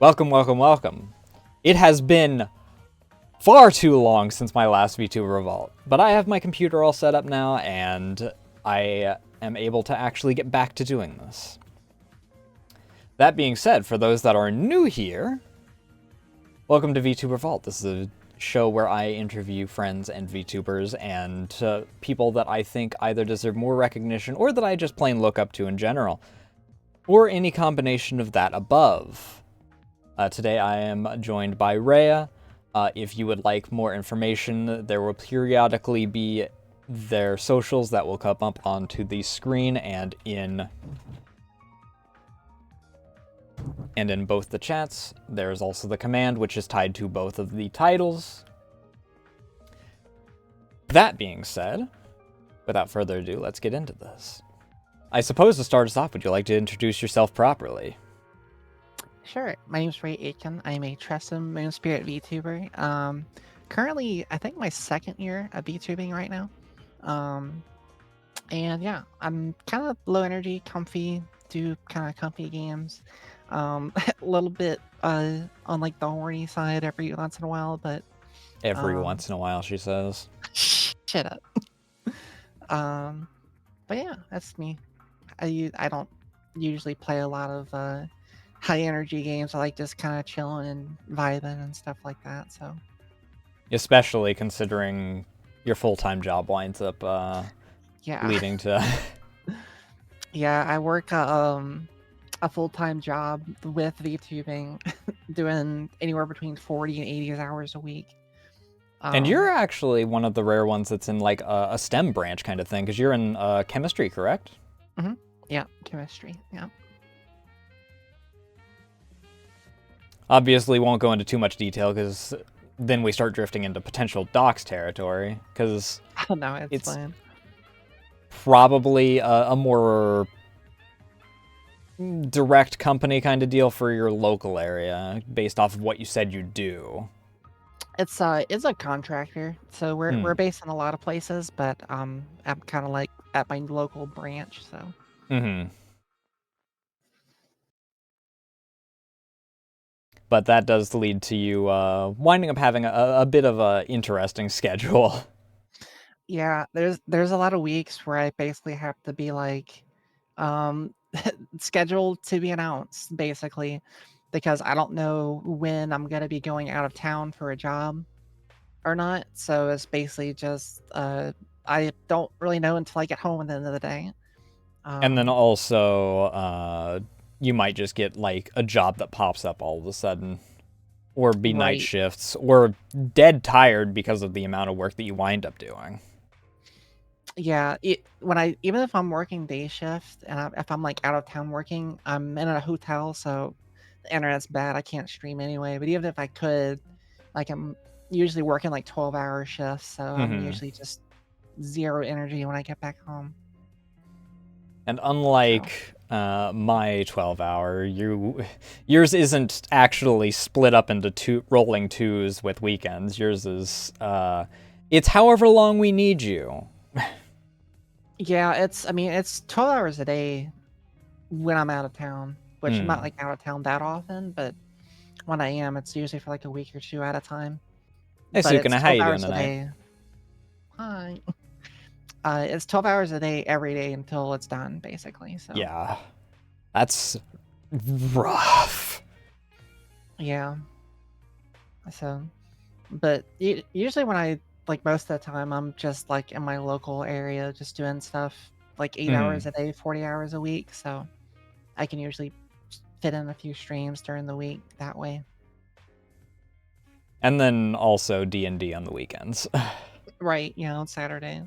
Welcome, welcome, welcome. It has been far too long since my last Vtuber Vault, but I have my computer all set up now, and I am able to actually get back to doing this. That being said, for those that are new here, welcome to Vtuber Vault. This is a show where I interview friends and VTubers and people that I think either deserve more recognition or that I just plain look up to in general, or any combination of that above. Today I am joined by Rhea. If you would like more information, there will periodically be their socials that will come up onto the screen and in both the chats. There's also the command, which is tied to both of the titles. That being said, without further ado, let's get into this. I suppose to start us off, would you like to introduce yourself properly? Sure. My name's Rhea Aitken. I'm a Trusted Moon Spirit VTuber. Currently, I think my second year of VTubing right now. And yeah, I'm kind of low energy, comfy, do kind of comfy games. A little bit on like the horny side every once in a while, but Every once in a while, she says. shut up. But yeah, that's me. I don't usually play a lot of high energy games. I like just kind of chilling and vibing and stuff like that. So, Especially considering your full-time job winds up yeah, leading to... yeah, I work a full-time job with VTubing, doing anywhere between 40 and 80 hours a week. And you're actually one of the rare ones that's in like a STEM branch kind of thing, because you're in chemistry, correct? Mm-hmm. Yeah, chemistry. Yeah. Obviously, won't go into too much detail because then we start drifting into potential docs territory. Because Oh no, it's fine. Probably a more direct company kind of deal for your local area, based off of what you said you do. It's a contractor, so we're based in a lot of places, but I'm kind of like at my local branch, so. Mm-hmm. But that does lead to you winding up having a bit of a interesting schedule. Yeah, there's a lot of weeks where I basically have to be like, scheduled to be announced, basically, because I don't know when I'm gonna be going out of town for a job or not. So it's basically just I don't really know until I get home at the end of the day. And then also, you might just get like a job that pops up all of a sudden, or be night Right. shifts, or dead tired because of the amount of work that you wind up doing. Yeah, even if I'm working day shift and if I'm like out of town working, I'm in a hotel, so the internet's bad. I can't stream anyway. But even if I could, like I'm usually working like 12-hour shifts, so I'm usually just zero energy when I get back home. And unlike my 12-hour, yours isn't actually split up into rolling twos with weekends. Yours is it's however long we need you. Yeah, it's 12 hours a day when I'm out of town, which I'm not like out of town that often, but when I am, it's usually for like a week or two at a time. Hey, But it's Sukuna, how 12 you doing hours a tonight? day. Hi. It's 12 hours a day every day until it's done, basically. So Yeah, that's rough. yeah. So, but usually when I like most of the time, I'm just like in my local area, just doing stuff like 8 hours a day, 40 hours a week. So I can usually fit in a few streams during the week that way. And then also D&D on the weekends. Right, on Saturday.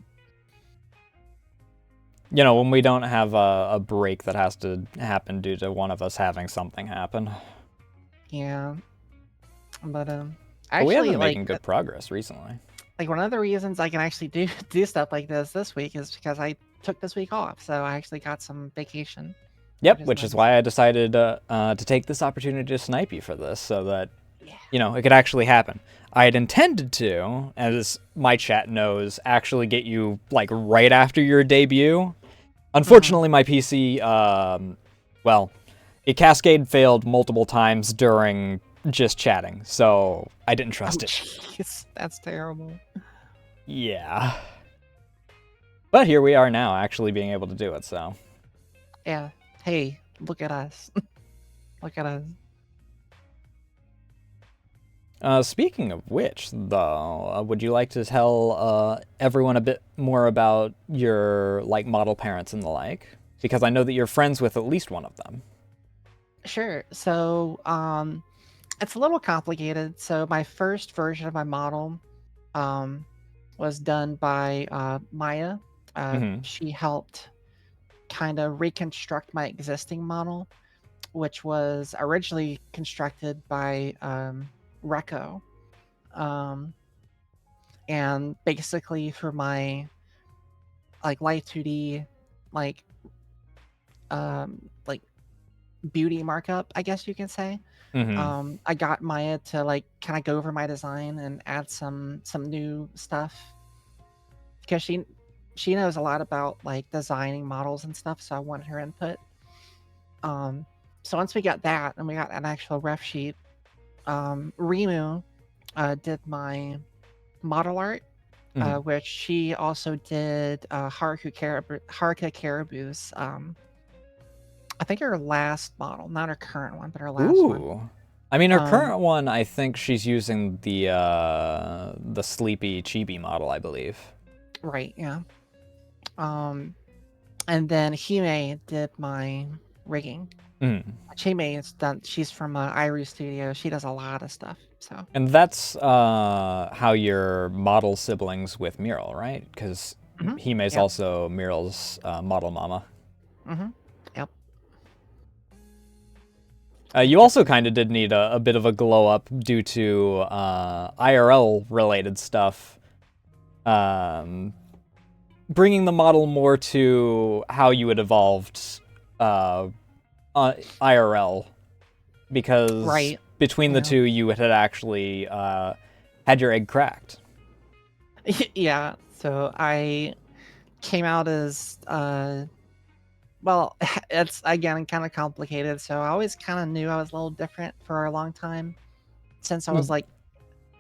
You know, when we don't have a break that has to happen due to one of us having something happen. Yeah. But we have actually been making like good progress recently. like one of the reasons I can actually do stuff like this week is because I took this week off, so I actually got some vacation. Yep, which is why I decided to take this opportunity to snipe you for this, so that, you know, it could actually happen. I had intended to, as my chat knows, actually get you, like, right after your debut. Unfortunately, my PC, well, It cascade failed multiple times during just chatting, so I didn't trust it. Jeez, that's terrible. Yeah. But here we are now, actually being able to do it, so. Yeah. Hey, look at us. Look at us. Speaking of which, though, would you like to tell everyone a bit more about your model parents and the like? Because I know that you're friends with at least one of them. Sure. So, it's a little complicated. So my first version of my model, was done by Maya. Mm-hmm. She helped kind of reconstruct my existing model, which was originally constructed by Reco. And basically for my light 2D like like beauty markup, I guess you can say. Mm-hmm. I got Maya to kind of go over my design and add some new stuff because she knows a lot about designing models and stuff, so I wanted her input. So once we got that and we got an actual ref sheet, Rimu did my model art, Mm-hmm. which she also did Haruka Caribou's. I think her last model, not her current one, but her last one. Ooh. I mean, her Um, current one, I think she's using the sleepy chibi model, I believe. Right, yeah. And then Hime did my rigging. Mm. Hime is done. She's from Iru Studio. She does a lot of stuff. So. And that's how your model siblings with Mural, right? Because Hime's Yep. also Mural's model mama. Yep. You also kind of did need a bit of a glow up due to IRL related stuff. Bringing the model more to how you had evolved IRL. Because between the two, you had actually had your egg cracked. Yeah, so I came out as well, it's again kind of complicated. So I always kind of knew I was a little different for a long time, since I was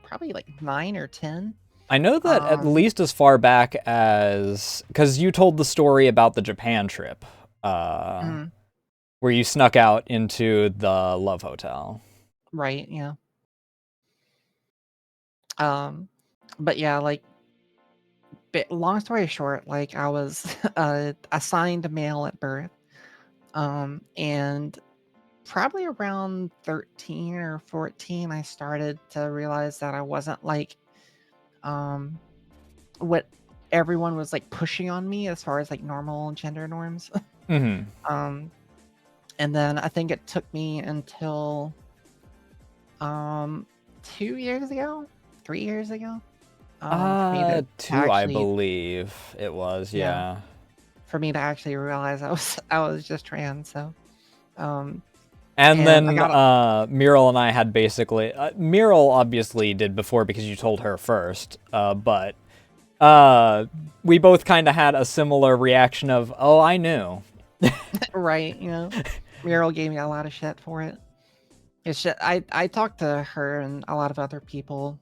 probably 9 or 10. I know that at least as far back as, because you told the story about the Japan trip, where you snuck out into the Love Hotel. Right. Yeah. But yeah, long story short, I was assigned male at birth, and probably around 13 or 14, I started to realize that I wasn't what everyone was pushing on me as far as normal gender norms. Mm-hmm. And then I think it took me until 2 years ago, 3 years ago, for me to 2, actually, I believe it was, yeah. For me to actually realize I was just trans. So, and then then Mural and I had basically Mural obviously did before because you told her first, but we both kind of had a similar reaction of, oh, I knew. Right, Mural gave me a lot of shit for it. It's just, I talked to her and a lot of other people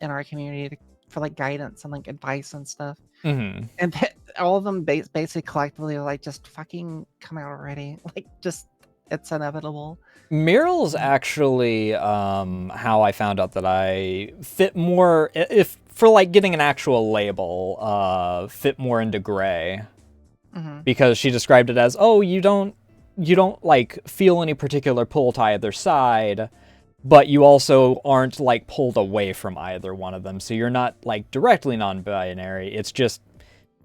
in our community for guidance and advice and stuff. Mm-hmm. And all of them basically collectively are just fucking come out already. Just, it's inevitable. Mural's actually how I found out that I fit more, if for getting an actual label, fit more into gray. Because she described it as, oh, you don't feel any particular pull to either side, but you also aren't pulled away from either one of them, so you're not directly non-binary. It's just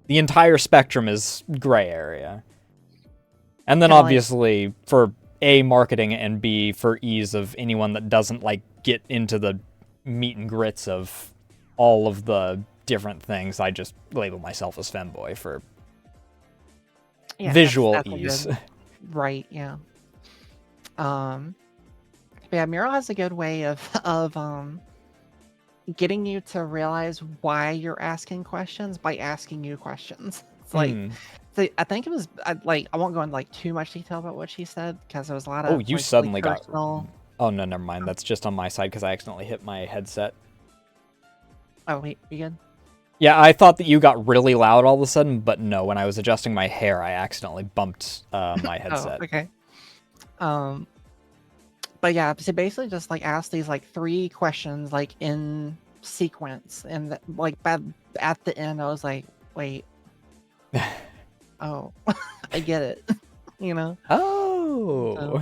the entire spectrum is gray area. And then obviously for A, marketing, and B, for ease of anyone that doesn't get into the meat and grits of all of the different things, I just label myself as femboy for visual ease. Right, yeah. Yeah, Mural has a good way of getting you to realize why you're asking questions by asking you questions. It's So I think it was I won't go into like too much detail about what she said because there was a lot Oh, of you like really suddenly got... personal. Oh, no, never mind. That's just on my side because I accidentally hit my headset. Oh wait, you good? Yeah, I thought that you got really loud all of a sudden, but no, when I was adjusting my hair, I accidentally bumped my Oh, headset. okay. But yeah, so basically just like ask these like 3 questions like in sequence, and like at the end, I was like, wait, oh, I get it, you know. Oh. So,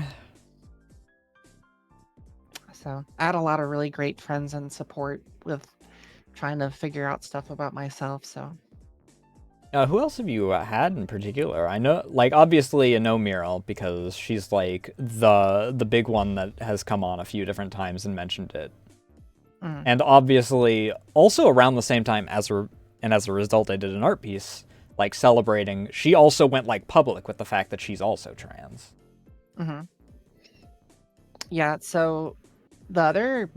so I had a lot of really great friends and support with trying to figure out stuff about myself. So Who else have you had in particular? I know, like, obviously I know Muriel because she's like the big one that has come on a few different times and mentioned it. And obviously, also around the same time as a result, I did an art piece like celebrating. She also went like public with the fact that she's also trans. yeah, so the other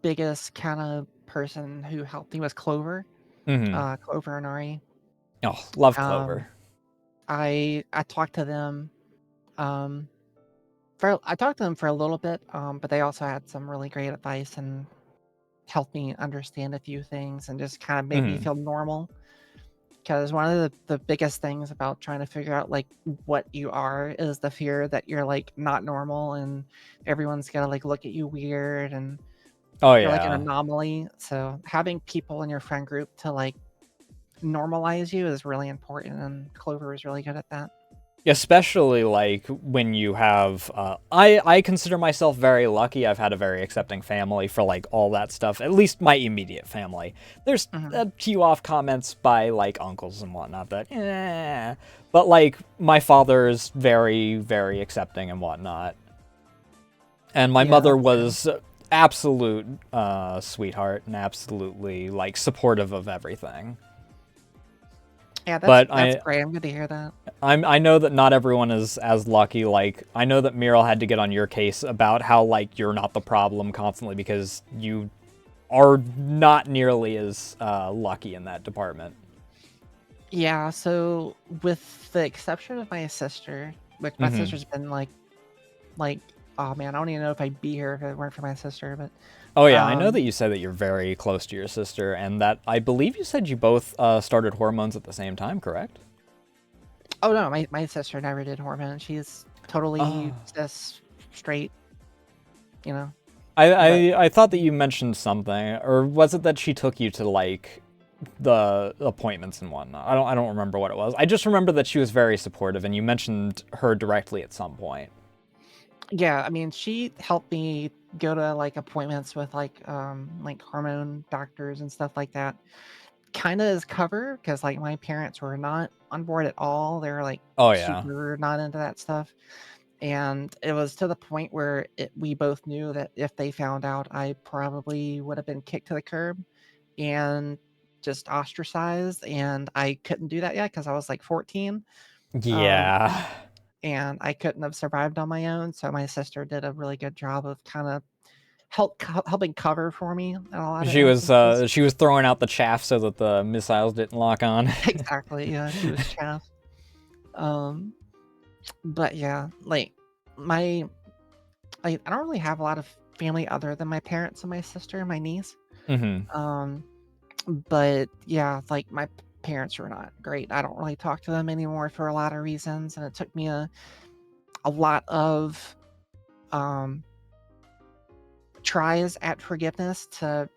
biggest kind of person who helped me was Clover, Clover and Ari. Oh, love Clover. I talked to them. I talked to them for a little bit, but they also had some really great advice and helped me understand a few things and just kind of made me feel normal. Because one of the biggest things about trying to figure out like what you are is the fear that you're like not normal and everyone's gonna like look at you weird and Oh you're like an yeah. anomaly. So having people in your friend group to like normalize you is really important, and Clover is really good at that. Especially like when you have I consider myself very lucky. I've had a very accepting family for like all that stuff, at least my immediate family. There's a few off comments by like uncles and whatnot that but like my father is very, very accepting and whatnot, and my Yeah, mother that's good. was absolute sweetheart and absolutely like supportive of everything. Yeah, But that's great. I'm good to hear that. I know that not everyone is as lucky. Like, I know that Muriel had to get on your case about how, like, you're not the problem constantly because you are not nearly as lucky in that department. Yeah, so with the exception of my sister, which my sister's been like oh man, I don't even know if I'd be here if it weren't for my sister, but Oh, yeah, I know that you said that you're very close to your sister, and that I believe you said you both started hormones at the same time, correct? oh no, my sister never did hormones. She's totally cis straight, you know. I thought that you mentioned something, or was it that she took you to, like, the appointments and whatnot? I don't remember what it was. I just remember that she was very supportive, and you mentioned her directly at some point. Yeah, I mean, she helped me go to like appointments with like hormone doctors and stuff like that. Kind of as cover because like my parents were not on board at all. They were like Oh yeah. super not into that stuff. And it was to the point where we both knew that if they found out, I probably would have been kicked to the curb and just ostracized. And I couldn't do that yet because I was like 14. Um, Yeah. and I couldn't have survived on my own. So my sister did a really good job of kind of helping cover for me in a lot of instances. She was throwing out the chaff so that the missiles didn't lock on. Exactly. Yeah, she was chaff. Um, but yeah, like my I don't really have a lot of family other than my parents and my sister and my niece. Um, but yeah, like my parents were not great. I don't really talk to them anymore for a lot of reasons, and it took me a lot of um tries at forgiveness to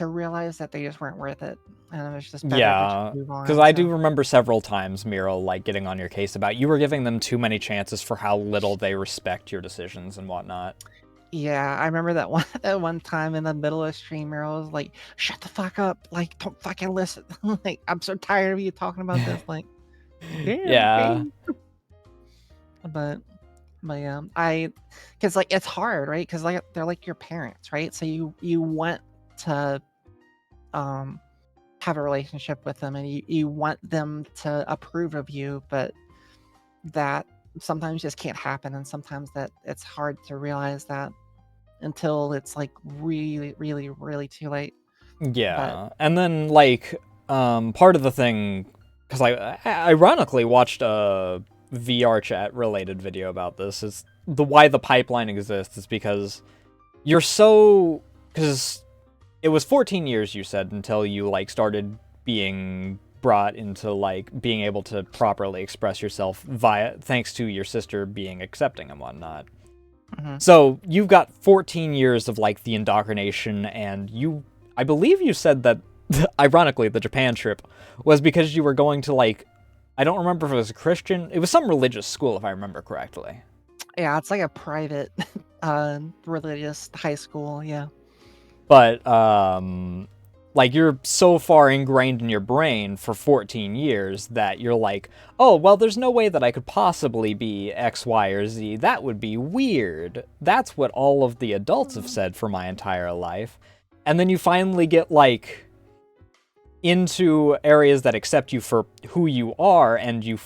realize that they just weren't worth it, and it was just better to just Yeah, move because on. I do So remember several times Muriel like getting on your case about you were giving them too many chances for how little they respect your decisions and whatnot. yeah, I remember that one that one time in the middle of stream where I was like, "Shut the fuck up! Like, don't fucking listen! Like, I'm so tired of you talking about this." Like, yeah, okay. Yeah. But but yeah, because like it's hard, right? Because like they're like your parents, right? So you want to um have a relationship with them, and you want them to approve of you, but that sometimes just can't happen, and sometimes that it's hard to realize that until it's like really, really, really too late. But Yeah. And then like part of the thing, because I ironically watched a VR chat related video about this. Is the why the pipeline exists is because you're so because it was 14 years you said until you like started being brought into like being able to properly express yourself via thanks to your sister being accepting and whatnot. So you've got 14 years of like the indoctrination, and I believe you said that ironically the Japan trip was because you were going to like, I don't remember if it was a Christian, it was some religious school if I remember correctly. Yeah, it's like a private religious high school, yeah. But like you're so far ingrained in your brain for 14 years that you're like, oh, well, there's no way that I could possibly be X, Y, or Z. That would be weird. That's what all of the adults have said for my entire life. And then you finally get like into areas that accept you for who you are, and you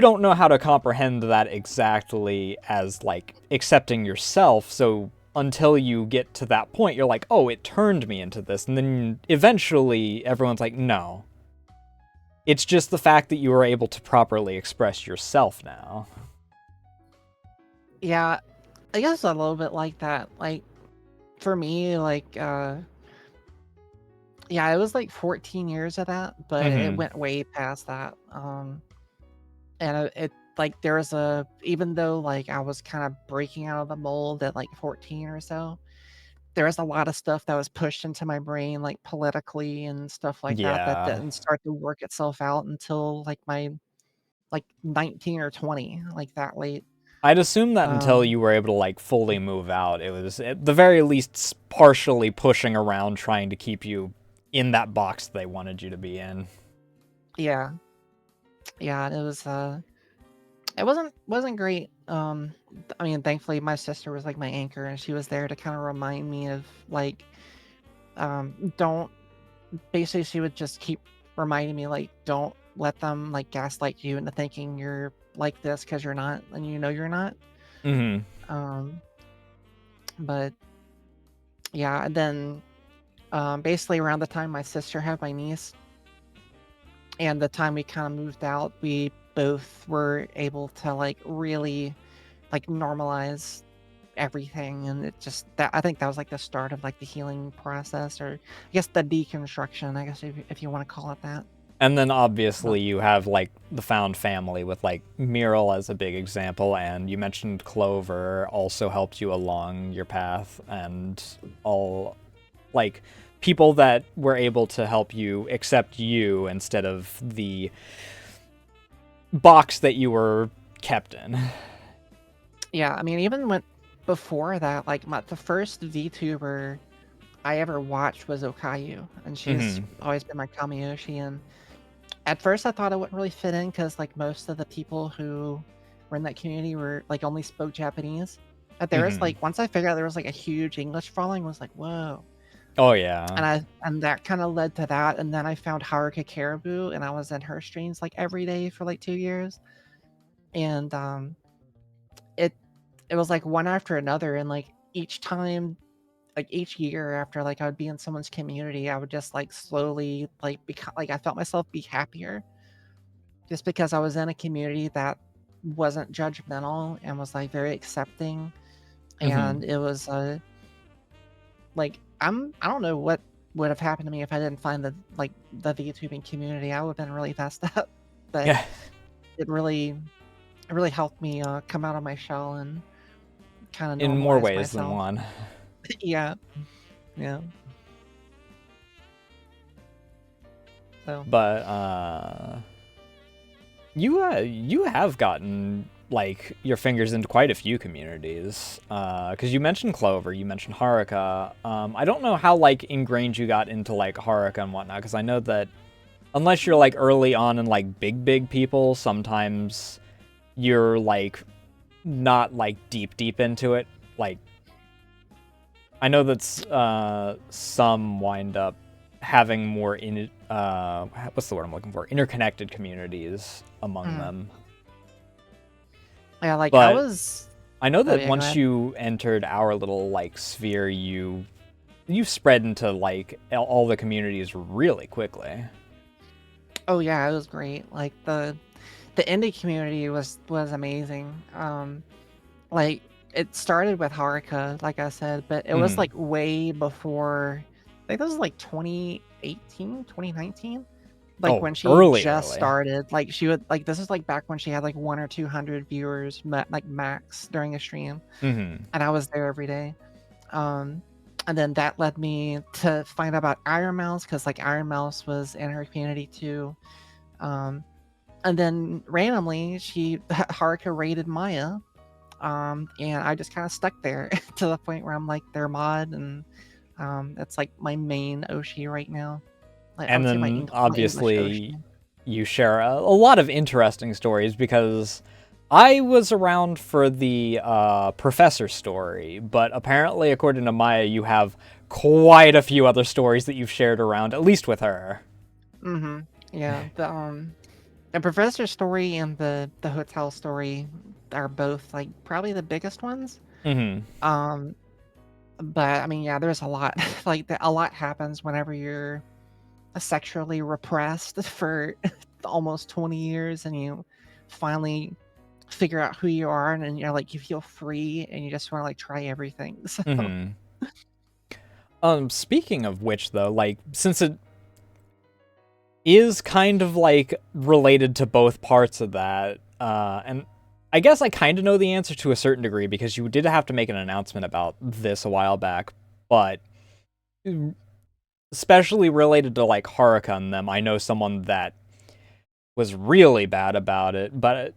don't know how to comprehend that exactly as like accepting yourself. So until you get to that point, you're like, oh, it turned me into this. And then eventually everyone's like, no. It's just the fact that you are able to properly express yourself now. Yeah, I guess a little bit like that. Like, for me, like, yeah, it was like 14 years of that, but it went way past that. And it like there was even though like I was kind of breaking out of the mold at like 14 or so, there was a lot of stuff that was pushed into my brain, like politically and stuff like that, that Yeah. didn't start to work itself out until like my like 19 or 20, like that late. I'd assume that until Um, you were able to like fully move out, it was at the very least partially pushing around trying to keep you in that box they wanted you to be in. yeah, yeah, it wasn't great. I mean, thankfully my sister was like my anchor, and she was there to kind of remind me of like, don't basically she would just keep reminding me like, don't let them like gaslight you into thinking you're like this because you're not, and you know you're not. Um, but yeah, and then basically around the time my sister had my niece, and the time we kind of moved out, we both were able to like really like normalize everything, and it just that I think that was like the start of like the healing process, or I guess the deconstruction, I guess if you want to call it that. And then But obviously you have like the found family with like Mural as a big example, and you mentioned Clover also helped you along your path, and all like people that were able to help you accept you instead of the box that you were kept in. yeah, I mean, even when before that, like the first VTuber I ever watched was Okayu, and she's always been my Kamiyoshi. And at first I thought I wouldn't really fit in because like most of the people who were in that community were like only spoke Japanese. But there was like once I figured out there was like a huge English following, I was like, whoa. Oh yeah. And that kind of led to that. And then I found Haruka Caribou, and I was in her streams like every day for like 2 years. And it it was like one after another, and like each time, like each year after like I would be in someone's community, I would just like slowly like become like I felt myself be happier just because I was in a community that wasn't judgmental and was like very accepting. And it was like I don't know what would have happened to me if I didn't find the VTubing community. I would have been really messed up. But Yeah. it really helped me come out of my shell and kind of In more normalize ways than myself. one. Yeah. Yeah. So But you have gotten like your fingers into quite a few communities. Because you mentioned Clover, you mentioned Haruka. I don't know how like ingrained you got into like Haruka and whatnot, because I know that unless you're like early on in like big people, sometimes you're like not like deep into it. Like I know that some wind up having more what's the word I'm looking for? Interconnected communities among them. yeah, like But I know oh that yeah, go once ahead. you entered our little like sphere, you you spread into like all the communities really quickly. Oh yeah, it was great. Like the indie community was amazing. Like it started with Haruka, like I said, but it was like way before. I think this was like 2018, 2019. Like Oh, when she early. started, like she would like this is like back when she had like 1 or 200 viewers like max during a stream, and I was there every day. And then that led me to find out about Iron Mouse, because like Iron Mouse was in her community too. And then randomly Haruka raided Maya, and I just kind of stuck there to the point where I'm like their mod, and that's like my main Oshi right now. Like, And then my English obviously Oshi. you share a lot of interesting stories, because I was around for the professor story, but apparently, according to Maya, you have quite a few other stories that you've shared around, at least with her. Yeah, the professor story and the hotel story are both like probably the biggest ones. But I mean, yeah, there's a lot. Like a lot happens whenever you're sexually repressed for almost 20 years, and you finally figure out who you are, and then you're like you feel free, and you just want to like try everything. So. Speaking of which, though, like, since it is kind of like related to both parts of that, and I guess I kind of know the answer to a certain degree, because you did have to make an announcement about this a while back, but especially related to like Haruka and them, I know someone that was really bad about it, but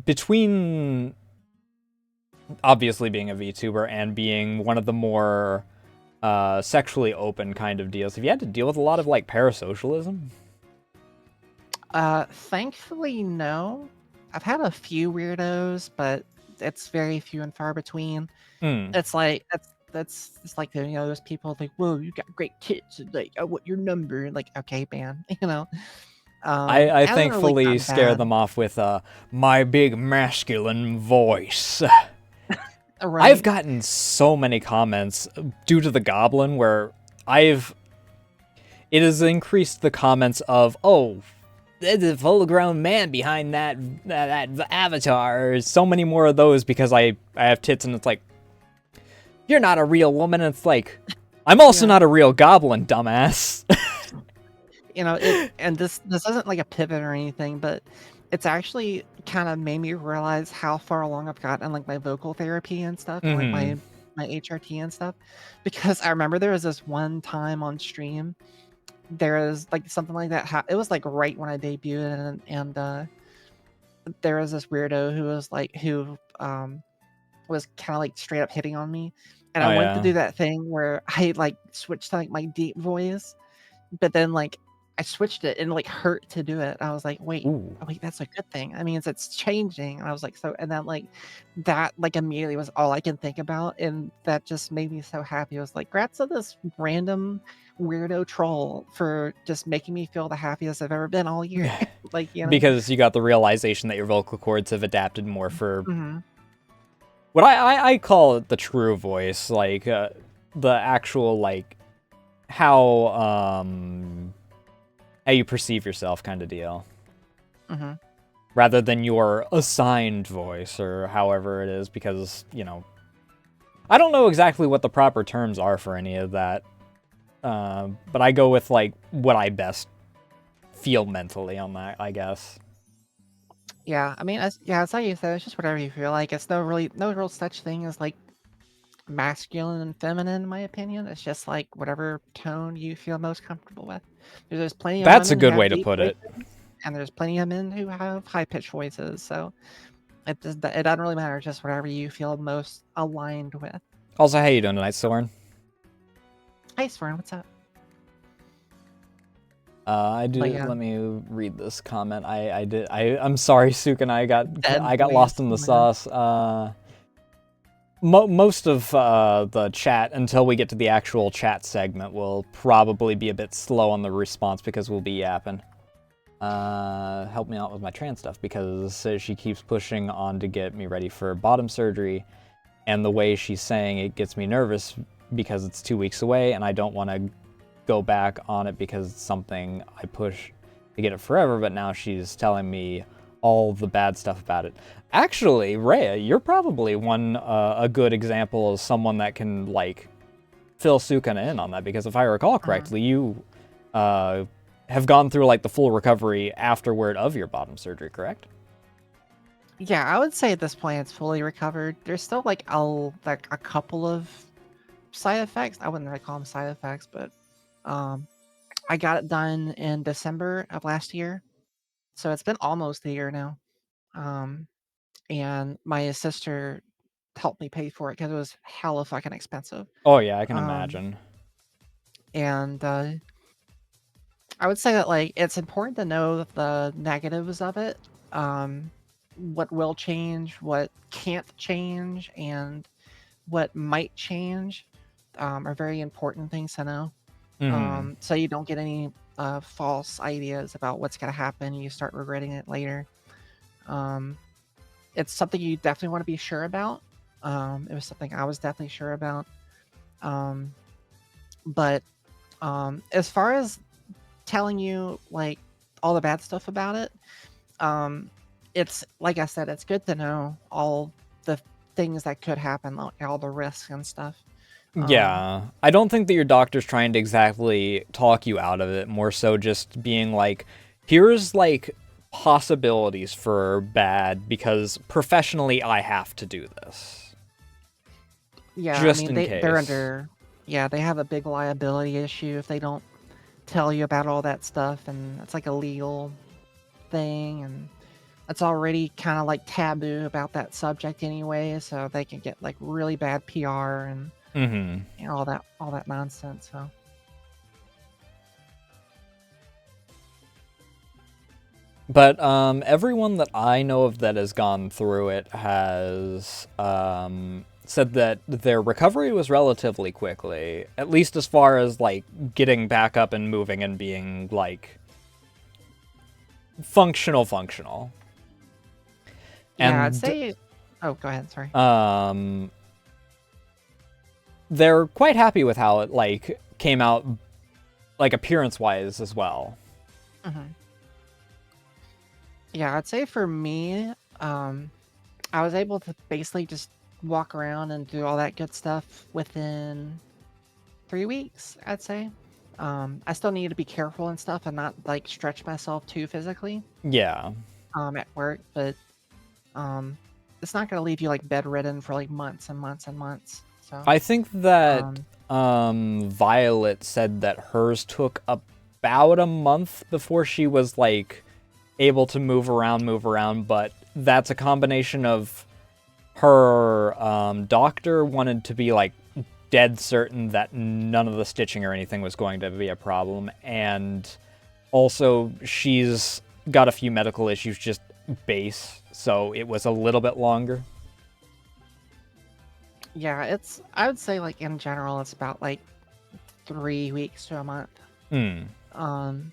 between obviously being a VTuber and being one of the more sexually open kind of deals, have you had to deal with a lot of like parasocialism? Thankfully, no. I've had a few weirdos, but it's very few and far between. It's like it's like those people like, whoa, you got great tits, and like, oh, what your number? Like, okay, man, I hasn't really thankfully gotten scare bad. them off with my big masculine voice. Right. I've gotten so many comments due to the goblin where it has increased the comments of, oh, there's a full-grown man behind that avatar. So many more of those because I have tits, and it's like, you're not a real woman. And it's like, I'm also not a real goblin, dumbass. And this isn't like a pivot or anything, but it's actually kind of made me realize how far along I've gotten like my vocal therapy and stuff, and like my HRT and stuff. Because I remember there was this one time on stream, there was like something like that. It was like right when I debuted, and there was this weirdo who was was kind of like straight up hitting on me, and I went to do that thing where I like switched to like my deep voice, but then like I switched it and like hurt to do it. I was like, wait, that's a good thing. I mean, it's changing. And I was like, and then like that like immediately was all I can think about, and that just made me so happy. I was like, grats to this random weirdo troll for just making me feel the happiest I've ever been all year. Like, because you got the realization that your vocal cords have adapted more for what I call it the true voice, like the actual like how you perceive yourself kind of deal. Rather than your assigned voice or however it is, because, I don't know exactly what the proper terms are for any of that. But I go with like what I best feel mentally on that, I guess. Yeah, I mean, it's how you said, it's just whatever you feel like. It's no real such thing as like masculine and feminine, in my opinion. It's just like whatever tone you feel most comfortable with. There's plenty of That's a women good who way have to deep put it. voices, and there's plenty of men who have high pitched voices. So it doesn't really matter. Just whatever you feel most aligned with. Also, how you doing tonight, Soren? Hey, Soren, what's up? I do. Let me read this comment. I'm sorry, Sukin. I got lost in the sauce. Most of the chat, until we get to the actual chat segment, will probably be a bit slow on the response because we'll be yapping. Help me out with my trans stuff, because she keeps pushing on to get me ready for bottom surgery, and the way she's saying it gets me nervous because it's 2 weeks away, and I don't want to go back on it because it's something I push to get it forever, but now she's telling me all the bad stuff about it. Actually, Rhea, you're probably a good example of someone that can, like, fill Sukuna in on that, because if I recall correctly, you have gone through, like, the full recovery afterward of your bottom surgery, correct? Yeah, I would say at this point it's fully recovered. There's still like a couple of side effects. I wouldn't really call them side effects, but I got it done in December of last year, so it's been almost a year now. And my sister helped me pay for it because it was hella fucking expensive. Oh yeah, I can Um, imagine. and I would say that like it's important to know the negatives of it, what will change, what can't change, and what might change are very important things to know. Mm-hmm. So you don't get any false ideas about what's going to happen and you start regretting it later. Um, it's something you definitely want to be sure about. It was something I was definitely sure about. Um, but as far as telling you like all the bad stuff about it, um, it's like I said, it's good to know all the things that could happen, like all the risks and stuff. Yeah, I don't think that your doctor's trying to exactly talk you out of it, more so just being like, here's like possibilities for bad because professionally I have to do this. Yeah, I Just mean in they're case. under, yeah, they have a big liability issue if they don't tell you about all that stuff, and it's like a legal thing, and it's already kind of like taboo about that subject anyway, so they can get like really bad PR and Mm-hmm. you know, all that nonsense. So But everyone that I know of that has gone through it has said that their recovery was relatively quickly, at least as far as like getting back up and moving and being like functional. yeah, I'd And say. Oh, go ahead. Sorry. um, they're quite happy with how it like came out, like appearance wise as well. Hmm. Yeah, I'd say for me, I was able to basically just walk around and do all that good stuff within 3 weeks, I'd say. I still need to be careful and stuff and not like stretch myself too physically Yeah, at work, but um it's not gonna leave you like bedridden for like months and months and months. So I think that um Violet said that hers took about a month before she was like able to move around, but that's a combination of her doctor wanted to be like dead certain that none of the stitching or anything was going to be a problem, and also she's got a few medical issues just base, so it was a little bit longer. yeah, it's I would say like in general it's about like 3 weeks to a month. Hmm. Um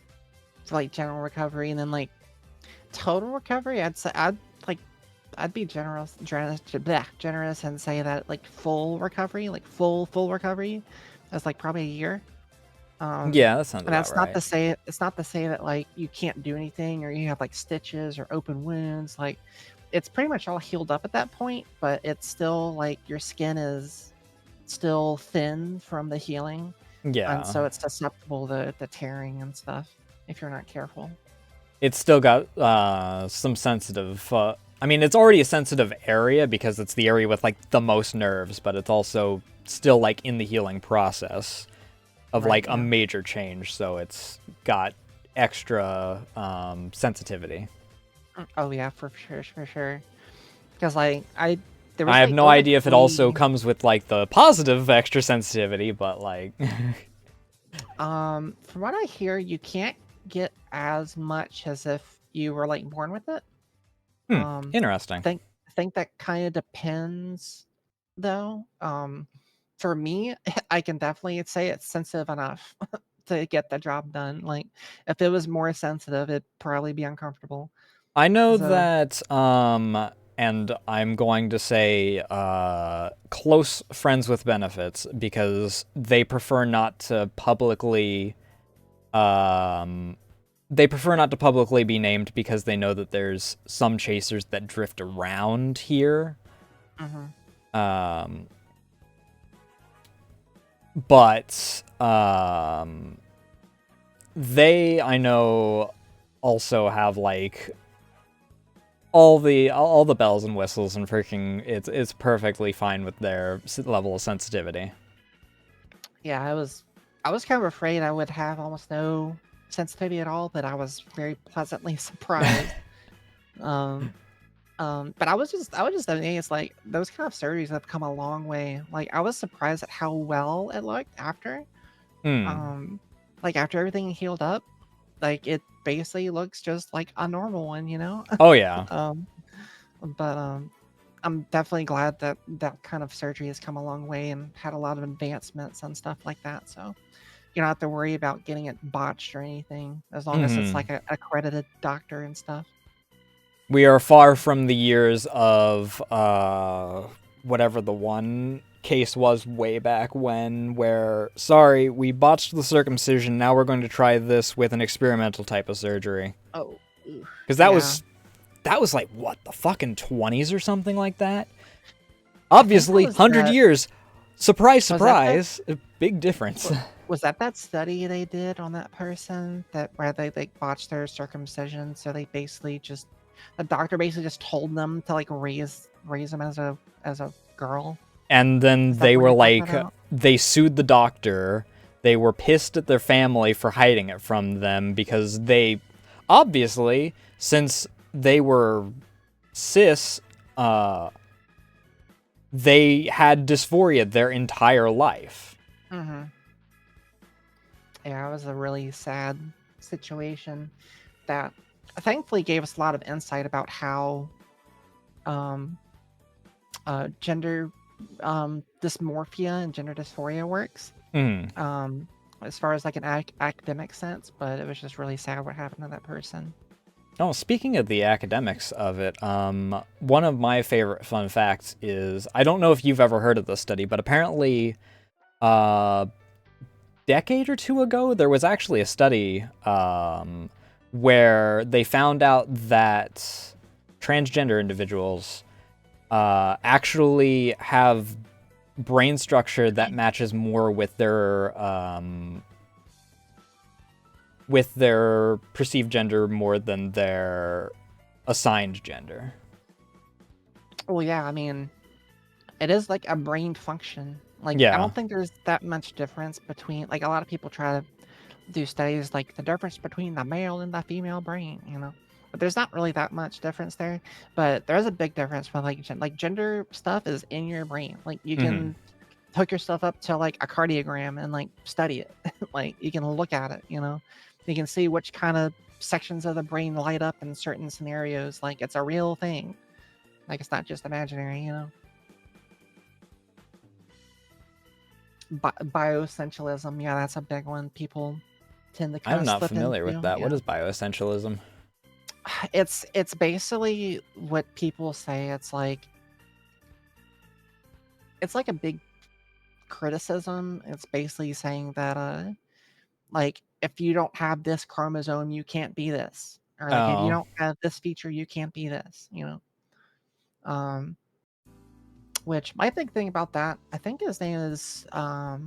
for like general recovery, and then like total recovery, I'd say I'd be generous and say that like full recovery, like full recovery, that's like probably a year. Yeah, that sounds And about that's not right. to say it's not to say that like you can't do anything or you have like stitches or open wounds. Like it's pretty much all healed up at that point, but it's still like your skin is still thin from the healing, and Yeah. so it's susceptible to the tearing and stuff if you're not careful. It's still got some sensitive. I mean, it's already a sensitive area because it's the area with like the most nerves, but it's also still like in the healing process of Right? like a Yeah. major change, so it's got extra sensitivity. Oh yeah, for sure, for sure. Because like there I was have like no idea if it also allegedly, comes with like the positive extra sensitivity, but like, from what I hear, you can't get as much as if you were like born with it. hmm, Um, interesting. I think that kind of depends, though. For me, I can definitely say it's sensitive enough to get the job done. Like, if it was more sensitive, it'd probably be uncomfortable. I know So, that and I'm going to say close friends with benefits because they prefer not to publicly be named because they know that there's some chasers that drift around here. Mm-hmm. But they, I know, also have like all the bells and whistles, and freaking it's perfectly fine with their level of sensitivity. Yeah, I was kind of afraid I would have almost no sensitivity at all, but I was very pleasantly surprised. um, but I was just amazed. Like those kind of surgeries have come a long way. Like I was surprised at how well it looked after. Hmm. Um, like after everything healed up, like it basically looks just like a normal one, you know. Oh yeah. um, but I'm definitely glad that that kind of surgery has come a long way and had a lot of advancements and stuff like that. So you don't have to worry about getting it botched or anything, as long as it's Hmm. like a accredited doctor and stuff. We are far from the years of whatever the one case was way back when, where sorry, we botched the circumcision, now we're going to try this with an experimental type of surgery. Oh, Because yeah. that was like what, the fucking 20s or something like that. I think that Obviously, was 100 years. Surprise, was that that surprise. A big difference. was that that study they did on that person that where they like botched their circumcision, so they basically just the doctor basically just told them to like raise them as a girl. And then Is that they the one were you're talking like, about? they sued the doctor. They were pissed at their family for hiding it from them because they, obviously, since they were cis, they had dysphoria their entire life. Mm-hmm. Yeah, it was a really sad situation that thankfully gave us a lot of insight about how um, gender dysmorphia and gender dysphoria works. Mm. Um, as far as like an academic sense, but it was just really sad what happened to that person. Oh, speaking of the academics of it, one of my favorite fun facts is, I don't know if you've ever heard of this study, but apparently, decade or two ago, there was actually a study where they found out that transgender individuals actually have brain structure that matches more with their perceived gender more than their assigned gender. Well, yeah, I mean, it is like a brain function. Like, I Yeah. don't think there's that much difference between, like, a lot of people try to do studies like the difference between the male and the female brain, you know. But there's not really that much difference there. But there is a big difference with like gender stuff is in your brain. Like you Hmm. can hook yourself up to like a cardiogram and like study it. Like you can look at it, you know. You can see which kind of sections of the brain light up in certain scenarios. Like it's a real thing. Like it's not just imaginary, you know. Bioessentialism, yeah, that's a big one. People tend to kind I'm of not slip familiar with into. that. What Yeah, is bioessentialism? it's basically what people say. It's like a big criticism. It's basically saying that like if you don't have this chromosome, you can't be this, or like if you Oh. don't have this feature, you can't be this. You know, um, which my big thing about that, I think his name is I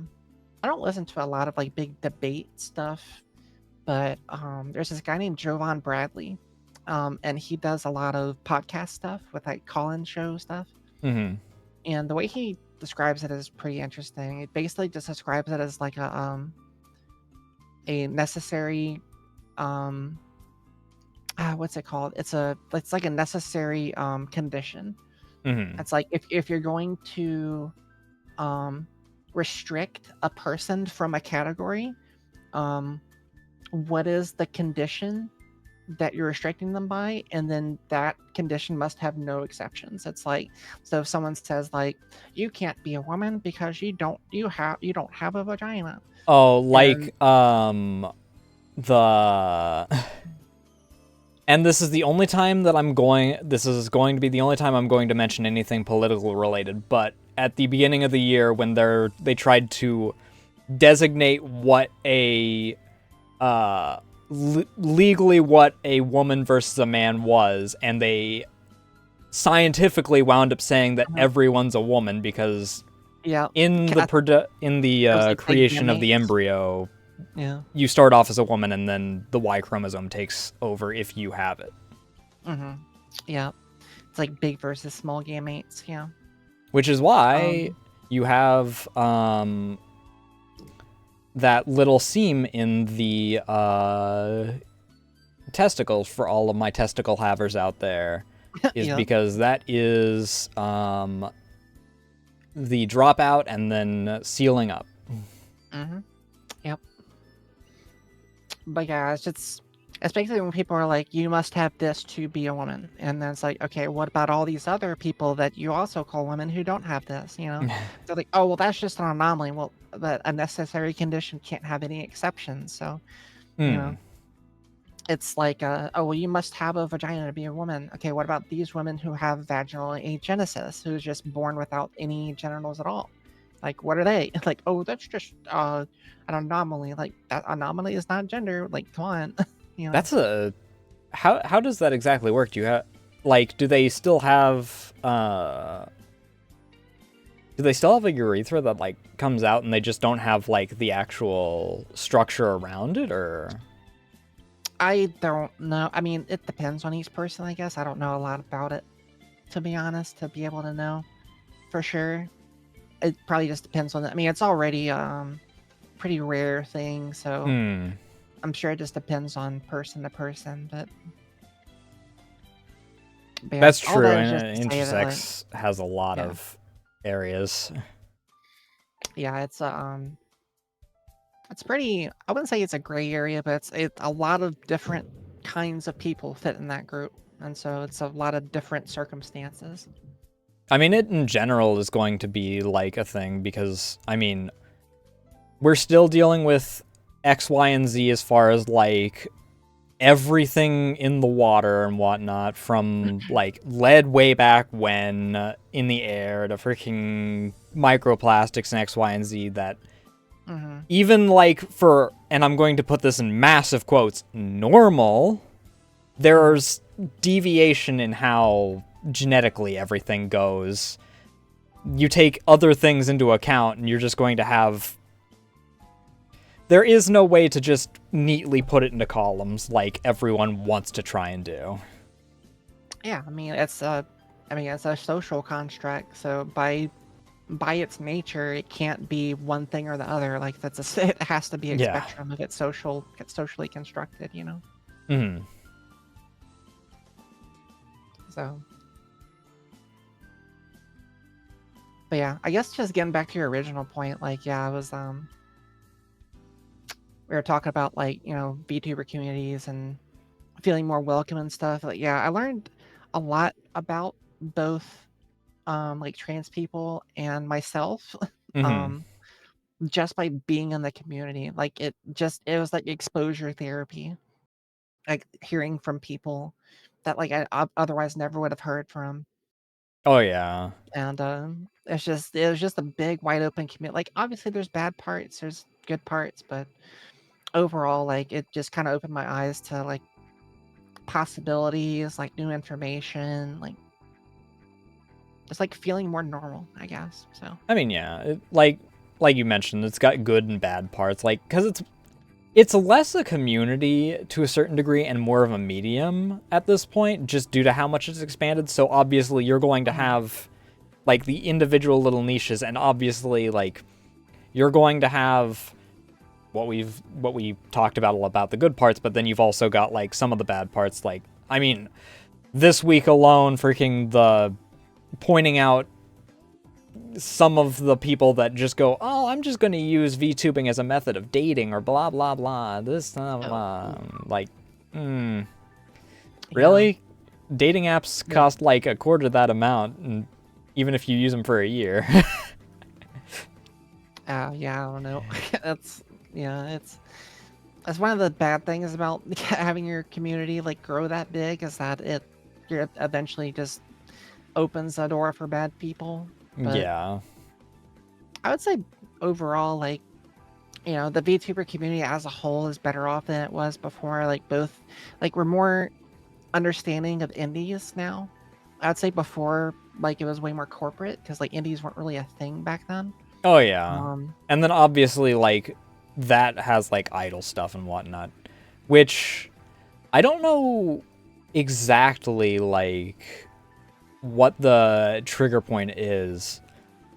don't listen to a lot of like big debate stuff, but there's this guy named Jovan Bradley, and he does a lot of podcast stuff with like call-in show stuff. Hmm. And the way he describes it is pretty interesting. It basically just describes it as like a necessary um what's it called? It's like a necessary condition. Hmm. It's like if you're going to um restrict a person from a category, um what is the condition that you're restricting them by, and then that condition must have no exceptions. It's like, so if someone says like you can't be a woman because you don't have a vagina, Oh, and like the And this is the only time that this is going to be the only time I'm going to mention anything political related, but at the beginning of the year when they tried to designate what legally what a woman versus a man was, and they scientifically wound up saying that everyone's a woman because Yeah. in the It was like big creation of the gametes. embryo, Yeah. you start off as a woman and then the Y chromosome takes over if you have it. Yeah. It's like big versus small gametes. Yeah. Which is why you have that little seam in the testicles for all of my testicle havers out there is because that is the dropout and then sealing up. Yep. But yeah, it's just, especially when people are like, you must have this to be a woman. And then it's like, okay, what about all these other people that you also call women who don't have this, you know? They're like, oh, well, that's just an anomaly. Well, but a necessary condition can't have any exceptions. So, you know, it's like, oh, well, you must have a vagina to be a woman. Okay, what about these women who have vaginal agenesis, who's just born without any genitals at all? Like, what are they? Like, oh, that's just an anomaly. Like, that anomaly is not gender. Like, come on. You know? That's how does that exactly work? Do you have, like, do they still have a urethra that like comes out and they just don't have like the actual structure around it, or? I don't know. I mean, it depends on each person, I guess. I don't know a lot about it, to be honest, to be able to know for sure. It probably just depends on I mean, it's already pretty rare thing, so I'm sure it just depends on person to person, but yeah, that's true. And Intersex has a lot of areas. Yeah, it's pretty, I wouldn't say it's a gray area, but it's a lot of different kinds of people fit in that group, and so it's a lot of different circumstances. I mean, it in general is going to be like a thing because, I mean, we're still dealing with X, Y, and Z as far as like everything in the water and whatnot, from like lead way back when in the air to freaking microplastics and X, Y, and Z that even like for, and I'm going to put this in massive quotes, normal, there's deviation in how genetically everything goes. You take other things into account and you're just going to have, there is no way to just neatly put it into columns like everyone wants to try and do. Yeah, I mean it's a social construct, so by its nature it can't be one thing or the other. Like it has to be a spectrum of it's socially constructed, you know. So, but yeah, I guess just getting back to your original point, like, yeah, I was, we were talking about, like, you know, VTuber communities and feeling more welcome and stuff. Like, yeah, I learned a lot about both, like, trans people and myself, just by being in the community. Like, it was like exposure therapy, like hearing from people that, like, I otherwise never would have heard from. Oh yeah. And it was just a big wide open community. Like, obviously there's bad parts, there's good parts, but overall, like, it just kind of opened my eyes to like possibilities, like new information, like just like feeling more normal, I guess. So I mean, yeah, like you mentioned, it's got good and bad parts, like, because it's less a community to a certain degree and more of a medium at this point, just due to how much it's expanded. So obviously you're going to have like the individual little niches, and obviously like you're going to have what we talked about the good parts, but then you've also got like some of the bad parts. Like, I mean, this week alone, freaking the pointing out some of the people that just go, oh, I'm just going to use VTubing as a method of dating or blah, blah, blah, this, blah, blah. Like, really? Yeah. Dating apps cost like a quarter of that amount, and even if you use them for a year. Yeah, I don't know. It's That's one of the bad things about having your community like grow that big is that it eventually just opens a door for bad people. But Yeah. I would say overall, like, the VTuber community as a whole is better off than it was before. Like both, like we're more understanding of indies now. I'd say before, like it was way more corporate because like indies weren't really a thing back then. Oh yeah. Um, And then obviously like that has like idle stuff and whatnot, which I don't know exactly like what the trigger point is,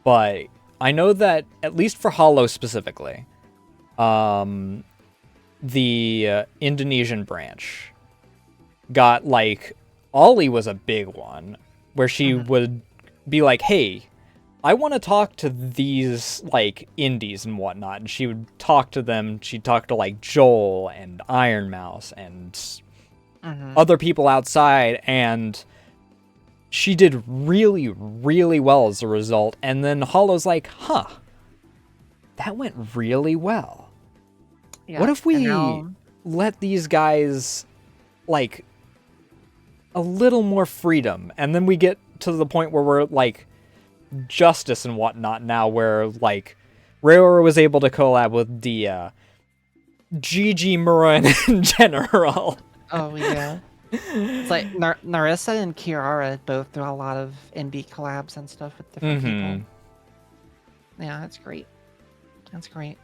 but I know that at least for Hollow specifically, the Indonesian branch got like Ollie was a big one where she mhm, would be like, "Hey, I want to talk to these like indies and whatnot," and she would talk to them. She'd talk to like Joel and Iron Mouse and mhm. other people outside, and she did really, really well as a result. And then Hollow's like, "Huh, that went really well. What Yeah, if and we now, let these guys like a little more freedom?" And then we get to the point where we're like justice and whatnot now, where like Rhea was able to collab with the Gigi Marin in general. oh yeah, it's like Narissa and Kiara both do a lot of indie collabs and stuff with different people. Mm-hmm. Yeah, that's great. That's great.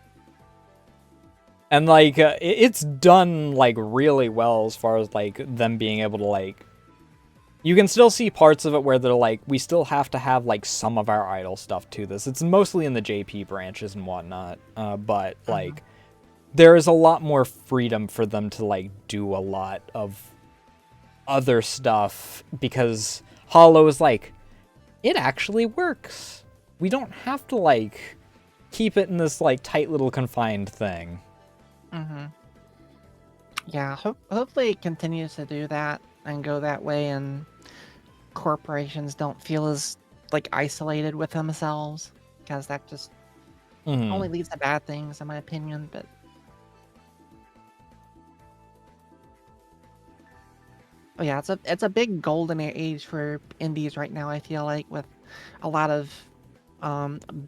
And like it's done like really well as far as like them being able to like you can still see parts of it where they're like we still have to have like some of our idol stuff to this. It's mostly in the JP branches and whatnot, but Mhm. like there is a lot more freedom for them to like do a lot of other stuff because Hollow is like it actually works. We don't have to like keep it in this like tight little confined thing. Mhm. Yeah, hopefully it continues to do that and go that way, and corporations don't feel as like isolated with themselves, because that just Mm-hmm. only leads to bad things, in my opinion. But yeah, it's a big golden age for indies right now. I feel like with a lot of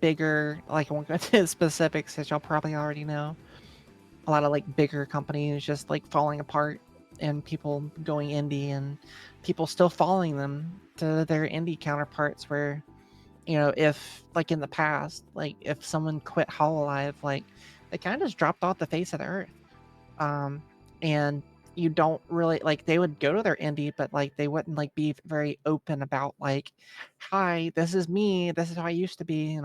bigger, like I won't go into specifics, as y'all probably already know. A lot of like bigger companies just like falling apart, and people going indie, and people still following them to their indie counterparts. Where if like in the past, like if someone quit Hololive, like they kind of just dropped off the face of the earth. um and you don't really like, they would go to their indie, but like they wouldn't like be very open about like, hi, this is me, this is how I used to be.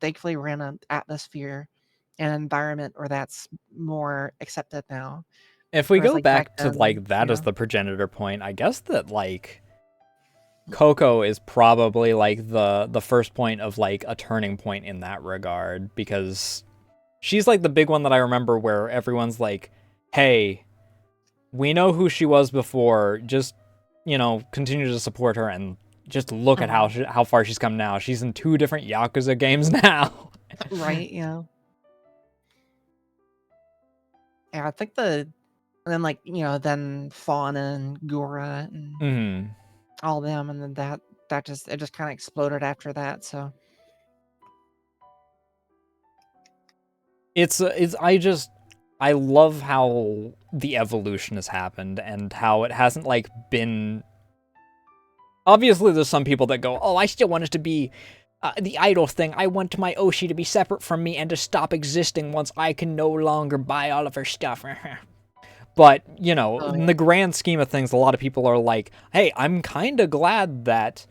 Thankfully we're in an atmosphere and environment where that's more accepted now, If we whereas go like back back to then, like that as the progenitor point, I guess that like Coco is probably like the first point of like a turning point in that regard because she's like the big one that I remember where everyone's like, "Hey, we know who she was before. Just, continue to support her and just look at Mhm. how far she's come now. She's in 2 different Yakuza games now." Right, yeah, I think and then like then Fauna and Gura and Mhm. all them, and then that just it just kind of exploded after that. So I love how the evolution has happened and how it hasn't like been. Obviously, there's some people that go, "Oh, I still want it to be the idol thing. I want my Oshi to be separate from me and to stop existing once I can no longer buy all of her stuff." But, oh in yeah. the grand scheme of things, a lot of people are like, "Hey, I'm kind of glad that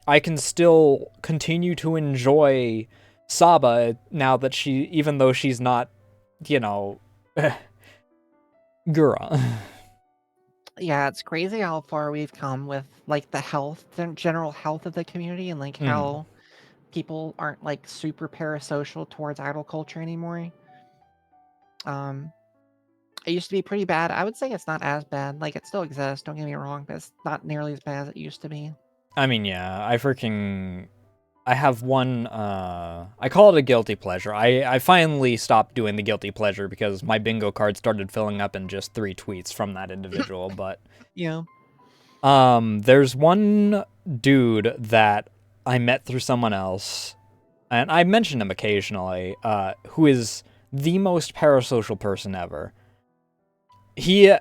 I can still continue to enjoy Saba now that even though she's not, you know, Gura." Yeah, it's crazy how far we've come with like the general health of the community, and like Mhm. how people aren't like super parasocial towards idol culture anymore. Um, it used to be pretty bad. I would say it's not as bad. Like it still exists, don't get me wrong, but it's not nearly as bad as it used to be. I mean, yeah, I have one, I call it a guilty pleasure. I finally stopped doing the guilty pleasure because my bingo card started filling up in just 3 tweets from that individual, but Yeah. there's one dude that I met through someone else, and I mention him occasionally, who is the most parasocial person ever. He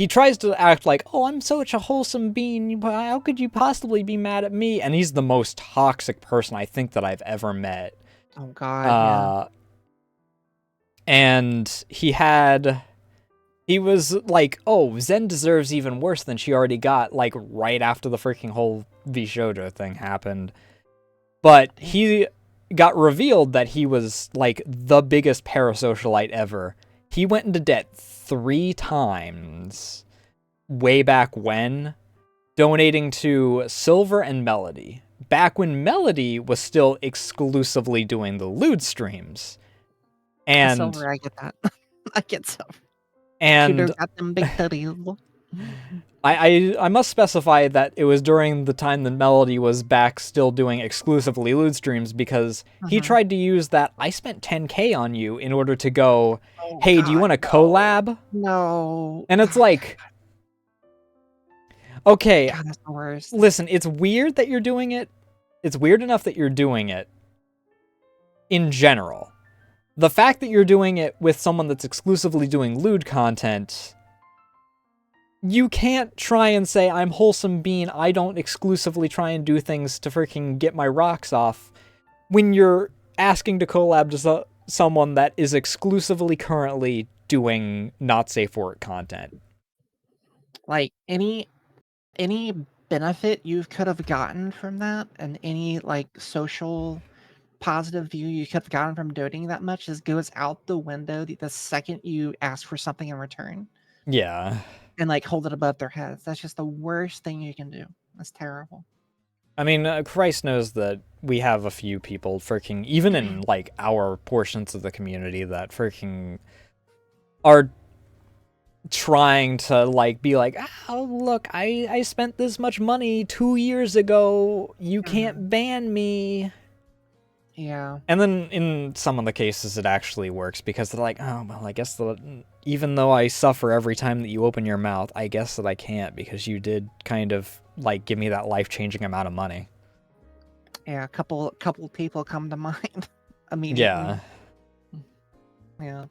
tries to act like, oh, I'm such a wholesome being, how could you possibly be mad at me? And he's the most toxic person I think that I've ever met. Oh God, And he was like, oh, Zen deserves even worse than she already got, like, right after the freaking whole Vishojo thing happened. But he got revealed that he was, like, the biggest parasocialite ever. He went into debt 3 times way back when, donating to Silver and Melody. Back when Melody was still exclusively doing the lewd streams. And Silver, I get that. I get Silver. And Shooter got them big titties. I must specify that it was during the time that Melody was back still doing exclusively lewd streams, because he tried to use that I spent 10K on you in order to go, hey, do you want to collab? No. And it's like, okay, God, that's the worst. listen, it's weird that you're doing it. It's weird enough that you're doing it in general. The fact that you're doing it with someone that's exclusively doing lewd content, you can't try and say, I'm wholesome being, I don't exclusively try and do things to freaking get my rocks off, when you're asking to collab to someone that is exclusively currently doing not safe for work content. Like, any benefit you could have gotten from that, and any, like, social positive view you could have gotten from donating that much goes out the window the second you ask for something in return. Yeah. And, like, hold it above their heads. That's just the worst thing you can do. That's terrible. I mean, Christ knows that we have a few people freaking, even in, like, our portions of the community, that freaking are trying to, like, be like, oh, look, I spent this much money 2 years ago, you can't ban me. Yeah. And then in some of the cases it actually works, because they're like, oh, well, I guess even though I suffer every time that you open your mouth, I guess that I can't, because you did kind of, like, give me that life-changing amount of money. Yeah, a couple people come to mind immediately. Yeah.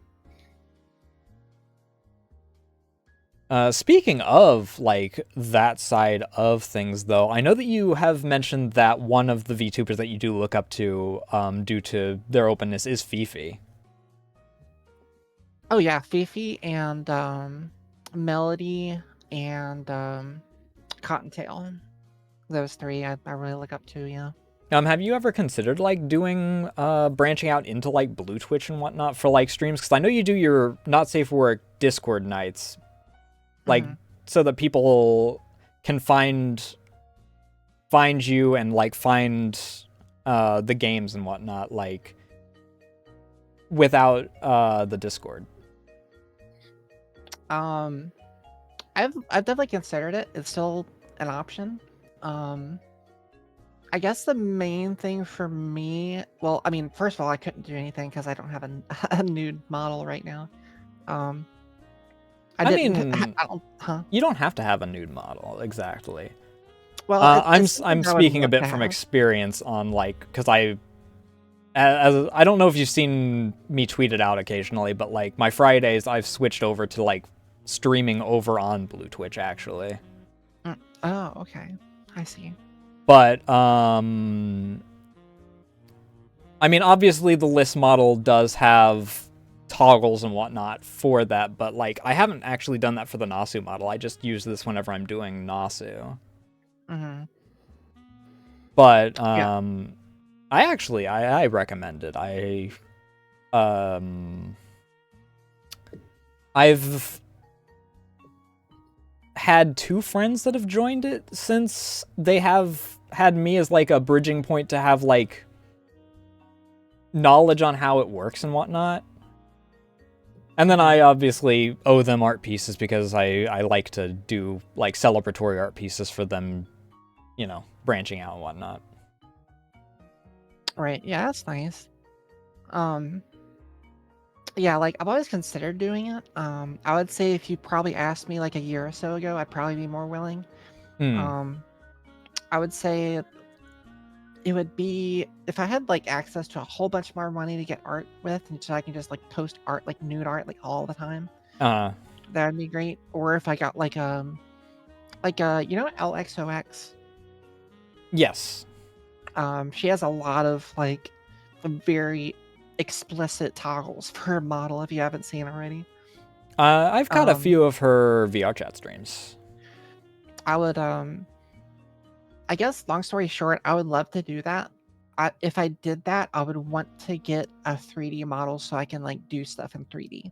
Speaking of, like, that side of things, though, I know that you have mentioned that one of the VTubers that you do look up to, due to their openness, is Fifi. Oh yeah, Fifi and Melody and Cottontail. Those 3 I really look up to, yeah. Have you ever considered, like, doing, branching out into, like, Blue Twitch and whatnot for, like, streams? Because I know you do your Not Safe for Work Discord nights, like, so that people can find you and, like, find the games and whatnot, like, without the Discord. I've definitely considered it. It's still an option. I guess the main thing for me, well, I mean, first of all, I couldn't do anything because I don't have a nude model right now. You don't have to have a nude model, exactly. Well, I'm speaking a bit from experience on, like, because I don't know if you've seen me tweet it out occasionally, but, like, my Fridays I've switched over to, like, streaming over on Blue Twitch, actually. Oh, okay, I see. But I mean, obviously the list model does have toggles and whatnot for that, but, like, I haven't actually done that for the Nasu model. I just use this whenever I'm doing Nasu. But I recommend it. I've had 2 friends that have joined it since they have had me as, like, a bridging point to have, like, knowledge on how it works and whatnot. And then I obviously owe them art pieces, because I like to do, like, celebratory art pieces for them, you know, branching out and whatnot. Right. Yeah, that's nice. Um, yeah, like I've always considered doing it. I would say if you probably asked me like a year or so ago, I'd probably be more willing. Hmm. Um, I would say it would be if I had like access to a whole bunch more money to get art with, and so I can just like post art, like nude art, like all the time. Uh, That'd be great. Or if I got you know LXOX. yes. She has a lot of like very explicit toggles for her model. If you haven't seen already, I've caught a um, few of her VR chat streams. I would I guess long story short, I would love to do that. If I did that, I would want to get a 3D model so I can like do stuff in 3D.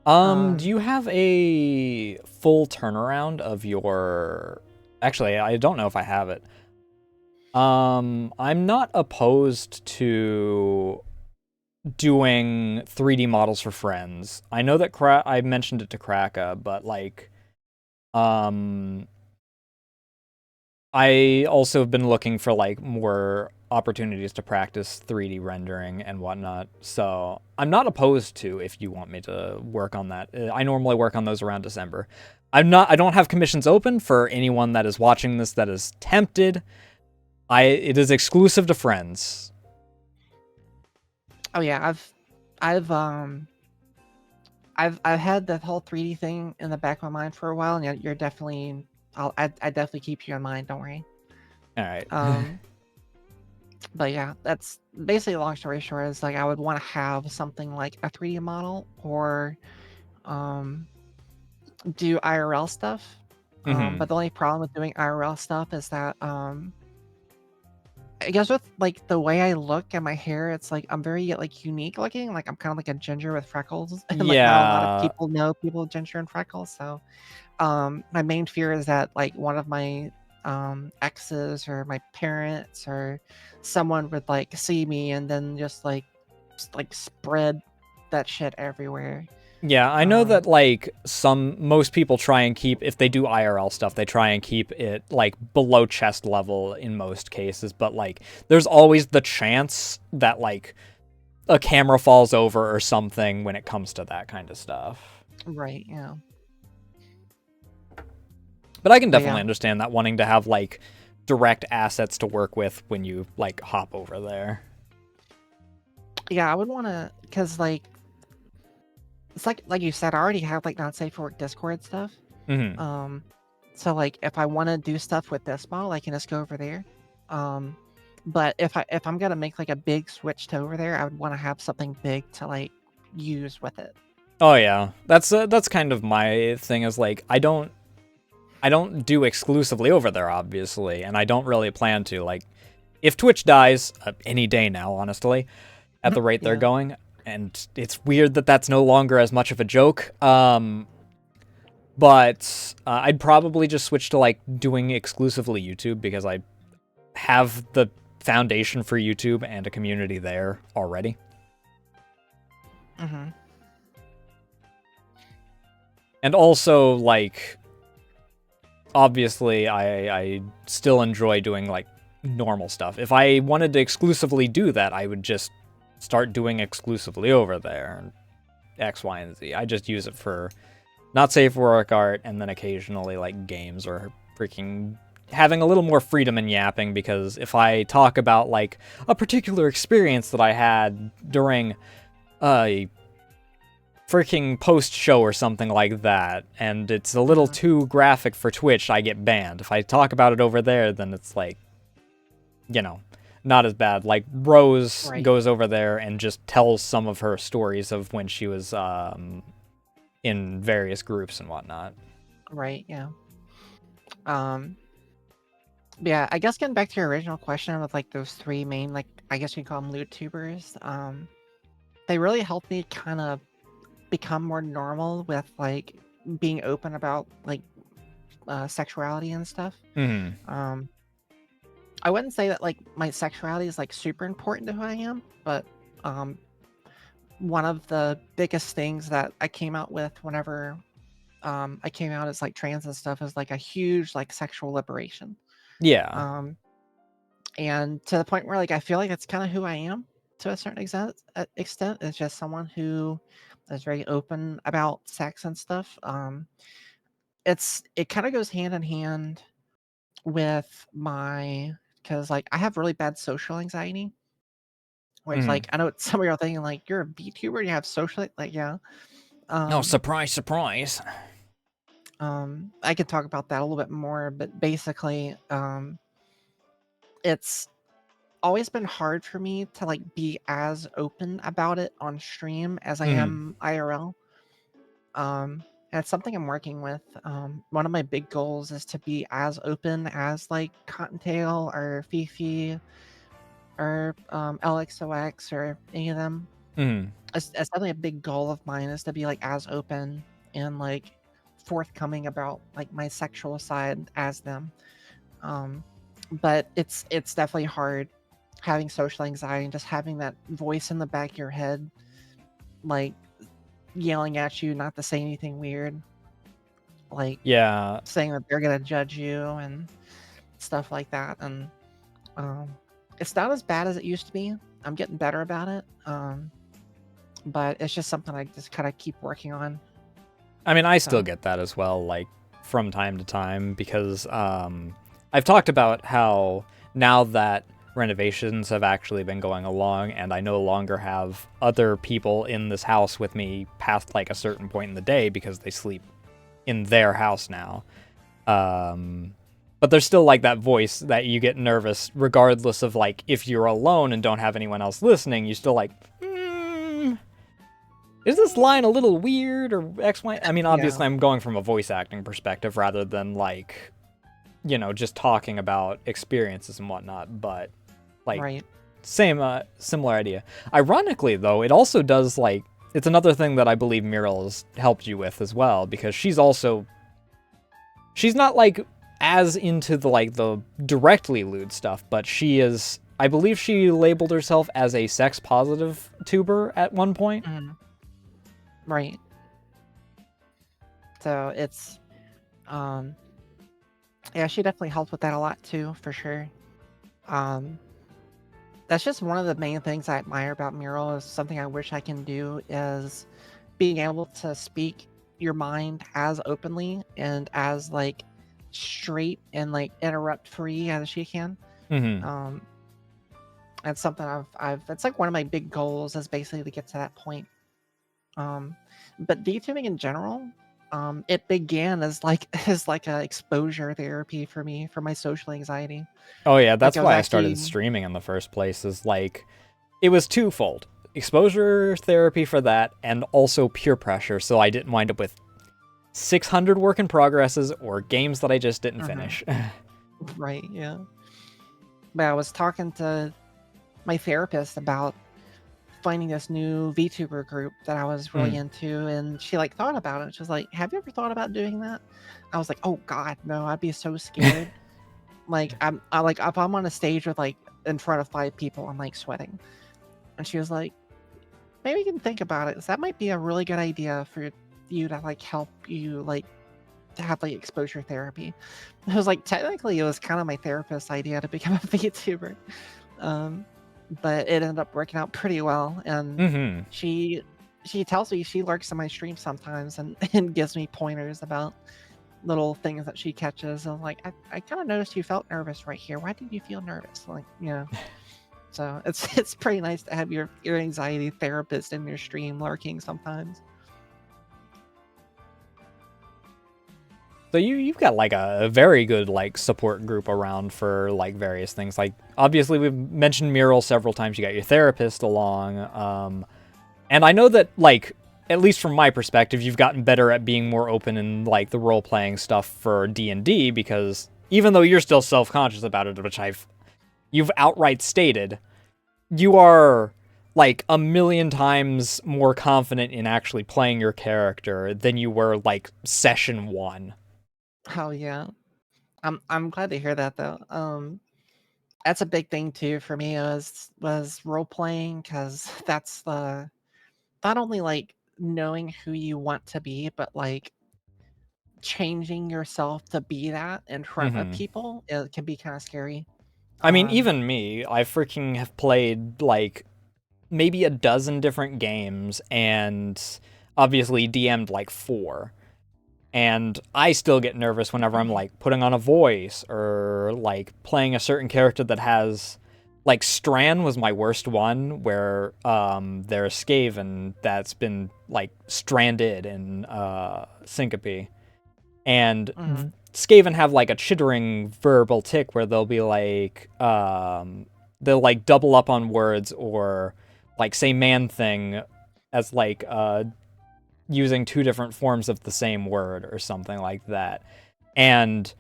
Do Um, you have a full turnaround of your... Actually, I don't know if I have it. I'm not opposed to doing 3D models for friends. I know that I mentioned it to Kraka, but like, um, I also have been looking for like more opportunities to practice 3D rendering and whatnot. So I'm not opposed to if you want me to work on that. I normally work on those around December. I don't have commissions open for anyone that is watching this that is tempted. It is exclusive to friends. oh yeah, I've um I've had that whole 3D thing in the back of my mind for a while, and you're definitely I definitely keep you in mind. Don't worry. All right. Um, but yeah, that's basically long story short is like I would want to have something like a 3D model or um do IRL stuff. Mm-hmm. But the only problem with doing IRL stuff is that I guess with like the way I look and my hair, it's like I'm very like unique looking. Like I'm kind of like a ginger with freckles, and like not a lot of Yeah. people know people with ginger and freckles. So my main fear is that like one of my exes or my parents or someone would like see me and then just spread that shit everywhere. Yeah, I know that Um, like most people try and keep, if they do IRL stuff, they try and keep it like below chest level in most cases, but like there's always the chance that like a camera falls over or something when it comes to that kind of stuff. right, yeah. But I can But definitely yeah. understand that, wanting to have like direct assets to work with when you like hop over there. Yeah, I would want to cuz like it's like you said I already have like not safe for work Discord stuff. Mhm. Um so like if I want to do stuff with this model, I can just go over there. Um but if I'm going to make like a big switch to over there, I would want to have something big to like use with it. Oh yeah. That's kind of my thing, is like I don't do exclusively over there, obviously, and I don't really plan to. Like, if Twitch dies any day now, honestly, at the rate they're Yeah. going, and it's weird that that's no longer as much of a joke. But I'd probably just switch to like doing exclusively YouTube, because I have the foundation for YouTube and a community there already. Mhm. And also, like, obviously, I still enjoy doing like normal stuff. If I wanted to exclusively do that, I would just start doing exclusively over there, X, Y, and Z. I just use it for not safe for work art, and then occasionally like games or freaking having a little more freedom in yapping, because if I talk about like a particular experience that I had during a freaking post show or something like that, and it's a little Mhm. too graphic for Twitch, I get banned. If I talk about it over there, then it's like, you know, not as bad. Like Rose Right. goes over there and just tells some of her stories of when she was in various groups and whatnot. Right. Yeah. Um yeah, I guess getting back to your original question with like those three main like I guess you call them loot tubers, they really helped me kind of become more normal with like being open about like sexuality and stuff. Hmm. Um, I wouldn't say that like my sexuality is like super important to who I am, but um, one of the biggest things that I came out with whenever I came out as like trans and stuff is like a huge like sexual liberation. Yeah. Um, and to the point where like I feel like that's kind of who I am to a certain extent. It's just someone who is very open about sex and stuff. It kind of goes hand in hand with my, because like I have really bad social anxiety, which Mm. like I know some of you are thinking like you're a VTuber, you have social like yeah. Oh, Um, surprise, surprise. I could talk about that a little bit more, but basically, it's always been hard for me to like be as open about it on stream as I Mm. am IRL. And it's something I'm working with. One of my big goals is to be as open as like Cottontail or Fifi or LXOX or any of them. Mm. It's definitely a big goal of mine is to be like as open and like forthcoming about like my sexual side as them. Um, but it's definitely hard having social anxiety and just having that voice in the back of your head, like yelling at you not to say anything weird, like Yeah. saying that they're gonna judge you and stuff like that. And um, it's not as bad as it used to be. I'm getting better about it. But it's just something I just kind of keep working on. I mean, I still So get that as well, like from time to time, because I've talked about how now that renovations have actually been going along and I no longer have other people in this house with me past like a certain point in the day because they sleep in their house now. But there's still like that voice that you get nervous regardless of like if you're alone and don't have anyone else listening, you still like, is this line a little weird or X, Y? I mean, yeah, obviously, I'm going from a voice acting perspective rather than like, just talking about experiences and whatnot. But like, right. same, similar idea. Ironically, though, it also does like it's another thing that I believe Muriel has helped you with as well because she's not like as into the directly lewd stuff, but she is. I believe she labeled herself as a sex positive tuber at one point. Mhm. Right. So it's um yeah, she definitely helped with that a lot too, for sure. Um that's just one of the main things I admire about Mural is something I wish I can do is being able to speak your mind as openly and as like straight and like interrupt free as she can. Mm-hmm. Um that's something I've it's like one of my big goals is basically to get to that point. But VTubing in general, it began as like as like a exposure therapy for me for my social anxiety. Oh yeah, Like that's I was why I started actually streaming in the first place. Is like it was twofold: exposure therapy for that, and also peer pressure, so I didn't wind up with 600 work in progresses or games that I just didn't Mhm. finish. Right, yeah. But I was talking to my therapist about finding this new VTuber group that I was really Mm. into, and she like thought about it. She was like, "Have you ever thought about doing that?" I was like, "Oh God, no! I'd be so scared." Like I like if I'm on a stage with like in front of 5 people, I'm like sweating. And she was like, maybe you can think about it. 'Cause that might be a really good idea for you to like help you like to have like exposure therapy. I was like, technically, it was kind of my therapist's idea to become a VTuber, um, but it ended up working out pretty well. And Mm-hmm. she she tells me she lurks in my stream sometimes and and gives me pointers about little things that she catches. And like, I kind of noticed you felt nervous right here. Why did you feel nervous? Like, so it's it's pretty nice to have your anxiety therapist in your stream lurking sometimes. So you've got like a very good like support group around for like various things. Like obviously we've mentioned Mural several times. You got your therapist along, and I know that like at least from my perspective, you've gotten better at being more open in like the role playing stuff for D&D because even though you're still self conscious about it, which you've outright stated, you are like a million times more confident in actually playing your character than you were like session one. Oh yeah, I'm glad to hear that though. That's a big thing too for me was role playing because that's the not only like knowing who you want to be, but like changing yourself to be that in front of Mm-hmm. people. It can be kind of scary. I mean, even me, I freaking have played, like, maybe a dozen different games, and obviously DM'd, like, 4. And I still get nervous whenever I'm, like, putting on a voice, or, like, playing a certain character that has... Like, Stran was my worst one, where there's Skaven that's been, like, stranded in Syncope. And Skaven have, like, a chittering verbal tick where they'll be, like, they'll, like, double up on words or, like, say man-thing as, like, using 2 different forms of the same word or something like that. And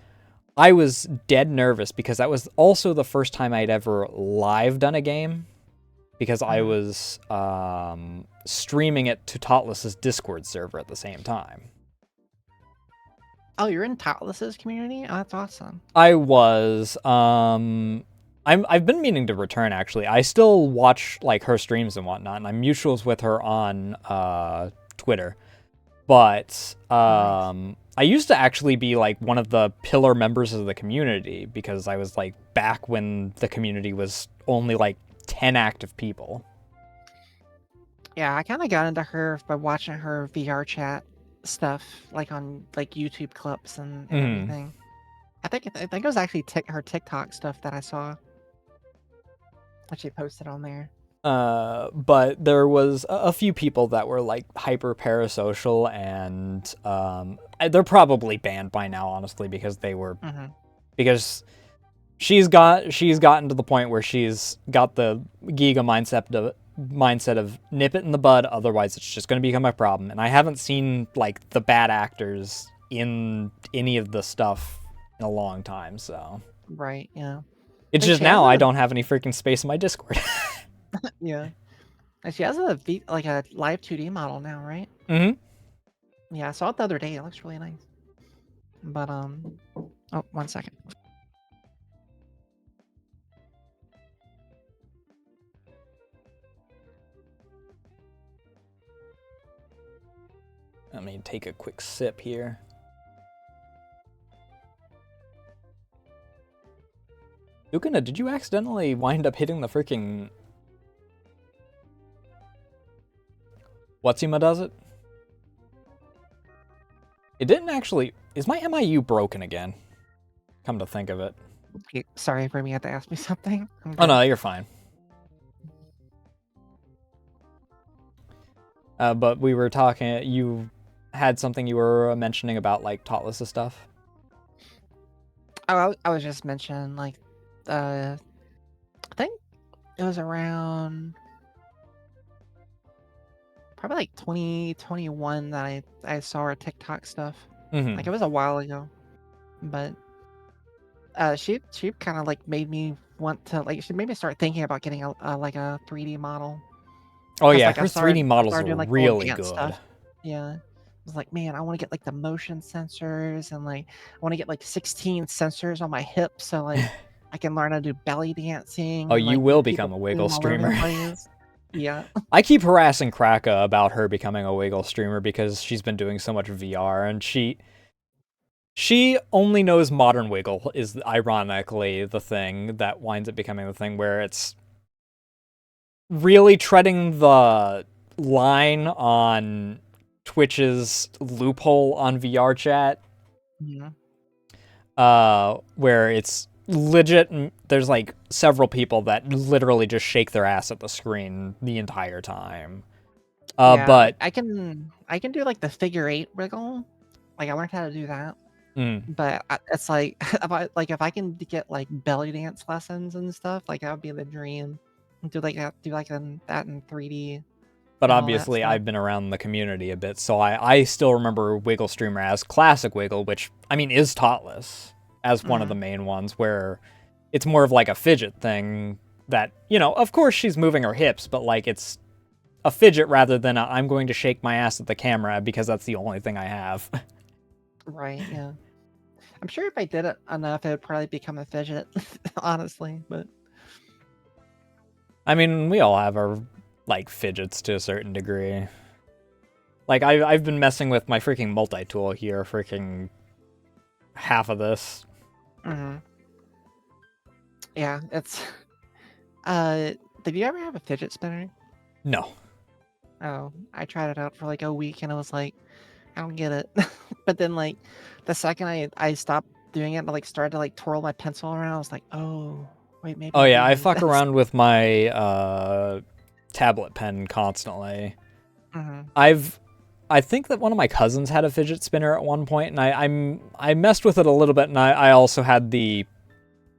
I was dead nervous because that was also the first time I'd ever live done a game, because I was streaming it to Totless's Discord server at the same time. Oh, you're in Totless's community? Oh, that's awesome. I was. I've been meaning to return, actually. I still watch, like, her streams and whatnot, and I'm mutuals with her on Twitter. But Nice. I used to actually be, like, one of the pillar members of the community, because I was, like, back when the community was only, like, 10 active people. Yeah, I kind of got into her by watching her VR chat stuff, like on like YouTube clips and everything. I think it was actually her TikTok stuff that I saw that she posted on there. But there was a few people that were, like, hyper parasocial, and they're probably banned by now, honestly, because they were because she's gotten to the point where she's got the Giga mindset of nip it in the bud, otherwise it's just going to become a problem. And I haven't seen, like, the bad actors in any of the stuff in a long time, so Right, yeah. it's just now I don't have any freaking space in my Discord. Yeah. And she has a live 2D model now, right? Yeah, I saw it the other day. It looks really nice. But oh, 1 second. Let me take a quick sip here. Yukina, did you accidentally wind up hitting the freaking... Whatsima does it? It didn't actually... Is my MIU broken again? Come to think of it. Okay, sorry, Remy had to ask me something. Oh no, you're fine. But we were talking... You had something you were mentioning about, like, Totless stuff? Oh, I was just mentioning, like, I think it was around probably like 2021 that I saw her TikTok stuff. Like, it was a while ago, but she kind of, like, made me want to, like, she made me start thinking about getting like a 3D model. Oh yeah, like, her 3D models doing, are like, really good. Stuff. Yeah. I was like, man, I want to get, like, the motion sensors, and, like, I want to get, like, 16 sensors on my hips, so, like, I can learn how to do belly dancing. Oh, and, you like, will become a Wiggle streamer. Yeah. I keep harassing Kraka about her becoming a Wiggle streamer because she's been doing so much VR, and she only knows modern Wiggle is ironically the thing that winds up becoming the thing where it's really treading the line on Twitch's loophole on VR chat. Where it's legit, there's, like, several people that literally just shake their ass at the screen the entire time. Yeah, but I can do, like, the figure 8 wiggle. Like, I learned how to do that. But it's like, if I can get, like, belly dance lessons and stuff, like, that would be the dream. Do that in 3D. But obviously, I've been around the community a bit, so I still remember Wiggle Streamer as Classic Wiggle, which, I mean, is Totless, as one of the main ones, where it's more of, like, a fidget thing that, you know, of course she's moving her hips, but, like, it's a fidget rather than I'm going to shake my ass at the camera because that's the only thing I have. Right, yeah. I'm sure if I did it enough, it would probably become a fidget, honestly, but... I mean, we all have our, like, fidgets to a certain degree. Like, I've been messing with my freaking multi-tool here, freaking half of this. Yeah, it's did you ever have a fidget spinner? No. Oh, I tried it out for like a week and I was like, I don't get it. But then like the second I stopped doing it, I like started to like twirl my pencil around. I was like, oh wait, maybe Oh I yeah, do I need fuck this. around with my tablet pen constantly. Hmm. I think that one of my cousins had a fidget spinner at one point, and I messed with it a little bit, and I also had the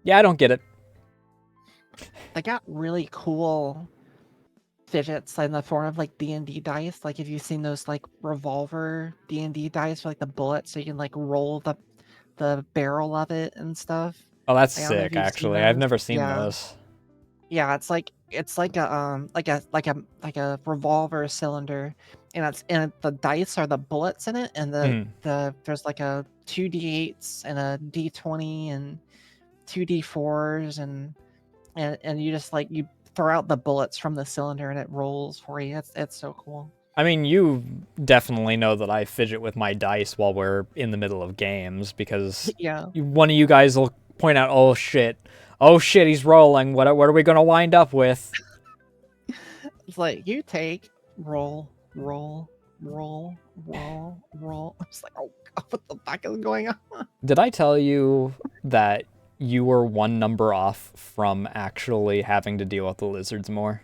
yeah, I don't get it. They got really cool fidgets in the form of like D&D dice. Like if you've seen those like revolver D&D dice with like the bullets, so you can like roll the barrel of it and stuff. Oh, that's I don't know if sick. you've seen Actually, I've those. never seen Yeah. those. Yeah, it's like a like a revolver cylinder, and the dice are the bullets in it, and Hmm. there's like a 2d8s and a d20 and 2d4s and you just like you throw out the bullets from the cylinder and it rolls for you. It's so cool. I mean, you definitely know that I fidget with my dice while we're in the middle of games because Yeah, one of you guys will point out, oh shit, he's rolling. What are we gonna wind up with? it's like you take roll roll. I was like, oh god, what the fuck is going on? Did I tell you that you were one number off from actually having to deal with the lizards more?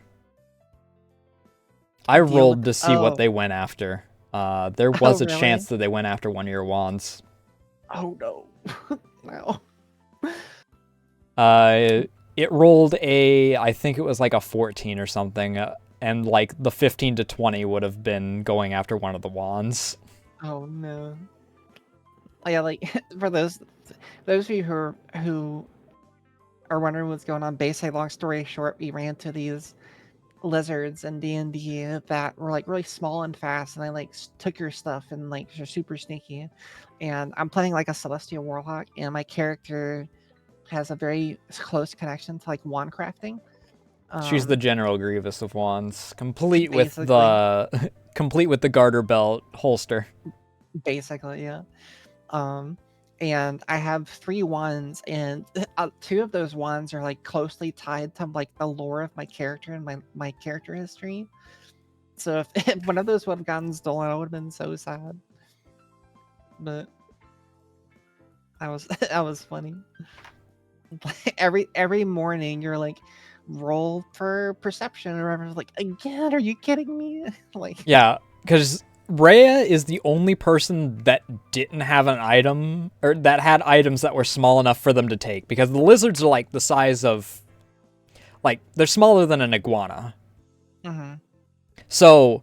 I Deal with rolled to see what oh they went after. There oh was a chance really? that they went after one of your wands. Oh no. No. It rolled I think it was like a 14 or something, and like the 15 to 20 would have been going after one of the wands. Oh no. Oh, yeah, like for those of you who are wondering what's going on, basically, long story short, we ran into these lizards in D&D that were like really small and fast, and they like took your stuff and like they're super sneaky. And I'm playing like a celestial warlock, and my character has a very close connection to like wand crafting. She's the Um, General Grievous of wands, complete with basically, the complete with the garter belt holster. basically, yeah. Um, and I have 3 wands, and 2 of those wands are like closely tied to like the lore of my character and my character history. So if, if one of those would have gotten stolen, I would have been so sad. But that was that was funny. Every morning you're like, roll for perception or whatever. Like, again, are you kidding me? Like, Yeah, because Rhea is the only person that didn't have an item, or that had items that were small enough for them to take, because the lizards are like the size of, like, they're smaller than an iguana. mhm. So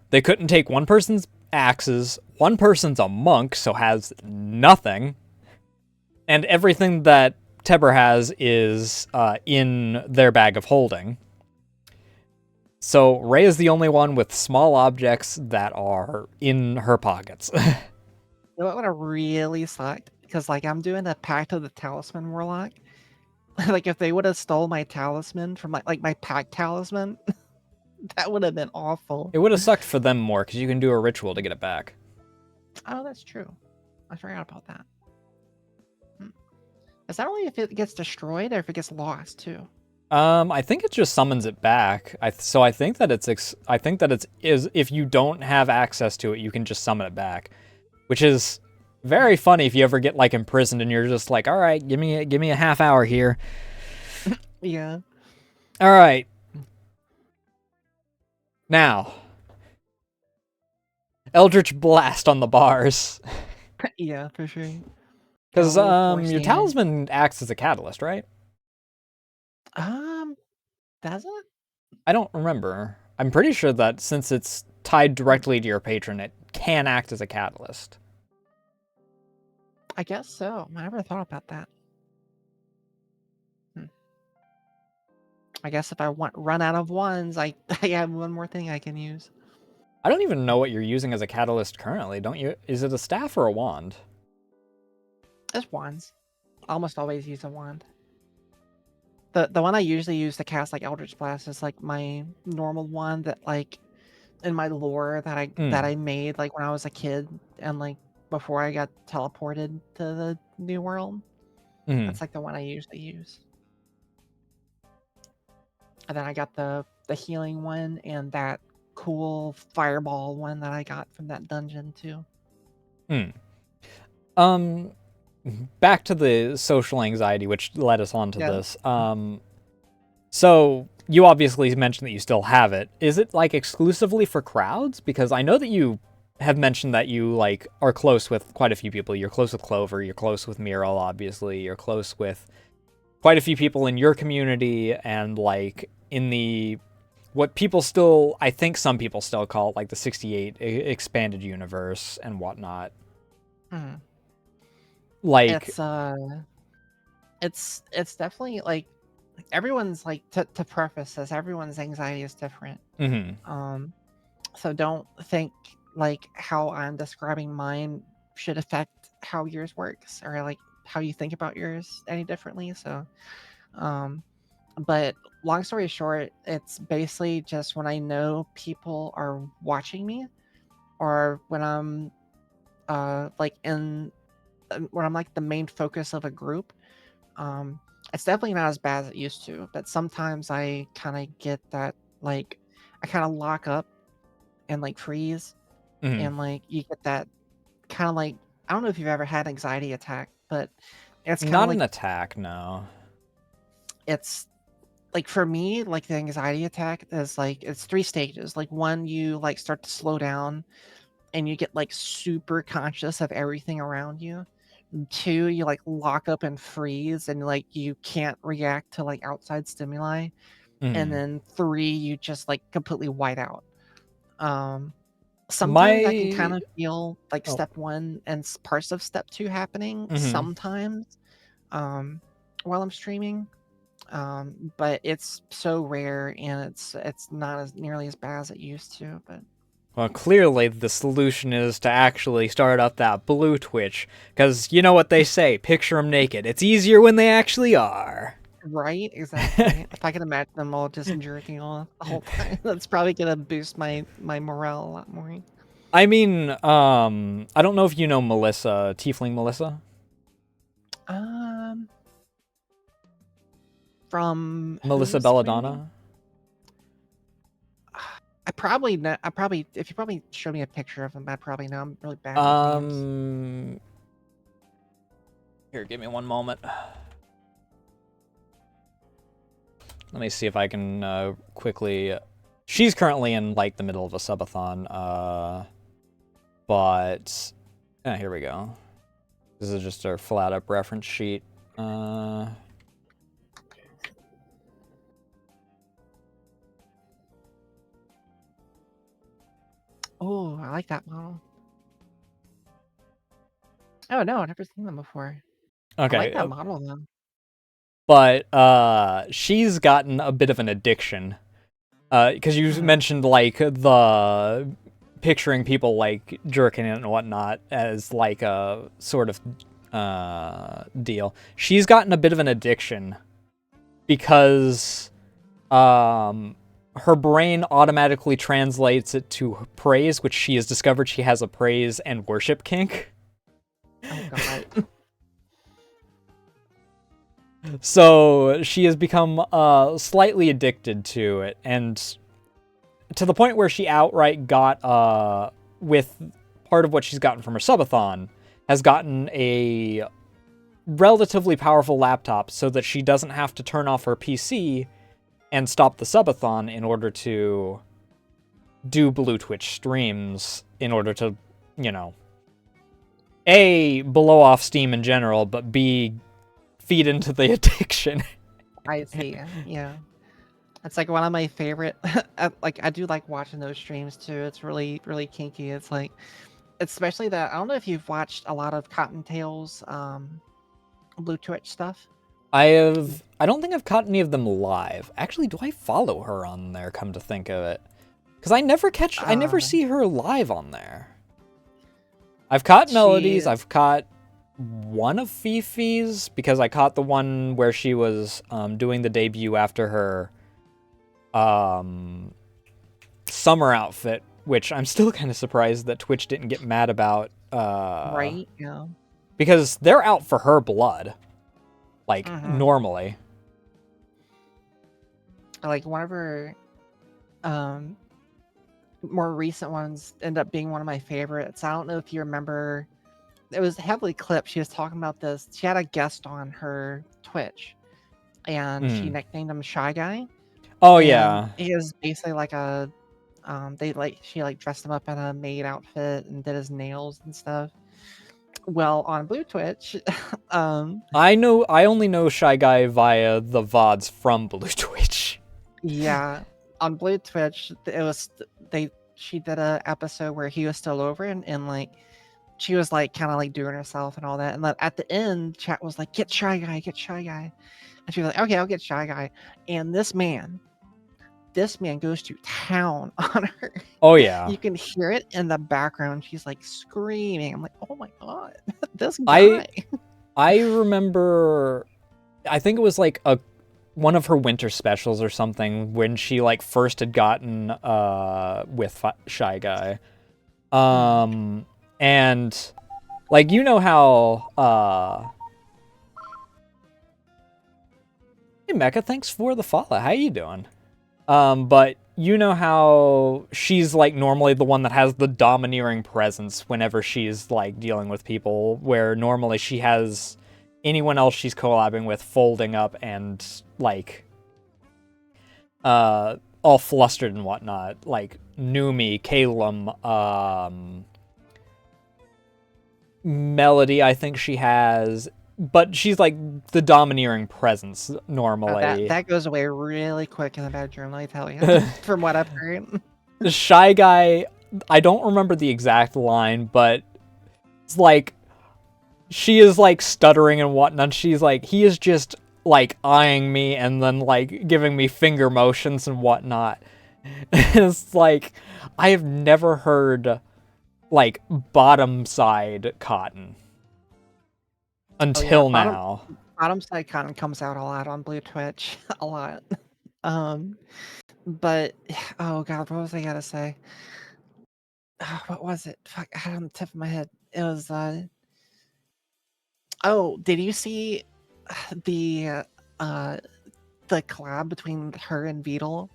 they couldn't take one person's axes, one person's a monk, so has nothing, and everything that Teber has is in their bag of holding. So Ray is the only one with small objects that are in her pockets. You know what would have really sucked? Because like I'm doing a Pact of the Talisman Warlock. Like if they would have stole my talisman from my pack talisman, that would have been awful. It would have sucked for them more because you can do a ritual to get it back. Oh, that's true. I forgot about that. Hmm. Is that only if it gets destroyed or if it gets lost too? I think it just summons it back. So I think that I think that is if you don't have access to it, you can just summon it back, which is very funny if you ever get like imprisoned and you're just like, all right, give me a half hour here. Yeah. All right, now Eldritch Blast on the bars, Yeah, for sure. Got a because little force your damage. talisman acts as a catalyst, right? Um, does it? I don't remember. I'm pretty sure that since it's tied directly to your patron, it can act as a catalyst. I guess so. I never thought about that. Hmm. I guess if I want run out of ones, I I have one more thing I can use. I don't even know what you're using as a catalyst currently, don't you? Is it a staff or a wand? It's wands. I almost always use a wand. The one I usually use to cast like Eldritch Blast is like my normal one that like in my lore that Hmm. I made like when I was a kid and like before I got teleported to the new world. Hmm. That's like the one I usually use. And then I got the healing one and that cool fireball one that I got from that dungeon too. Um, back to the social anxiety, which led us on to Yeah. this. So you obviously mentioned that you still have it. Is it like exclusively for crowds? Because I know that you have mentioned that you like are close with quite a few people. You're close with Clover. You're close with Miral. Obviously, you're close with quite a few people in your community, and like in the what people still, I think some people still call it like the 68 expanded universe and whatnot. Mhm. Like, It's definitely like everyone's like to preface this, everyone's anxiety is different. Um, so don't think like how I'm describing mine should affect how yours works or like how you think about yours any differently. So, um, but long story short, it's basically just when I know people are watching me or when I'm like in when I'm like the main focus of a group. Um, it's definitely not as bad as it used to, but sometimes I kind of get that like I kind of lock up and like freeze and like you get that kind of like I don't know if you've ever had an anxiety attack, but it's kind of not an like attack, no. it's like for me, like the anxiety attack is like it's three stages. Like one, you like start to slow down and you get like super conscious of everything around you. And two, you like lock up and freeze and like you can't react to like outside stimuli. And then three, you just like completely white out. Um Sometimes I can kind My of feel like oh, step one and parts of step two happening sometimes while I'm streaming. But it's so rare and it's not as nearly as bad as it used to. But well, clearly the solution is to actually start up that blue Twitch, because you know what they say, picture them naked. It's easier when they actually are. right, exactly. If I can imagine them all just jerking off the whole time, that's probably gonna boost my morale a lot more. I mean, I don't know if you know Melissa, Tiefling Melissa. Um, from Melissa who's streaming? Belladonna. I probably know. I probably if you probably show me a picture of him, I probably know. I'm really bad with names. Um, Here, give me one moment. Let me see if I can quickly. She's currently in like the middle of a subathon. But here we go. This is just our flat up reference sheet. Oh, I like that model. Oh no, I've never seen them before. I like Okay, that model though. but she's gotten a bit of an addiction. Because you mentioned like the picturing people like jerking it and whatnot as like a sort of deal. She's gotten a bit of an addiction because her brain automatically translates it to praise, which she has discovered she has a praise and worship kink. Oh god. So she has become slightly addicted to it, and to the point where she outright got with part of what she's gotten from her subathon, has gotten a relatively powerful laptop so that she doesn't have to turn off her PC and stop the subathon in order to do Blue Twitch streams in order to, you know, A, blow off steam in general, but B, feed into the addiction. I see. Yeah. It's like one of my favorite like I do like watching those streams too. It's really, really kinky. It's like especially that I don't know if you've watched a lot of Cottontail's Blue Twitch stuff. I don't think I've caught any of them live. Actually, do I follow her on there, come to think of it? Because I never see her live on there. I've caught Melodies, She I've caught one of Fifi's, because I caught the one where she was doing the debut after her summer outfit, which I'm still kind of surprised that Twitch didn't get mad about. right, yeah. Because they're out for her blood, like, normally. like one of her um more recent ones end up being one of my favorites. I don't know if you remember. It was heavily clipped. She was talking about this. She had a guest on her Twitch, and she Mm. nicknamed him Shy Guy. Oh And yeah. he is basically like a she like dressed him up in a maid outfit and did his nails and stuff. Well, on Blue Twitch, I only know Shy Guy via the VODs from Blue Twitch. yeah, on Blue Twitch, it was she did a episode where he was still over, and like she was like kind of like doing herself and all that, and then at the end, chat was like, "Get Shy Guy, get Shy Guy," and she was like, "Okay, I'll get Shy Guy," and this man goes to town on her. Oh yeah. You can hear it in the background. She's like screaming. I'm like, oh my god, this I guy. I remember, I think it was like one of her winter specials or something when she like first had gotten with Shy Guy. And like you know how hey Mecha, thanks for the follow. How you doing? But you know how she's like normally the one that has the domineering presence whenever she's like dealing with people, where normally she has anyone else she's collabing with folding up and like all flustered and whatnot, like Numi, Calum, Melody, I think she has, but she's like the domineering presence normally. That goes away really quick in the bedroom, let me tell you. From what I've heard. The Shy Guy, I don't remember the exact line, but it's like she is like stuttering and whatnot. She's like, he is just like eyeing me and then like giving me finger motions and whatnot. It's like, I have never heard like bottom side Cotton until now. Bottom side content comes out a lot on Blue Twitch. A lot. But oh god, what was I gonna say? What was it? Fuck, I had it on the tip of my head. It was oh, did you see the collab between her and Beetle?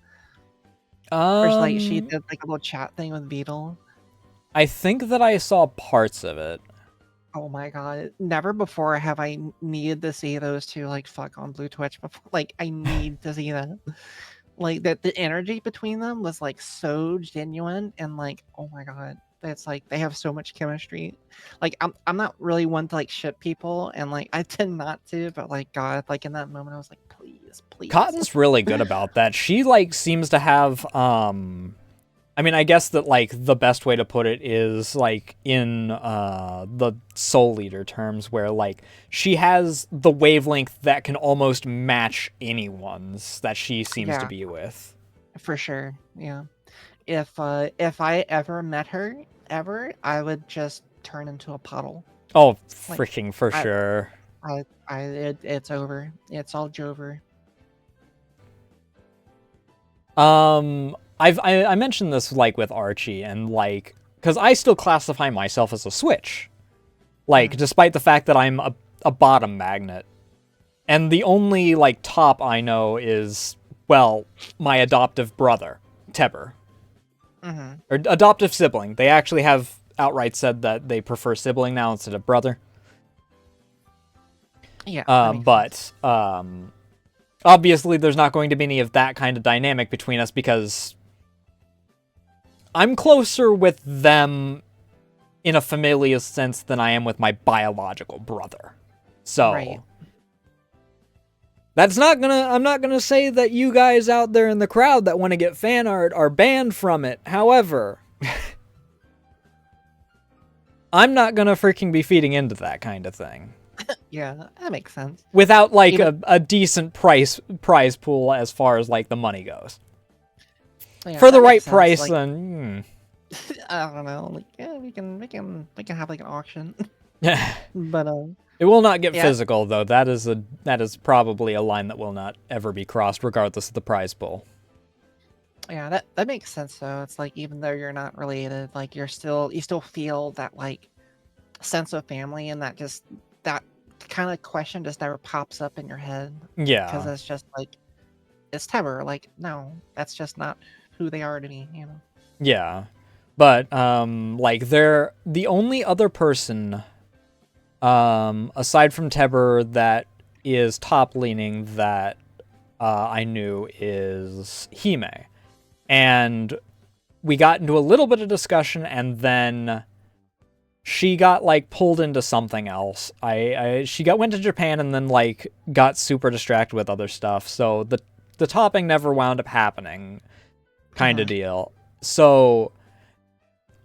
Or like she did like a little chat thing with Beetle. I think that I saw parts of it. Oh my god! Never before have I needed to see those two like fuck on Blue Twitch before. Like I need to see that. Like that the energy between them was like so genuine and like oh my god, it's like they have so much chemistry. Like I'm not really one to like ship people and like I tend not to, but like god, like in that moment I was like please. Cotton's really good about that. She like seems to have I mean, I guess that like the best way to put it is like in the Soul Leader terms, where like she has the wavelength that can almost match anyone's that she seems to be with. For sure, yeah. If I ever met her ever, I would just turn into a puddle. Oh, freaking for sure. It's over. It's all Jover. I mentioned this like with Archie and like because I still classify myself as a Switch, like despite the fact that I'm a bottom magnet, and the only like top I know is well my adoptive brother Teber, or adoptive sibling. They actually have outright said that they prefer sibling now instead of brother. Yeah. But obviously there's not going to be any of that kind of dynamic between us because I'm closer with them in a familial sense than I am with my biological brother. So that's not gonna, I'm not gonna say that you guys out there in the crowd that want to get fan art are banned from it. However, I'm not gonna freaking be feeding into that kind of thing. Yeah, that makes sense. Without like a decent prize pool as far as like the money goes. Yeah, for the right price, like, then I don't know. Like, yeah, we can have like an auction. Yeah, but it will not get physical though. That is probably a line that will not ever be crossed, regardless of the prize pool. Yeah, that makes sense though. It's like even though you're not related, like you still feel that like sense of family, and that kind of question just never pops up in your head. Yeah, because it's just like it's Teber. Like, no, that's just not who they are to me, you know. Yeah. But like they're the only other person aside from Teber that is top leaning that I knew is Hime. And we got into a little bit of discussion, and then she got like pulled into something else. She went to Japan and then like got super distracted with other stuff. So the topping never wound up happening, kind of deal. So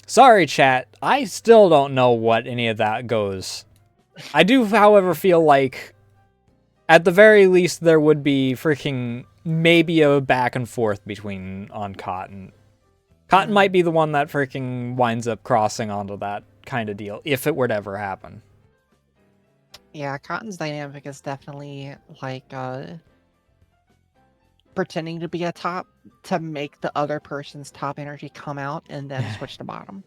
sorry, chat. I still don't know what any of that goes. I do, however, feel like at the very least there would be freaking maybe a back and forth between on Cotton. Cotton might be the one that freaking winds up crossing onto that kind of deal, if it were to ever happen. Yeah, Cotton's dynamic is definitely like pretending to be a top to make the other person's top energy come out and then switch to bottom.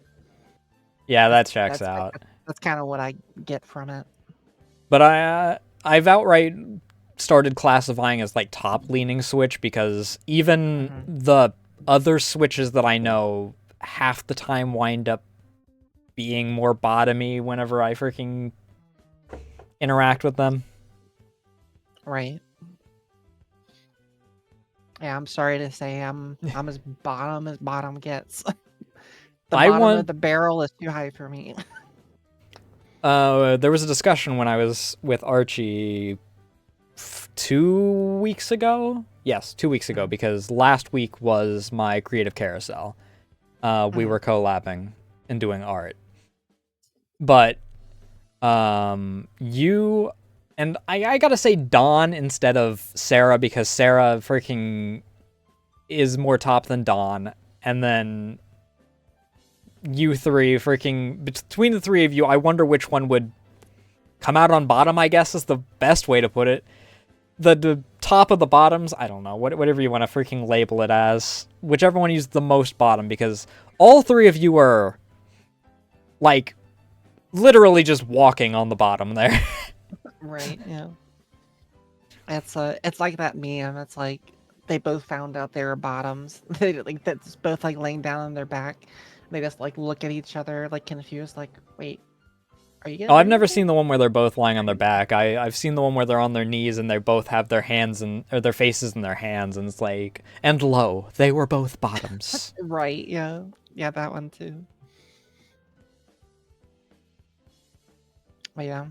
Yeah, that checks out. That's kind of what I get from it. But I've outright started classifying as like top leaning switch, because even the other switches that I know half the time wind up being more bottomy whenever I freaking interact with them. Right. Yeah, I'm sorry to say I'm as bottom gets. The bottom of the barrel is too high for me. There was a discussion when I was with Archie 2 weeks ago. Yes, 2 weeks ago, because last week was my creative carousel. We were collabing and doing art. But you and I gotta say Dawn instead of Sarah, because Sarah freaking is more top than Dawn, and then you three freaking, between the three of you, I wonder which one would come out on bottom, I guess is the best way to put it. The top of the bottoms, I don't know, whatever you want to freaking label it as, whichever one used the most bottom, because all three of you are like literally just walking on the bottom there. Right, yeah. It's like that meme. It's like they both found out they were bottoms. They like that's both like laying down on their back. They just like look at each other like confused, like, wait, are you getting I've never seen the one where they're both lying on their back. I've seen the one where they're on their knees and they both have their hands or their faces in their hands, and it's like, and lo, they were both bottoms. Right, yeah. Yeah, that one too. But yeah,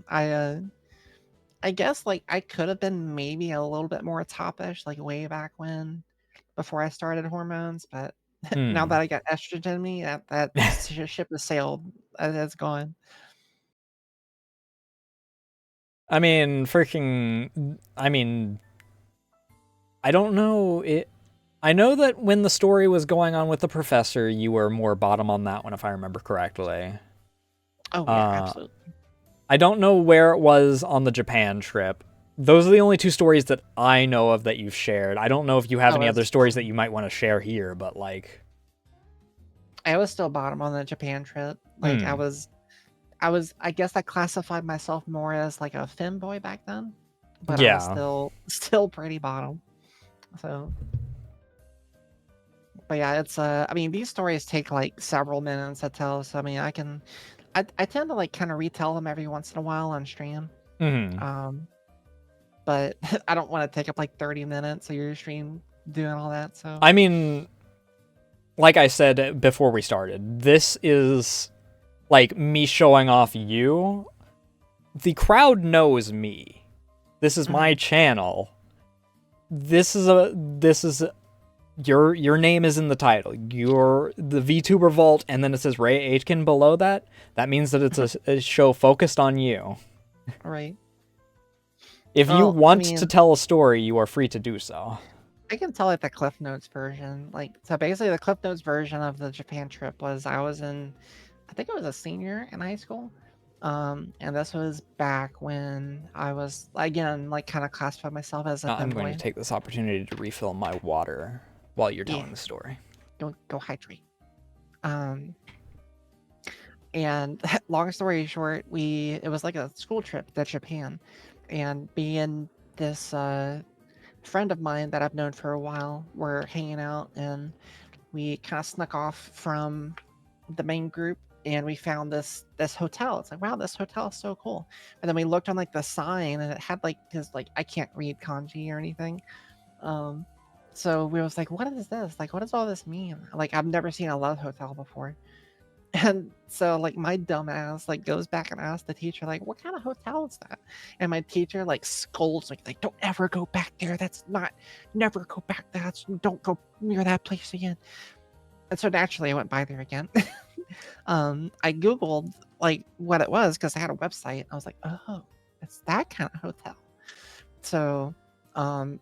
I guess like I could have been maybe a little bit more topish, like way back when, before I started hormones, but now that I got estrogen in me, that ship has sailed. It's gone. I mean, I don't know it. I know that when the story was going on with the professor, you were more bottom on that one, if I remember correctly. Oh yeah, absolutely. I don't know where it was on the Japan trip. Those are the only two stories that I know of that you've shared. I don't know if you have any other stories that you might want to share here, but like, I was still bottom on the Japan trip. Like I guess I classified myself more as like a femboy back then, but I was still pretty bottom. So, but yeah, it's I mean, these stories take like several minutes to tell. So I mean, I tend to like kind of retell them every once in a while on stream. But I don't want to take up like 30 minutes of your stream doing all that. So I mean, like I said before we started, this is like me showing off you. The crowd knows me. This is my channel. This is your name is in the title. You're the Vtuber Vault, and then it says Rhea Aitken below that. That means that it's a show focused on you. Right. If you want to tell a story, you are free to do so. I can tell like the Cliff Notes version. Like, so basically the Cliff Notes version of the Japan trip was I think I was a senior in high school. And this was back when I was, again, like kind of classified myself as a I'm going to take this opportunity to refill my water while you're telling the story. Go hydrate. And long story short, it was like a school trip to Japan, and being this friend of mine that I've known for a while were hanging out, and we kind of snuck off from the main group, and we found this hotel. It's like, wow, this hotel is so cool. And then we looked on like the sign, and it had like, because like I can't read kanji or anything. Um, so we was like, what is this? Like, what does all this mean? Like, I've never seen a love hotel before. And so like my dumb ass like goes back and asks the teacher, like, what kind of hotel is that? And my teacher like scolds, like don't ever go back there. That's not, never go back there. Don't go near that place again. And so naturally I went by there again. I Googled like what it was because I had a website. I was like, oh, it's that kind of hotel. So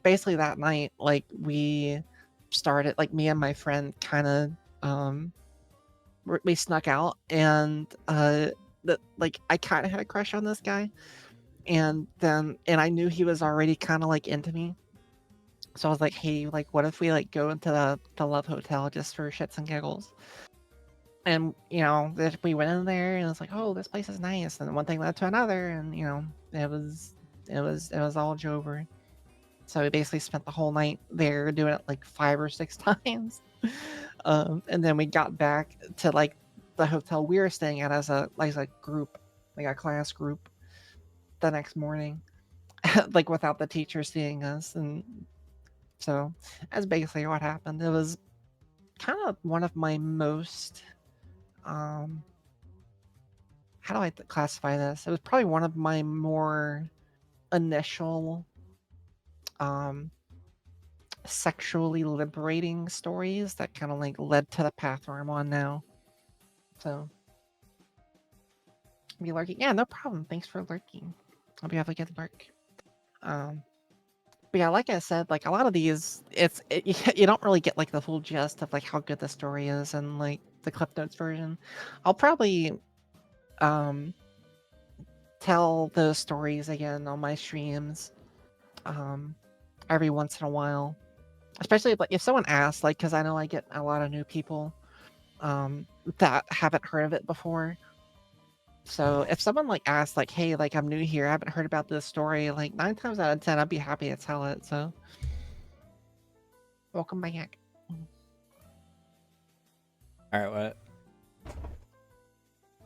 basically that night, like we started, like me and my friend kind of we snuck out, and like I kind of had a crush on this guy, and I knew he was already kind of like into me. So I was like, hey, like what if we like go into the love hotel just for shits and giggles? And we went in there, and it's like, oh, this place is nice, and one thing led to another, and it was all Jover. So we basically spent the whole night there doing it like 5 or 6 times. And then we got back to like the hotel we were staying at as a group, like a class group, the next morning, like without the teacher seeing us. And so that's basically what happened. It was kind of one of my most how do I classify this? It was probably one of my more initial sexually liberating stories that kind of like led to the path where I'm on now. So be lurking. Yeah, no problem. Thanks for lurking. Hope you have a good lurk. But yeah, like I said, like a lot of these, you don't really get like the full gist of like how good the story is and like the Cliff Notes version. I'll probably tell those stories again on my streams every once in a while, especially if someone asks, like, because I know I get a lot of new people that haven't heard of it before. So if someone like asks, like, hey, like I'm new here, I haven't heard about this story, like 9 times out of 10 I'd be happy to tell it. So welcome back. All right, what?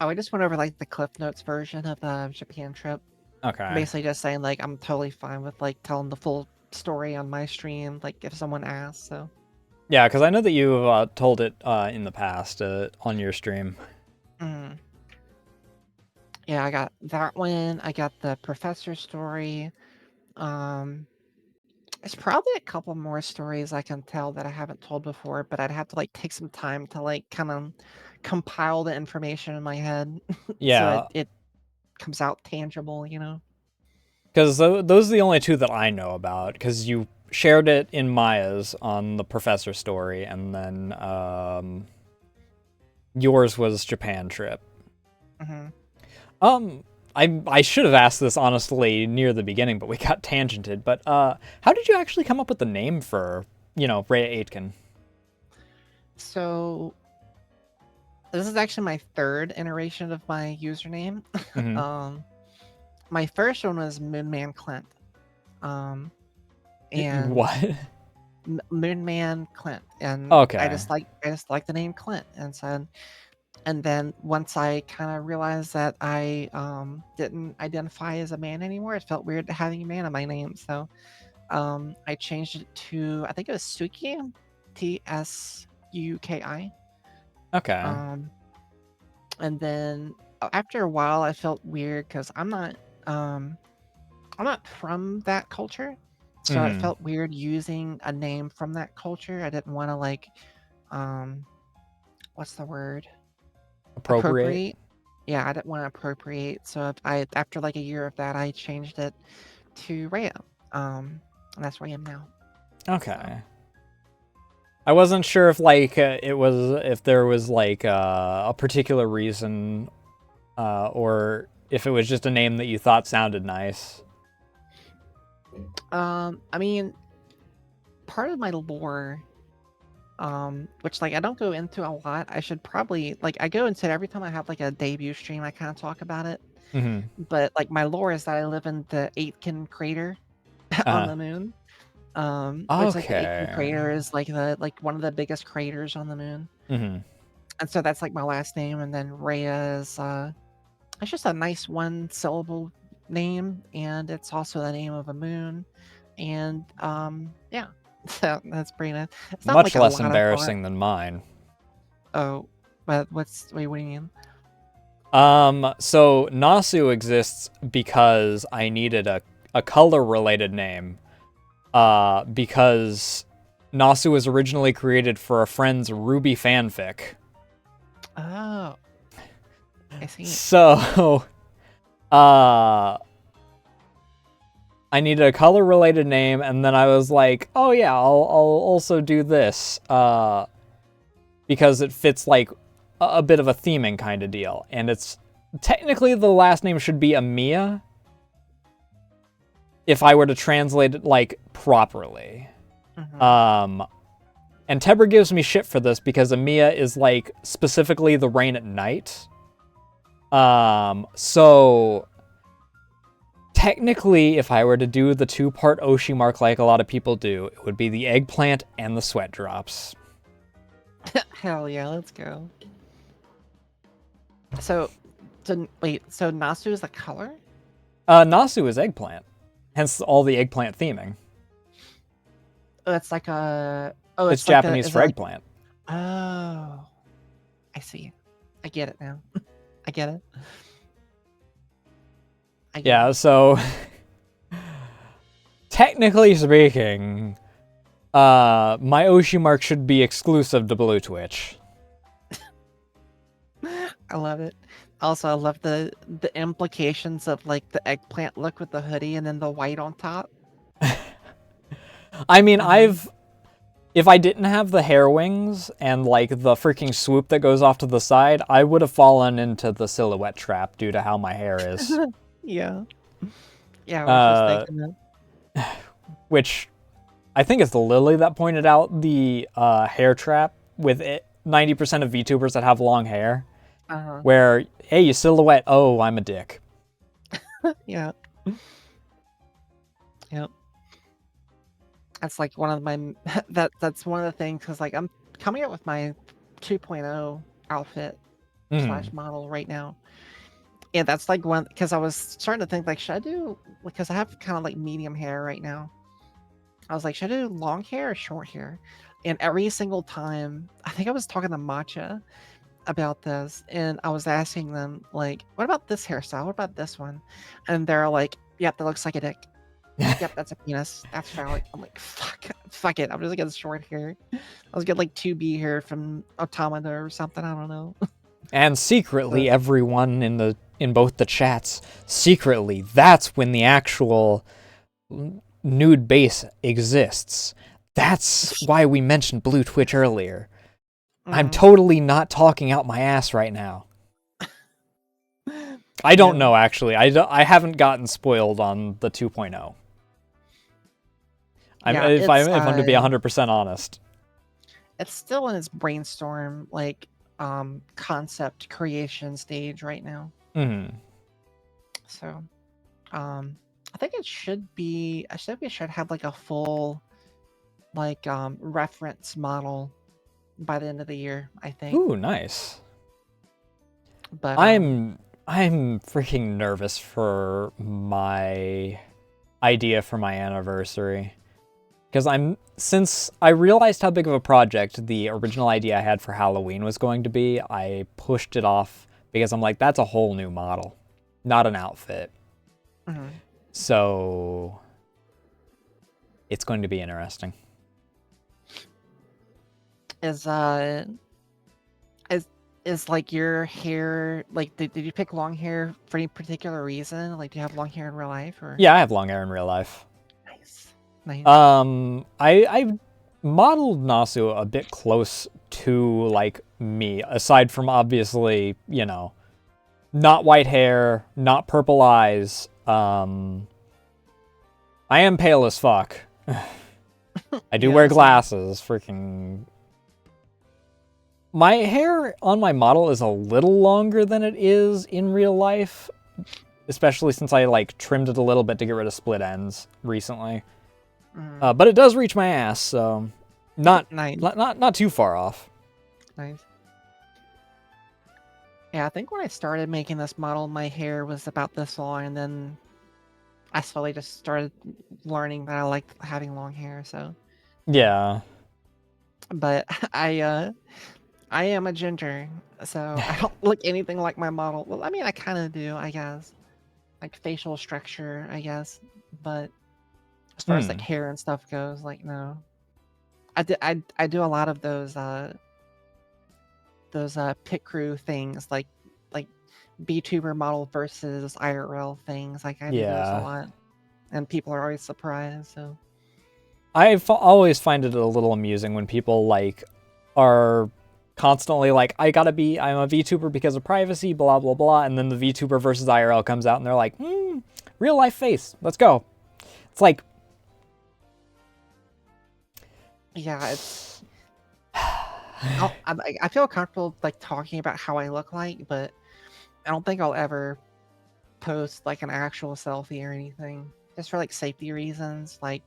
Oh, I just went over like the Cliff Notes version of the Japan trip. Okay. Basically just saying like I'm totally fine with like telling the full story on my stream, like if someone asks. So Yeah, because I know that you've told it in the past on your stream. Yeah, I got that one. I got the professor story. There's probably a couple more stories I can tell that I haven't told before, but I'd have to like take some time to like kind of compile the information in my head so Yeah, it comes out tangible, because those are the only two that I know about. Because you shared it in Maya's on the professor story, and then yours was Japan trip. I should have asked this honestly near the beginning, but we got tangented. But how did you actually come up with the name for Rhea Aitken? So this is actually my third iteration of my username. My first one was Moonman Clint. And What? Moonman Clint, and Okay. I just like the name Clint, and then once I kind of realized that I didn't identify as a man anymore, it felt weird having a man in my name, so I changed it to, I think it was Suki, Tsuki. Okay. And then after a while, I felt weird because I'm not from that culture, so it felt weird using a name from that culture. I didn't want to like, what's the word? Appropriate. Yeah, I didn't want to appropriate. So after like a year of that, I changed it to Rhea. And that's where I am now. Okay. So. I wasn't sure if like if there was like a particular reason, or if it was just a name that you thought sounded nice. I mean, part of my lore, which like I don't go into a lot. I should probably like I go into it every time I have like a debut stream. I kind of talk about it. But like my lore is that I live in the Aitken crater on the moon. Which like the Aitken Okay. crater is like one of the biggest craters on the moon. Mm-hmm. And so that's like my last name, and then Rhea is it's just a nice one syllable name, and it's also the name of a moon. And yeah. So that's pretty nice. It's not Much like a less lot of thought. embarrassing than mine. Oh, but wait, what do you mean? So Nasu exists because I needed a color-related name. Because Nasu was originally created for a friend's Ruby fanfic. Oh, I see. So, I needed a color-related name, and then I was like, oh yeah, I'll also do this, because it fits like a bit of a theming kind of deal, and it's technically the last name should be Amaya, if I were to translate it like properly. Mhm. And Tebber gives me shit for this because Amaya is like specifically the rain at night. So technically, if I were to do the 2-part Oshi mark like a lot of people do, it would be the eggplant and the sweat drops. Hell yeah, let's go. So wait, so Nasu is the color? Nasu is eggplant, hence all the eggplant theming. Oh, it's like a It's like Japanese is for it like, eggplant. oh, I see. I get it now. I get it. Yeah, so technically speaking, my Oshi mark should be exclusive to Blue Twitch. I love it. Also, I love the implications of like the eggplant look with the hoodie and then the white on top. I mean, if I didn't have the hair wings and like the freaking swoop that goes off to the side, I would have fallen into the silhouette trap due to how my hair is. Yeah. Yeah, I was just thinking that. Which I think it's Lily that pointed out the hair trap with 90% of VTubers that have long hair. Where, hey, you silhouette, oh, I'm a dick. Yeah. Yep. That's like one of my that's one of the things because like I'm coming up with my 2.0 outfit slash model right now. And that's like one because I was starting to think like should I do because I have kind of like medium hair right now. I was like, should I do long hair or short hair? And every single time, I think I was talking to Matcha about this, and I was asking them like, what about this hairstyle? What about this one? And they're like, yep, that looks like a dick. Yep, that's a penis. That's phallic. I'm like, fuck it. I'm just gonna get short hair. I was getting like 2B hair from Automata or something. I don't know. And secretly, everyone in both the chats, secretly, that's when the actual nude base exists. That's why we mentioned Blue Twitch earlier. I'm totally not talking out my ass right now. I don't know, actually. I haven't gotten spoiled on the 2.0. If I'm to be 100% honest. It's still in its brainstorm, like, concept creation stage right now. So, I think it should be, I think we should have like a full, like, reference model by the end of the year, I think. Ooh, nice. But I'm freaking nervous for my idea for my anniversary. Because since I realized how big of a project the original idea I had for Halloween was going to be, I pushed it off because I'm like, that's a whole new model, not an outfit. So it's going to be interesting. Is like your hair like did you pick long hair for any particular reason? Like do you have long hair in real life or? Yeah, I have long hair in real life. Nice. I modeled Nasu a bit close to like me, aside from obviously, you know, not white hair, not purple eyes. I am pale as fuck. I do wear glasses, freaking. My hair on my model is a little longer than it is in real life, especially since I like trimmed it a little bit to get rid of split ends recently. But it does reach my ass, so not Nice. not too far off. Nice. Yeah, I think when I started making this model, my hair was about this long, and then I slowly just started learning that I liked having long hair. So, Yeah. but I am a ginger, so I don't look anything like my model. Well, I mean, I kind of do, I guess, like facial structure, I guess. But as far as like hair and stuff goes, like no, I do a lot of those pit crew things, like VTuber model versus IRL things. Like I do those a lot, and people are always surprised. So Always find it a little amusing when people like are constantly like, I'm a VTuber because of privacy, blah blah blah, and then the VTuber versus IRL comes out and they're like, real life face, let's go. It's like, yeah, it's. I feel comfortable like talking about how I look like, but I don't think I'll ever post like an actual selfie or anything, just for like safety reasons. Like,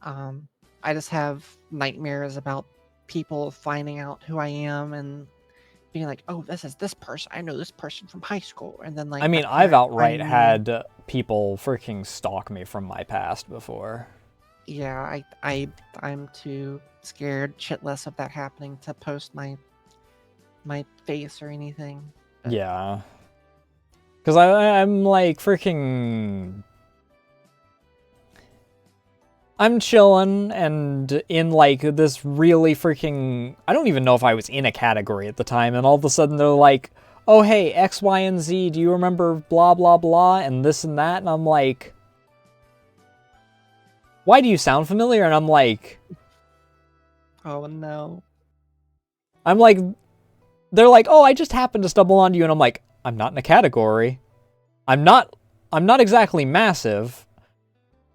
I just have nightmares about people finding out who I am and being like, "Oh, this is this person. I know this person from high school," and then like. I mean, I've outright had people freaking stalk me from my past before. Yeah, I'm too scared shitless of that happening to post my face or anything. But... yeah. Because I'm like freaking... I'm chilling and in like this really freaking... I don't even know if I was in a category at the time, and all of a sudden they're like, oh hey, X, Y, and Z, do you remember blah blah blah and this and that? And I'm like... why do you sound familiar? And I'm like... oh no. I'm like... they're like, oh, I just happened to stumble onto you, and I'm like, I'm not in a category. I'm not exactly massive.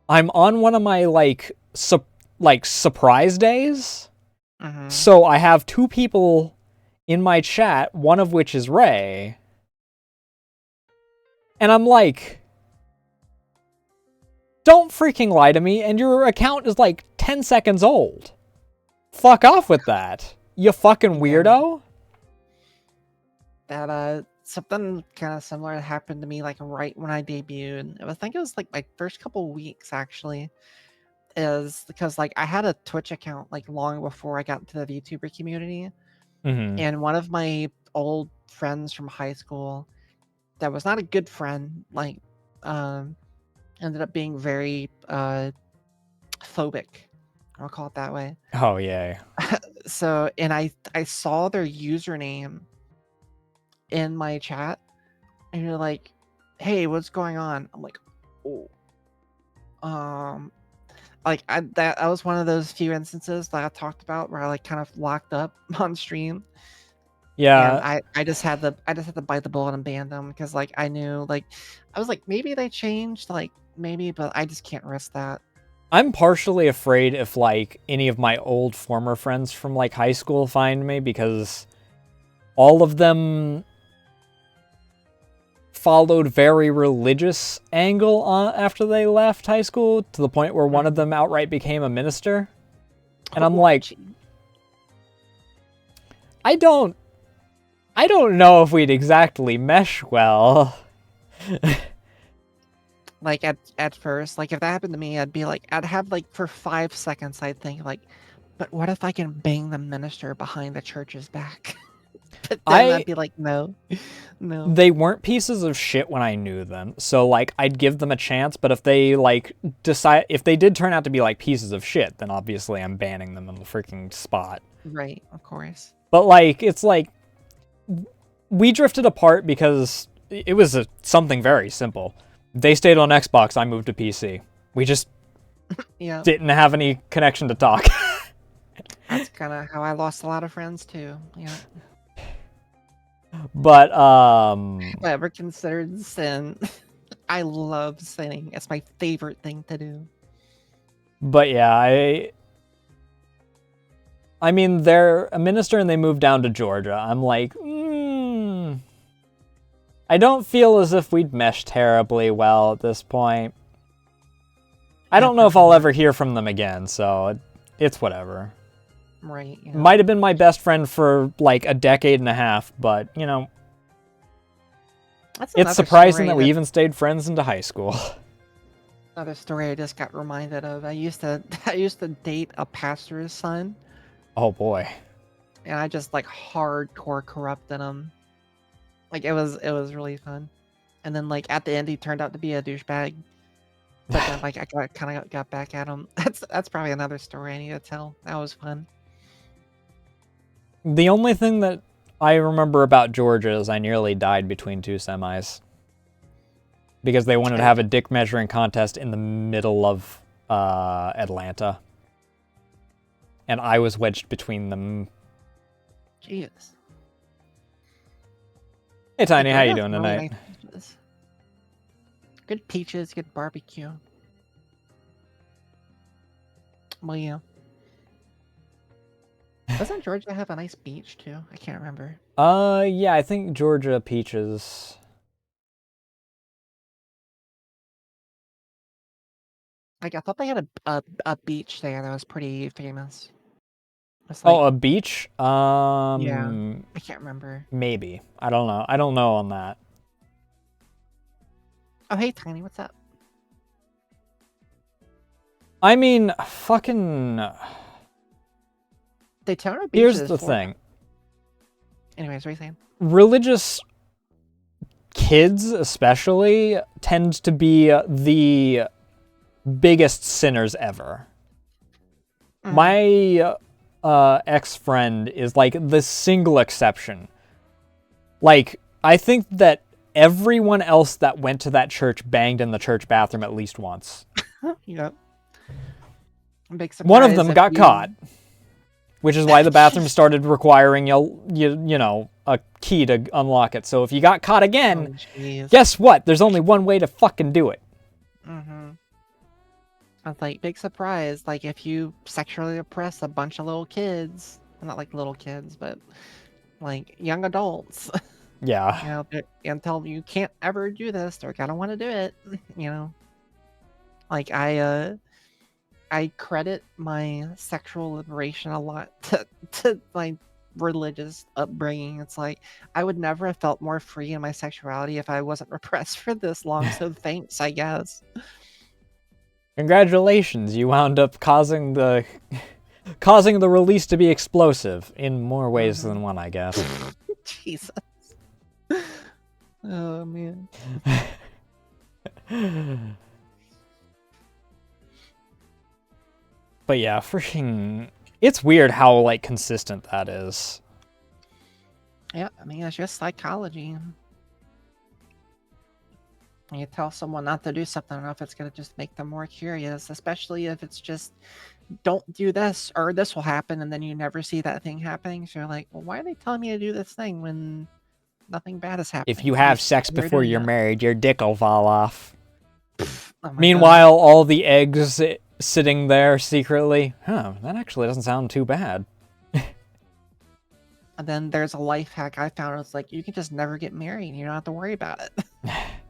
I'm on one of my like surprise days. So I have 2 people in my chat, one of which is Ray. And I'm like, don't freaking lie to me, and your account is like 10 seconds old. Fuck off with that, you fucking weirdo. That something kind of similar happened to me like right when I debuted. I think it was like my first couple weeks actually, is because like I had a Twitch account like long before I got into the VTuber community, and one of my old friends from high school that was not a good friend, like ended up being very phobic. I'll call it that way. Oh yeah. So, and I saw their username in my chat, and you're like, hey, what's going on? I'm like, oh, like that was one of those few instances that I talked about where I like kind of locked up on stream. Yeah. And I just had to bite the bullet and ban them, because like I knew, like I was like, maybe they changed, like maybe, but I just can't risk that. I'm partially afraid if like any of my old former friends from like high school find me, because all of them followed very religious angle after they left high school, to the point where one of them outright became a minister. And I'm like, I don't know if we'd exactly mesh well. Like at first, like if that happened to me, I'd be like, I'd have like for 5 seconds, I'd think like, but what if I can bang the minister behind the church's back? But then I'd be like, no. They weren't pieces of shit when I knew them, so like I'd give them a chance. But if they like if they did turn out to be like pieces of shit, then obviously I'm banning them on the freaking spot. Right, of course. But like, it's like we drifted apart because it was something very simple. They stayed on Xbox, I moved to PC. We just didn't have any connection to talk. That's kind of how I lost a lot of friends too. Yeah. But whatever considered sin. I love sinning. It's my favorite thing to do. But yeah, I mean, they're a minister and they moved down to Georgia. I'm like, I don't feel as if we'd mesh terribly well at this point. I don't know if after I'll that. ever hear from them again, so it's whatever. Right. You know. Might have been my best friend for like a decade and a half, but you know, That's it's another surprising story that we even stayed friends into high school. Another story I just got reminded of. I used to I used to date a pastor's son, Oh boy. and I just like hardcore corrupted him. Like it was really fun. And then like at the end he turned out to be a douchebag. But then like I kind of got back at him. That's probably another story I need to tell. That was fun. The only thing that I remember about Georgia is I nearly died between two semis. Because they wanted to have a dick measuring contest in the middle of Atlanta. And I was wedged between them. Jesus. Hey Tiny, how you Georgia has doing really tonight? nice peaches. Good peaches, good barbecue. Well, yeah. Doesn't Georgia have a nice beach too? I can't remember. Yeah, I think Georgia peaches. Like I thought they had a beach there that was pretty famous. It's Oh, like a beach? yeah, I can't remember. Maybe. I don't know. I don't know on that. Oh hey Tiny, what's up? I mean, fucking. Daytona Beach Here's is the 4. thing. Anyways, what are you saying? Religious kids, especially, tend to be the biggest sinners ever. My ex-friend is like the single exception. Like, I think that everyone else that went to that church banged in the church bathroom at least once. Yep. Big surprise. One of them if got you- caught, which is why the bathroom started requiring you know, a key to unlock it. So if you got caught again, Oh, jeez. guess what? There's only one way to fucking do it. Mm-hmm. I was like, big surprise. Like, if you sexually oppress a bunch of little kids, well, not like little kids, but like young adults, Yeah. you know, and tell them you can't ever do this, they're gonna want to do it. You know, like I credit my sexual liberation a lot to my religious upbringing. It's like I would never have felt more free in my sexuality if I wasn't repressed for this long. So thanks, I guess. Congratulations, you wound up causing the release to be explosive in more ways than one, I guess. Jesus. Oh man. But yeah, freaking, it's weird how like consistent that is. Yeah, I mean it's just psychology. You tell someone not to do something enough, it's gonna just make them more curious, especially if it's just don't do this or this will happen and then you never see that thing happening. So you're like, well, why are they telling me to do this thing when nothing bad is happening? If you have sex They're before doing you're that. married, your dick will fall off. Oh my Meanwhile, all the eggs sitting there secretly. Huh, that actually doesn't sound too bad. And then there's a life hack I found. It's like you can just never get married. You don't have to worry about it.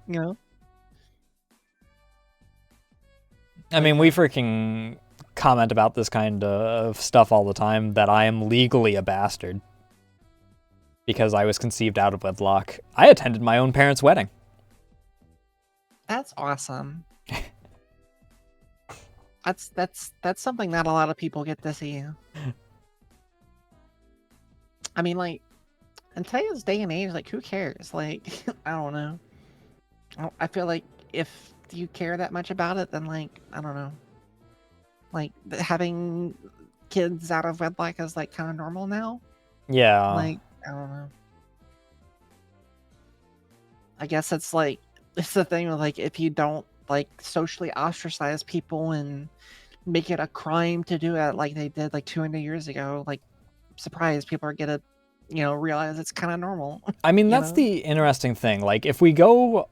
You know? I mean, we freaking comment about this kind of stuff all the time, that I am legally a bastard. Because I was conceived out of wedlock. I attended my own parents' wedding. That's awesome. That's something not a lot of people get to see. I mean, like, in today's day and age, like, who cares? Like, I don't know. I feel like if you care that much about it, then, like, I don't know. Like, having kids out of wedlock is, like, kind of normal now. Yeah. Like, I don't know. I guess it's, like, it's the thing with, like, if you don't, like, socially ostracize people and make it a crime to do it like they did, like, 200 years ago, like, surprise, people are gonna, you know, realize it's kind of normal. I mean, that's the interesting thing. Like, if we go,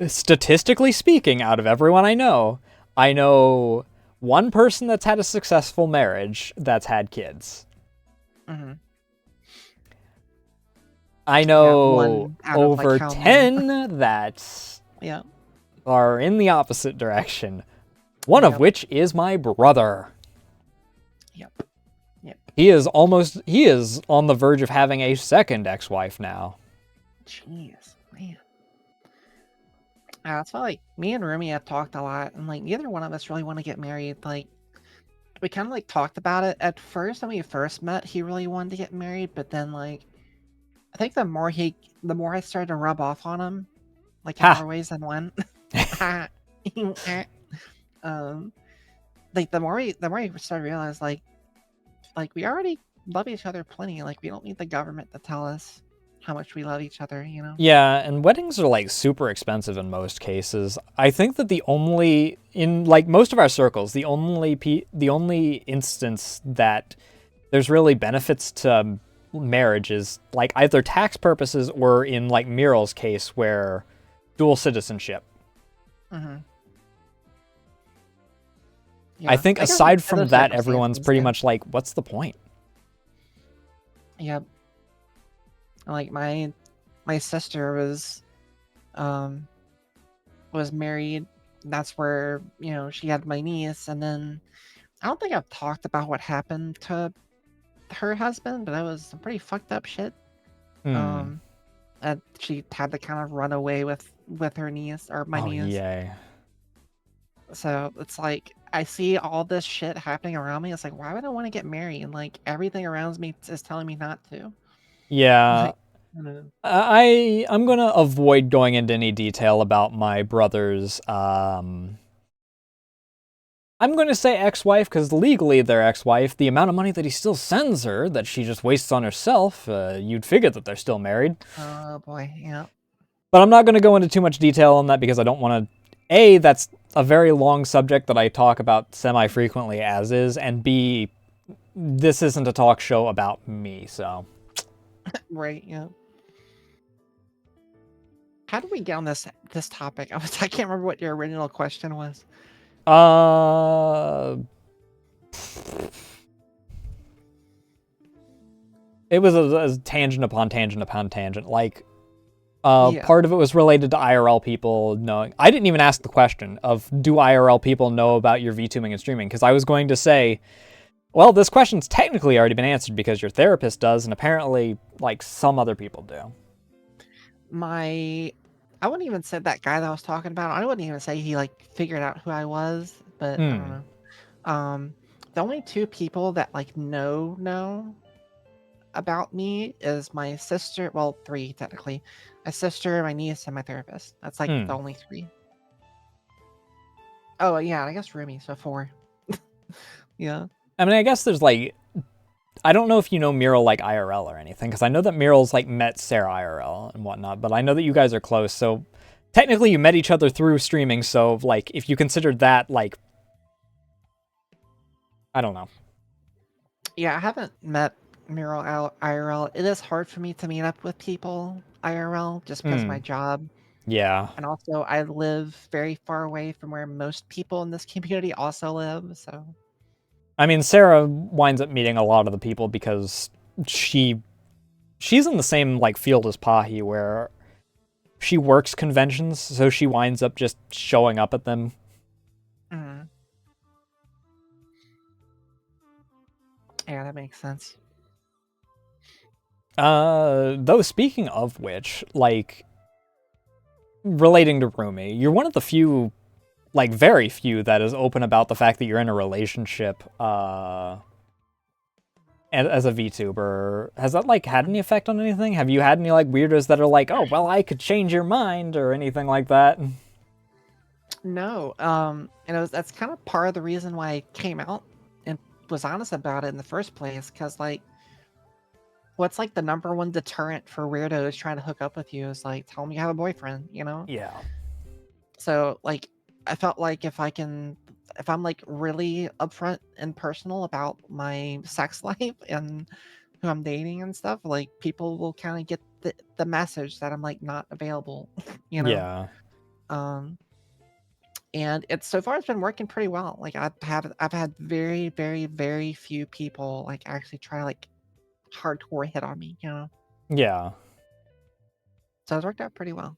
statistically speaking, out of everyone I know one person that's had a successful marriage that's had kids. Mm-hmm. I know over like 10 that yeah. are in the opposite direction. One of Yep. which is my brother. Yep. Yep. He is on the verge of having a second ex-wife now. Jeez, man. That's why, like, me and Rumi have talked a lot, and like neither one of us really want to get married. Like, we kind of like talked about it at first when we first met. He really wanted to get married, but then like, I think the more I started to rub off on him, like in Ha! more ways than one. um, like the more we started to realize like we already love each other plenty. Like we don't need the government to tell us how much we love each other. You know? Yeah, and weddings are like super expensive in most cases. I think that in like most of our circles, the only instance that there's really benefits to marriage is like either tax purposes or in like Muriel's case where dual citizenship. Mm-hmm. I think I guess aside other from that, everyone's circumstances, pretty yeah. much like, what's the point? Yep. Like my sister was married. That's where, you know, she had my niece, and then I don't think I've talked about what happened to her husband, but that was some pretty fucked up shit. Hmm. And she had to kind of run away with her niece or my Oh, niece. yay. So it's like I see all this shit happening around me. It's like, why would I want to get married? And like everything around me is telling me not to. Yeah. Like, I don't know. I'm gonna avoid going into any detail about my brother's I'm going to say ex-wife because legally they're ex-wife. The amount of money that he still sends her that she just wastes on herself, you'd figure that they're still married. Oh boy, yeah. But I'm not going to go into too much detail on that because I don't want to. A, that's a very long subject that I talk about semi-frequently as is, and B, this isn't a talk show about me, so. Right, yeah. How did we get on this topic? I can't remember what your original question was. It was a tangent upon tangent upon tangent. Like, Yeah. part of it was related to IRL people knowing. I didn't even ask the question of do IRL people know about your VTubing and streaming, because I was going to say, well, this question's technically already been answered because your therapist does, and apparently, like, some other people do. I wouldn't even say that guy that I was talking about. I wouldn't even say he like figured out who I was, but I don't know. The only two people that like know about me is my sister. Well, three technically. My sister, my niece, and my therapist. That's like the only three. Oh yeah, I guess Rumi, so four. Yeah. I mean, I guess there's like, I don't know if you know Muriel like IRL or anything, because I know that Muriel's like met Sarah IRL and whatnot, but I know that you guys are close, so technically you met each other through streaming, so like if you considered that like, I don't know. Yeah, I haven't met Muriel IRL. It is hard for me to meet up with people IRL just because of my job. Yeah. And also, I live very far away from where most people in this community also live, so. I mean, Sarah winds up meeting a lot of the people because she's in the same like field as Pahi, where she works conventions, so she winds up just showing up at them. Yeah, that makes sense. Though speaking of which, like, relating to Rumi, you're one of the few, like very few, that is open about the fact that you're in a relationship, as a VTuber. Has that like had any effect on anything? Have you had any like weirdos that are like, oh, well, I could change your mind or anything like that? No, and that's kind of part of the reason why I came out and was honest about it in the first place, because like, what's like the number one deterrent for weirdos trying to hook up with you is like, tell them you have a boyfriend, you know? Yeah. So like, I felt like if I'm like really upfront and personal about my sex life and who I'm dating and stuff, like people will kind of get the message that I'm like not available, you know? Yeah. And it's so far it's been working pretty well. Like I've had very, very, very few people like actually try like hardcore hit on me, you know? Yeah. So it's worked out pretty well.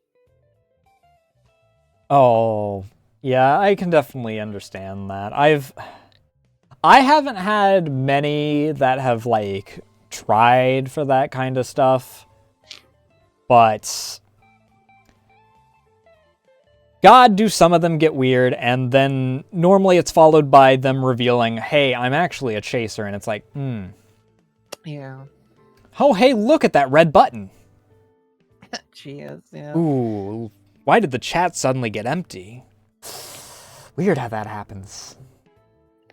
Oh, Yeah, I can definitely understand that. I haven't had many that have like tried for that kind of stuff, but God, do some of them get weird, and then normally it's followed by them revealing, hey, I'm actually a chaser, and it's like, Yeah. Oh, hey, look at that red button. She is, yeah. Ooh, why did the chat suddenly get empty? Weird how that happens.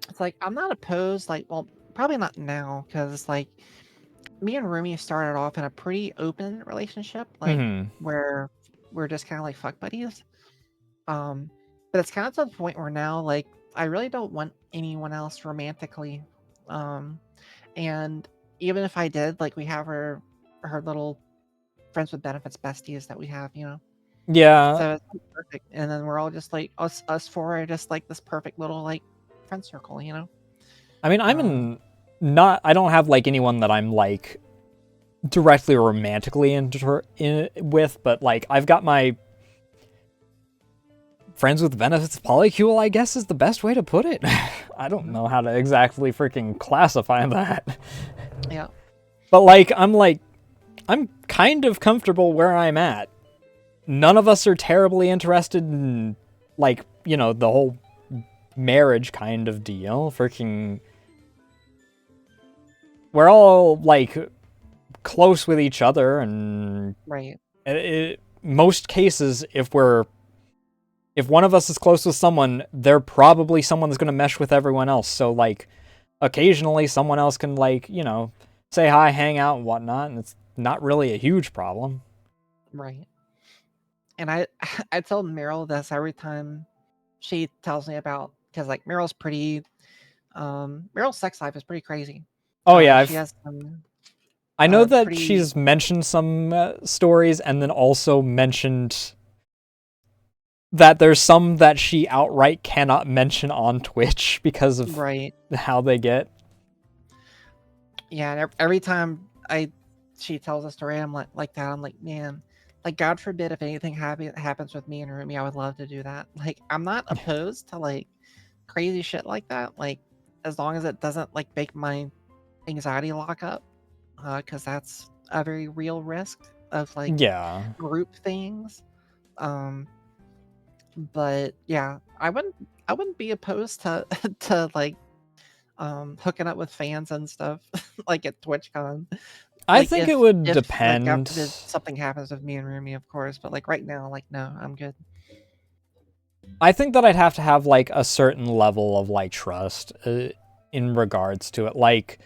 It's like, I'm not opposed, like, well, probably not now, because, like, me and Rumi started off in a pretty open relationship, like, where we're just kind of like fuck buddies. But it's kind of to the point where now, like, I really don't want anyone else romantically. And even if I did, like, we have her little friends with benefits besties that we have, you know. Yeah. So it's perfect. And then we're all just like us four are just like this perfect little like friend circle, you know. I mean, I don't have like anyone that I'm like directly romantically with, but like I've got my friends with benefits polycule, I guess is the best way to put it. I don't know how to exactly freaking classify that. Yeah. But I'm kind of comfortable where I'm at. None of us are terribly interested in like, you know, the whole marriage kind of deal. Freaking we're all like close with each other, and right. Most cases, if one of us is close with someone, they're probably someone that's going to mesh with everyone else. So like occasionally someone else can like, you know, say hi, hang out and whatnot, and it's not really a huge problem. Right. And I tell Meryl this every time she tells me about, because like Meryl's pretty Meryl's sex life is pretty crazy. Oh yeah, she has some I know that pretty... she's mentioned some stories, and then also mentioned that there's some that she outright cannot mention on Twitch because of how they get. Yeah, and every time she tells a story, I'm like that. I'm like, man, like God forbid if anything happens with me and Rumi, I would love to do that. Like, I'm not opposed to like crazy shit like that. Like, as long as it doesn't like make my anxiety lock up, because that's a very real risk of like group things. But yeah, I wouldn't be opposed to to like hooking up with fans and stuff like at TwitchCon. I think it would depend. Like, after something happens with me and Rumi, of course, but like right now, like no, I'm good. I think that I'd have to have like a certain level of like trust in regards to it. Like,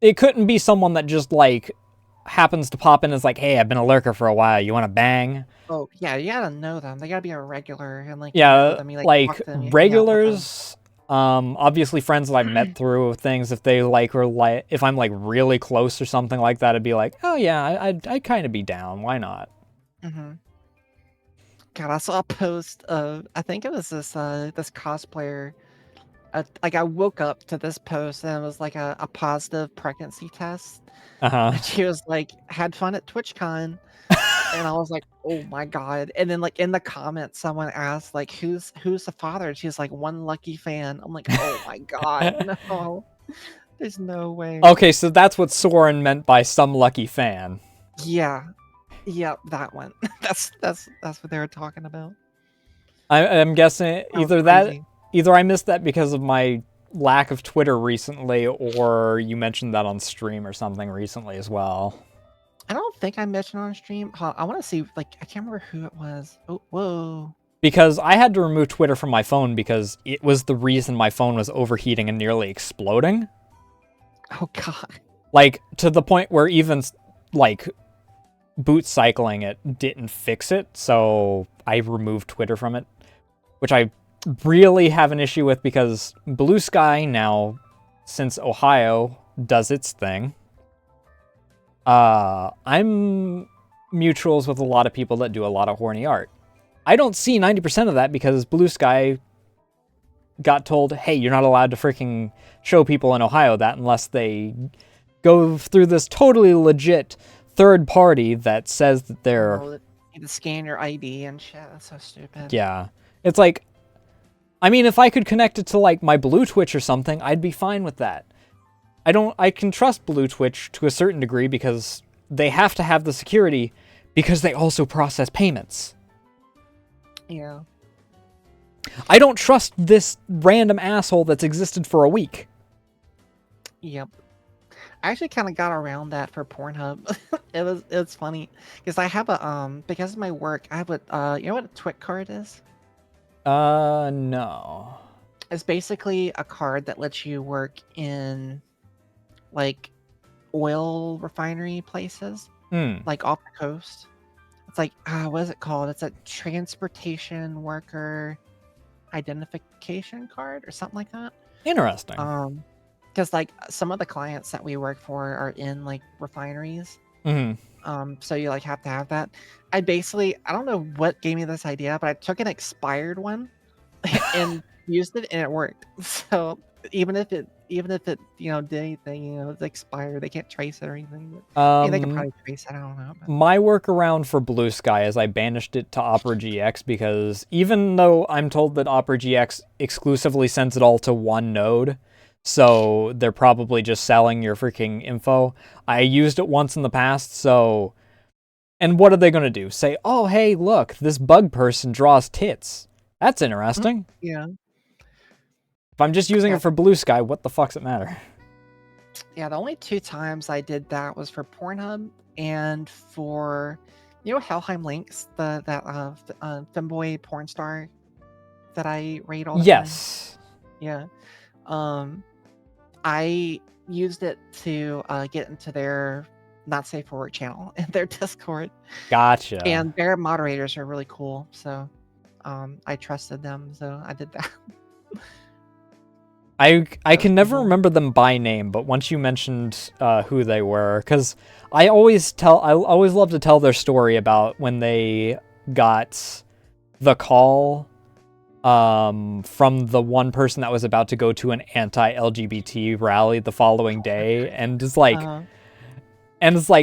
it couldn't be someone that just like happens to pop in and is like, hey, I've been a lurker for a while. You want to bang? Oh yeah, you gotta know them. They gotta be a regular and like yeah, know them. You, like regulars. Obviously friends that I've met through things. If they like or like, if I'm like really close or something like that, I'd be like, oh yeah, I'd kind of be down. Why not? God, I saw a post of, I think it was this this cosplayer. Like I woke up to this post and it was like a positive pregnancy test. And she was like, had fun at TwitchCon. And I was like, oh my God. And then like in the comments, someone asked like, who's the father? And she's like, one lucky fan. I'm like, oh my God, no. There's no way. Okay, so that's what Soren meant by some lucky fan. Yeah. Yeah, that one. That's what they were talking about. I'm guessing either I missed that because of my lack of Twitter recently, or you mentioned that on stream or something recently as well. I don't think I mentioned on stream. I want to see, like, I can't remember who it was. Oh, whoa. Because I had to remove Twitter from my phone because it was the reason my phone was overheating and nearly exploding. Oh, God. Like, to the point where even, like, boot cycling it didn't fix it, so I removed Twitter from it. Which I really have an issue with because Blue Sky now, since Ohio does its thing, I'm mutuals with a lot of people that do a lot of horny art. I don't see 90% of that because Blue Sky got told, hey, you're not allowed to freaking show people in Ohio that unless they go through this totally legit third party that says that they're... You need to scan your ID and shit. That's so stupid. Yeah. It's like, I mean, if I could connect it to like my Blue Twitch or something, I'd be fine with that. I can trust Blue Twitch to a certain degree because they have to have the security because they also process payments. Yeah. I don't trust this random asshole that's existed for a week. Yep. I actually kind of got around that for Pornhub. It was funny because I have a because of my work, I have a you know what a TWIC card is? No. It's basically a card that lets you work in like oil refinery places, like off the coast. It's like what is it called? It's a transportation worker identification card or something like that. Interesting. Because like some of the clients that we work for are in like refineries. So you like have to have that. I don't know what gave me this idea, but I took an expired one and used it and it worked. So even if it did anything, it's expired. They can't trace it or anything. But, they could probably trace it. I don't know. But. My workaround for Blue Sky is I banished it to Opera GX because even though I'm told that Opera GX exclusively sends it all to one node, so they're probably just selling your freaking info. I used it once in the past, so... And what are they going to do? Say, oh, hey, look, this bug person draws tits. That's interesting. Yeah. If I'm just using it for Blue Sky, what the fuck's it matter? Yeah, the only 2 times I did that was for Pornhub and for, Helheim Links, that femboy porn star that I raid all the time. Yes. Yeah. I used it to get into their Not Safe for Work channel in their Discord. Gotcha. And their moderators are really cool, so I trusted them, so I did that. I can never remember them by name, but once you mentioned who they were, because I always love to tell their story about when they got the call from the one person that was about to go to an anti-LGBT rally the following day, and it's like,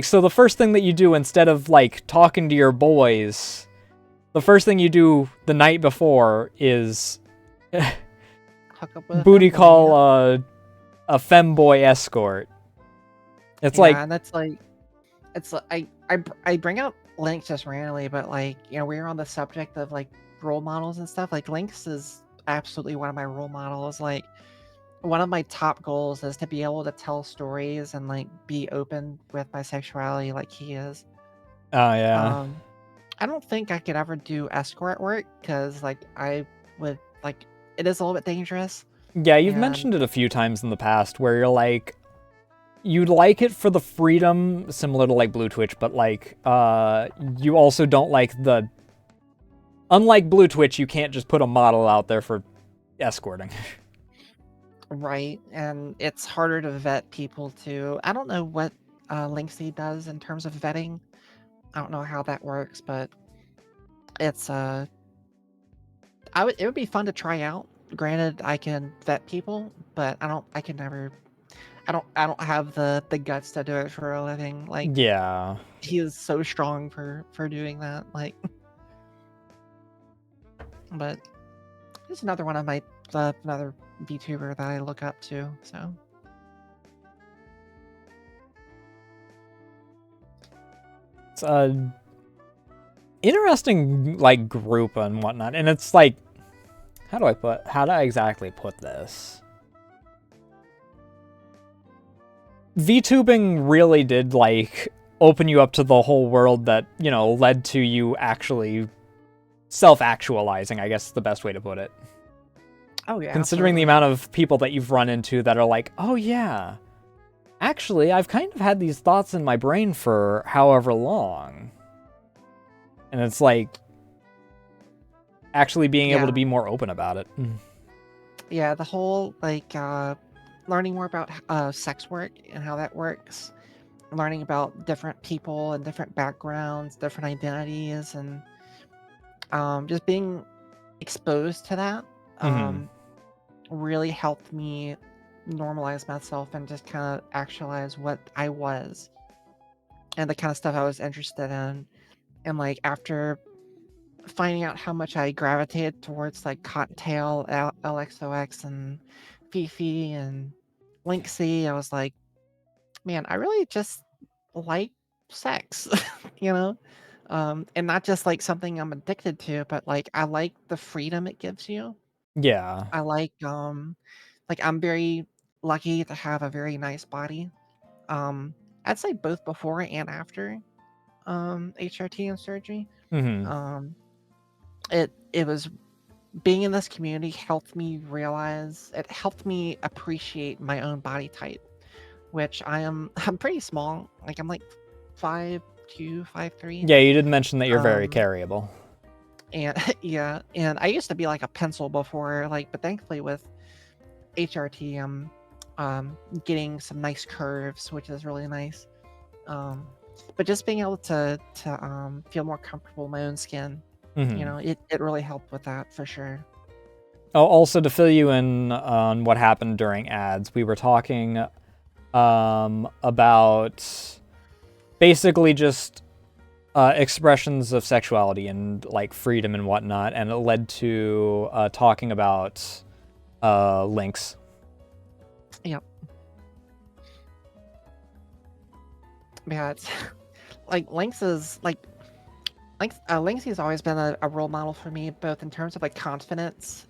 so the first thing that you do instead of like talking to your boys, the first thing you do the night before is booty call a femboy escort. It's like, and that's like, it's like I bring up Lynx just randomly, but like we're on the subject of like role models and stuff. Like Lynx is absolutely one of my role models. Like one of my top goals is to be able to tell stories and like be open with my sexuality like he is. Oh yeah. I don't think I could ever do escort work because like I would like it is a little bit dangerous. Yeah, you've mentioned it a few times in the past where you're like, you'd like it for the freedom, similar to like Blue Twitch, but like, you also don't like the... Unlike Blue Twitch, you can't just put a model out there for escorting. Right, and it's harder to vet people too. I don't know what Lynxy does in terms of vetting. I don't know how that works, but it's it would be fun to try out. Granted, I can vet people, but I don't have the guts to do it for a living. Like, yeah, he is so strong for doing that. Like, but there's another one of my another VTuber that I look up to. So it's a interesting like group and whatnot, and it's like, how do I exactly put this? VTubing really did like open you up to the whole world that, led to you actually self-actualizing, I guess is the best way to put it. Oh yeah. Considering the amount of people that you've run into that are like, oh yeah, actually I've kind of had these thoughts in my brain for however long. And it's like actually being able to be more open about it. Yeah, the whole like learning more about sex work and how that works, learning about different people and different backgrounds, different identities, and just being exposed to that really helped me normalize myself and just kind of actualize what I was and the kind of stuff I was interested in. And like after finding out how much I gravitated towards like Cottontail, LXOX, and Fifi and Linksy, I was like, man, I really just like sex, you know? And not just like something I'm addicted to, but like I like the freedom it gives you. Yeah. I like I'm very lucky to have a very nice body. I'd say both before and after HRT and surgery. Hmm. Um, it was being in this community helped me realize it helped me appreciate my own body type, which I'm pretty small. Like I'm like 5'2", 5'3". Yeah, you did mention that you're very Um, carryable. and yeah, and I used to be like a pencil before, like, but thankfully with HRT, I'm getting some nice curves, which is really nice. But just being able to feel more comfortable in my own skin, Hmm. it really helped with that for sure. Oh, also to fill you in on what happened during ads, we were talking about basically just expressions of sexuality and like freedom and whatnot, and it led to talking about links. Yep. Yeah, it's like Lynx has always been a role model for me, both in terms of like confidence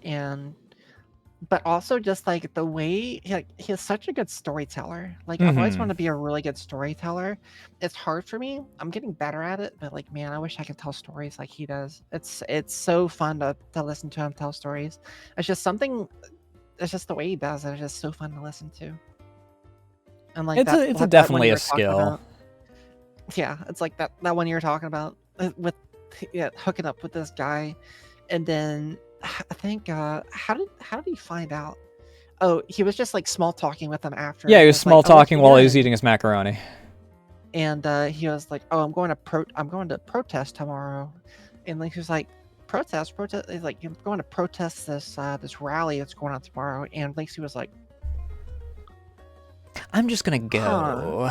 but also just like the way he's such a good storyteller. Like I've always Hmm. wanted to be a really good storyteller. It's hard for me. I'm getting better at it, but like man, I wish I could tell stories like he does. It's so fun to listen to him tell stories. It's just something. It's just the way he does it. It's just so fun to listen to. And like It's a that one definitely you a were talking skill. about. Yeah, it's like that one you were talking about with hooking up with this guy, and then I think how did he find out? Oh, he was just like small talking with him after. Yeah, he He was was like, small "Oh, what talking you while he was doing?" eating his macaroni. And he was like, "Oh, I'm going to protest tomorrow." And like he was like, "Protest." He's like, "I'm going to protest this rally that's going on tomorrow." And Lacey was like, I'm just gonna "Huh, go.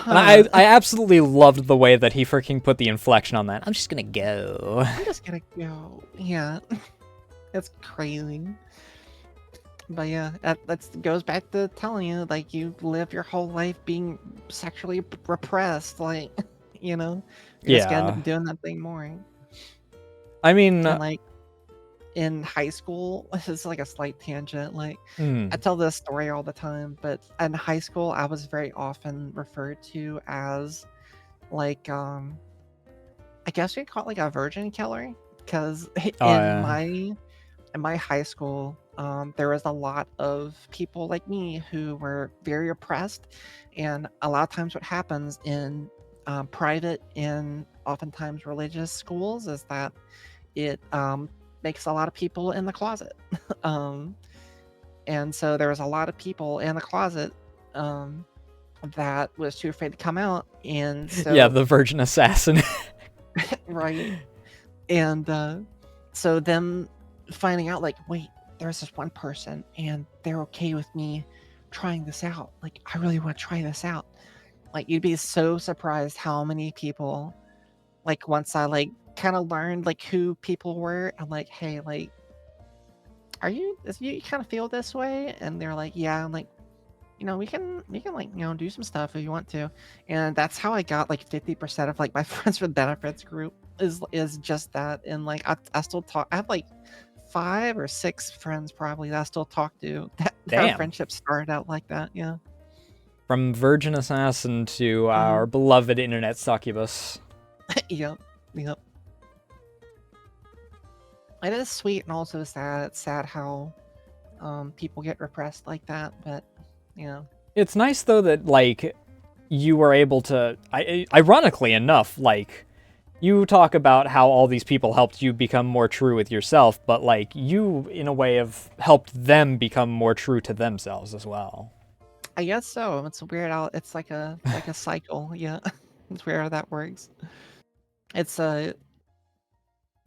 And I, huh." I absolutely loved the way that he freaking put the inflection on that. I'm just gonna go. I'm just gonna go. Yeah, it's crazy. But yeah, that goes back to telling you, like, you live your whole life being sexually repressed, like, you know, you're just gonna end Yeah. up doing that thing more. I mean, And like in high school, this is like a slight tangent. Like, I mm, tell this story all the time, but in high school, I was very often referred to as like, I guess you'd call it like a virgin killer, because oh yeah. in my high school, there was a lot of people like me who were very oppressed, and a lot of times what happens in private and oftentimes religious schools is that it makes a lot of people in the closet. um, and so there was a lot of people in the closet um, that was too afraid to come out, and Yeah, so the virgin assassin. right. And so them finding out, like, wait, there's this one person and they're okay with me trying this out. Like, I really want to try this out. Like, you'd be so surprised how many people, like, once I like kind of learned like who people were, I'm like, hey, like, is you kind of feel this way? And they're like, yeah. I'm like, we can like do some stuff if you want to. And that's how I got like 50% of like my friends with benefits group is just that. And like I still talk. I have like 5 or 6 friends probably that I still talk to that our Damn. friendship started out like that. Yeah. From virgin assassin to our Hmm. beloved internet succubus. Yep. Yep. It is sweet and also sad. It's sad how people get repressed like that, but you know. It's nice though that like you were able to ironically enough, like you talk about how all these people helped you become more true with yourself, but like you in a way have helped them become more true to themselves as well. I guess so. It's weird how it's like a cycle. Yeah. It's weird how that works. It's a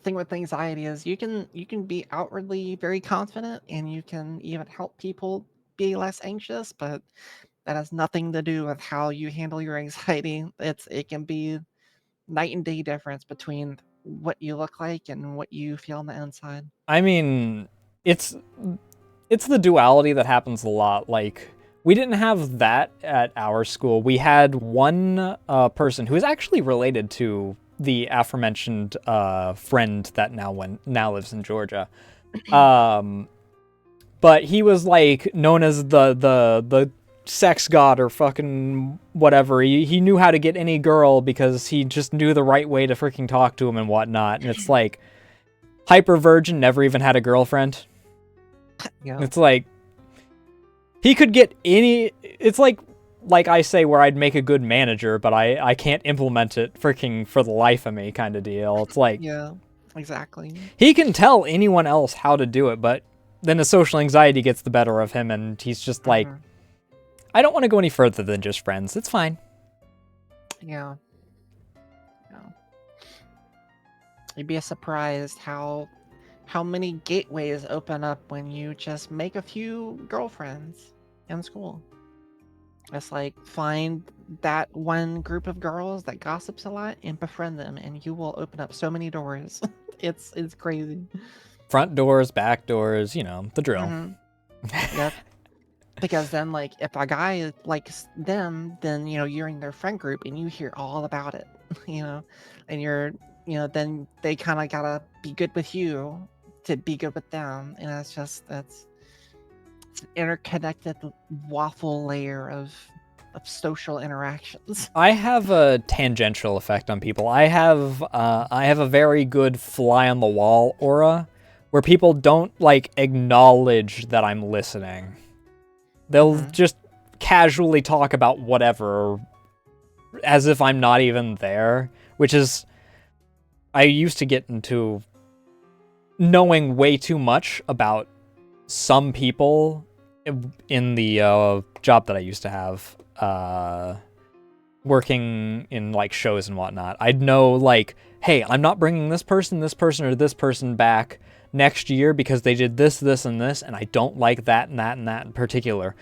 thing with anxiety is you can be outwardly very confident and you can even help people be less anxious, but that has nothing to do with how you handle your anxiety. It can be night and day difference between what you look like and what you feel on the inside. I mean, it's the duality that happens a lot. Like, we didn't have that at our school. We had one person who is actually related to the aforementioned friend that now lives in Georgia. But he was like known as the sex god or fucking whatever. He knew how to get any girl because he just knew the right way to freaking talk to him and whatnot. And it's like, hyper virgin, never even had a girlfriend. Yeah. It's like, he could get any. It's like I say, where I'd make a good manager, but I can't implement it freaking for the life of me, kind of deal. It's like, Yeah, exactly. he can tell anyone else how to do it, but then the social anxiety gets the better of him, and he's just like, I don't want to go any further than just friends. It's fine. Yeah. You'd be surprised how many gateways open up when you just make a few girlfriends in school. It's like, find that one group of girls that gossips a lot and befriend them, and you will open up so many doors. It's crazy. Front doors, back doors, the drill. Yep. Because then, like, if a guy likes them, then, you're in their friend group and you hear all about it, and you're, then they kind of gotta be good with you to be good with them. And it's an interconnected waffle layer of social interactions. I have a tangential effect on people. I have a very good fly on the wall aura where people don't like acknowledge that I'm listening. They'll just casually talk about whatever as if I'm not even there, which is, I used to get into knowing way too much about some people in the job that I used to have, working in like shows and whatnot. I'd know like, hey, I'm not bringing this person, or this person back next year because they did this, and this, and I don't like that and that and that in particular.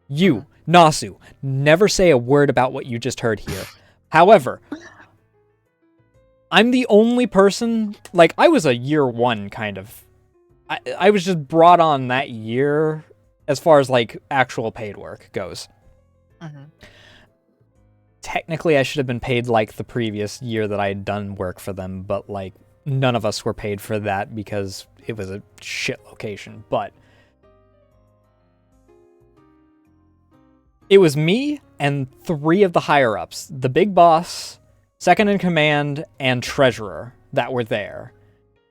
You, Nasu, never say a word about what you just heard here. However, I'm the only person, like, I was a year one kind of. I was just brought on that year as far as like actual paid work goes. Technically, I should have been paid like the previous year that I had done work for them, but like, none of us were paid for that because it was a shit location. But it was me and 3 of the higher-ups, the big boss, second in command, and treasurer that were there.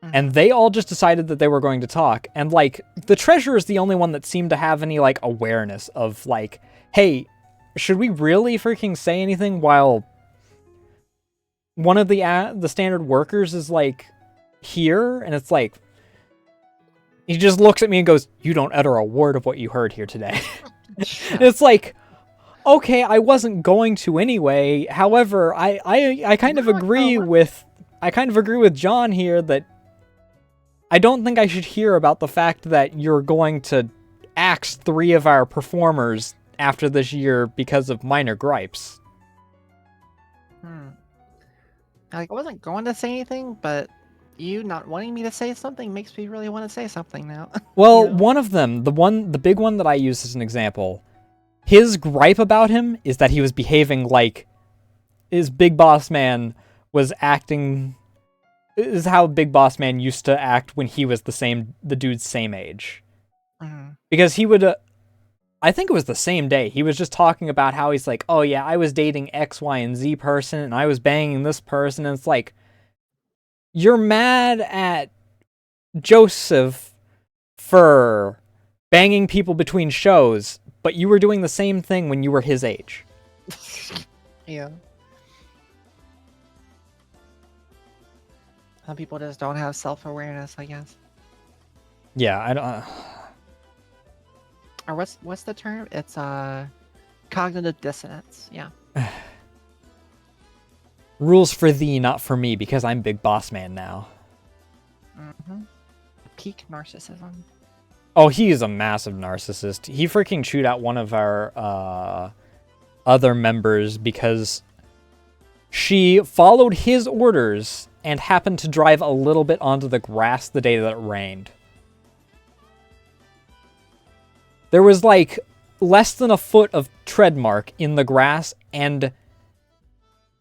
And they all just decided that they were going to talk. And like, the treasurer is the only one that seemed to have any like awareness of like, hey, should we really freaking say anything while one of the standard workers is like here? And it's like, he just looks at me and goes, you don't utter a word of what you heard here today. It's like, okay, I wasn't going to anyway. However, I kind of agree with John here that I don't think I should hear about the fact that you're going to axe 3 of our performers after this year because of minor gripes. Like, I wasn't going to say anything, but you not wanting me to say something makes me really want to say something now. Well, one of them, the big one that I use as an example, his gripe about him is that he was behaving like his big boss man was acting. This is how Big Boss Man used to act when he was the dude's same age. Because he would, I think it was the same day, he was just talking about how he's like, oh yeah, I was dating X, Y, and Z person, and I was banging this person, and it's like, you're mad at Joseph for banging people between shows, but you were doing the same thing when you were his age. Yeah. Some people just don't have self-awareness, I guess. Yeah, I don't. Or what's the term? It's cognitive dissonance. Yeah. Rules for thee, not for me, because I'm Big Boss Man now. Peak narcissism. Oh, he is a massive narcissist. He freaking chewed out one of our other members because she followed his orders and happened to drive a little bit onto the grass the day that it rained. There was like less than a foot of tread mark in the grass, and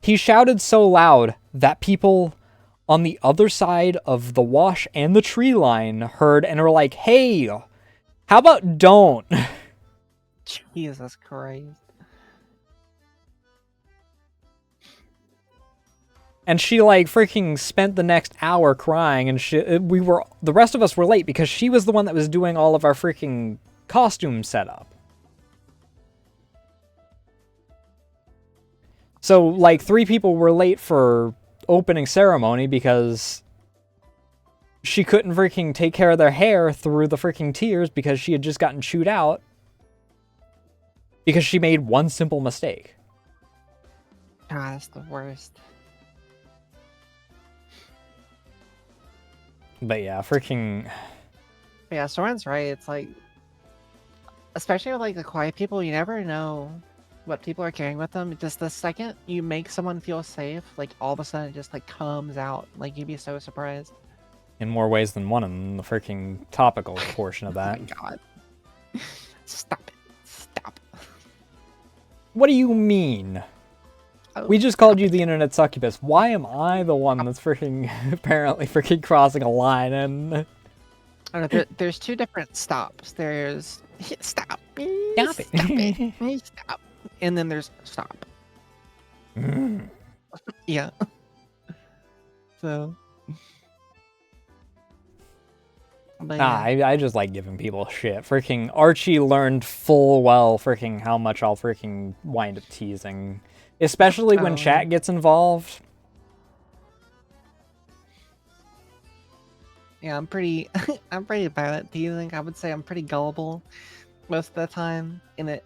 he shouted so loud that people on the other side of the wash and the tree line heard and were like, hey, how about don't? Jesus Christ. And she like freaking spent the next hour crying, and the rest of us were late because she was the one that was doing all of our freaking costume setup. So like 3 people were late for opening ceremony because she couldn't freaking take care of their hair through the freaking tears because she had just gotten chewed out because she made one simple mistake. God, that's the worst. But yeah, freaking... Yeah, Soren's right. It's like, especially with like the quiet people, you never know what people are carrying with them. Just the second you make someone feel safe, like all of a sudden it just like comes out. Like you'd be so surprised. In more ways than one in the freaking topical portion of that. Oh my God. Stop it. Stop. What do you mean? Oh, We just called you the internet succubus. Why am I the one that's freaking apparently freaking crossing a line? And I don't know, there's 2 different stops. There's stop. Stop it. Stop it. Stop. And then there's stop. Yeah. So. But nah, yeah. I just like giving people shit. Freaking Archie learned full well freaking how much I'll freaking wind up teasing. Especially when chat gets involved. Yeah, I'm pretty I'm pretty bad at teasing. I would say I'm pretty gullible most of the time. And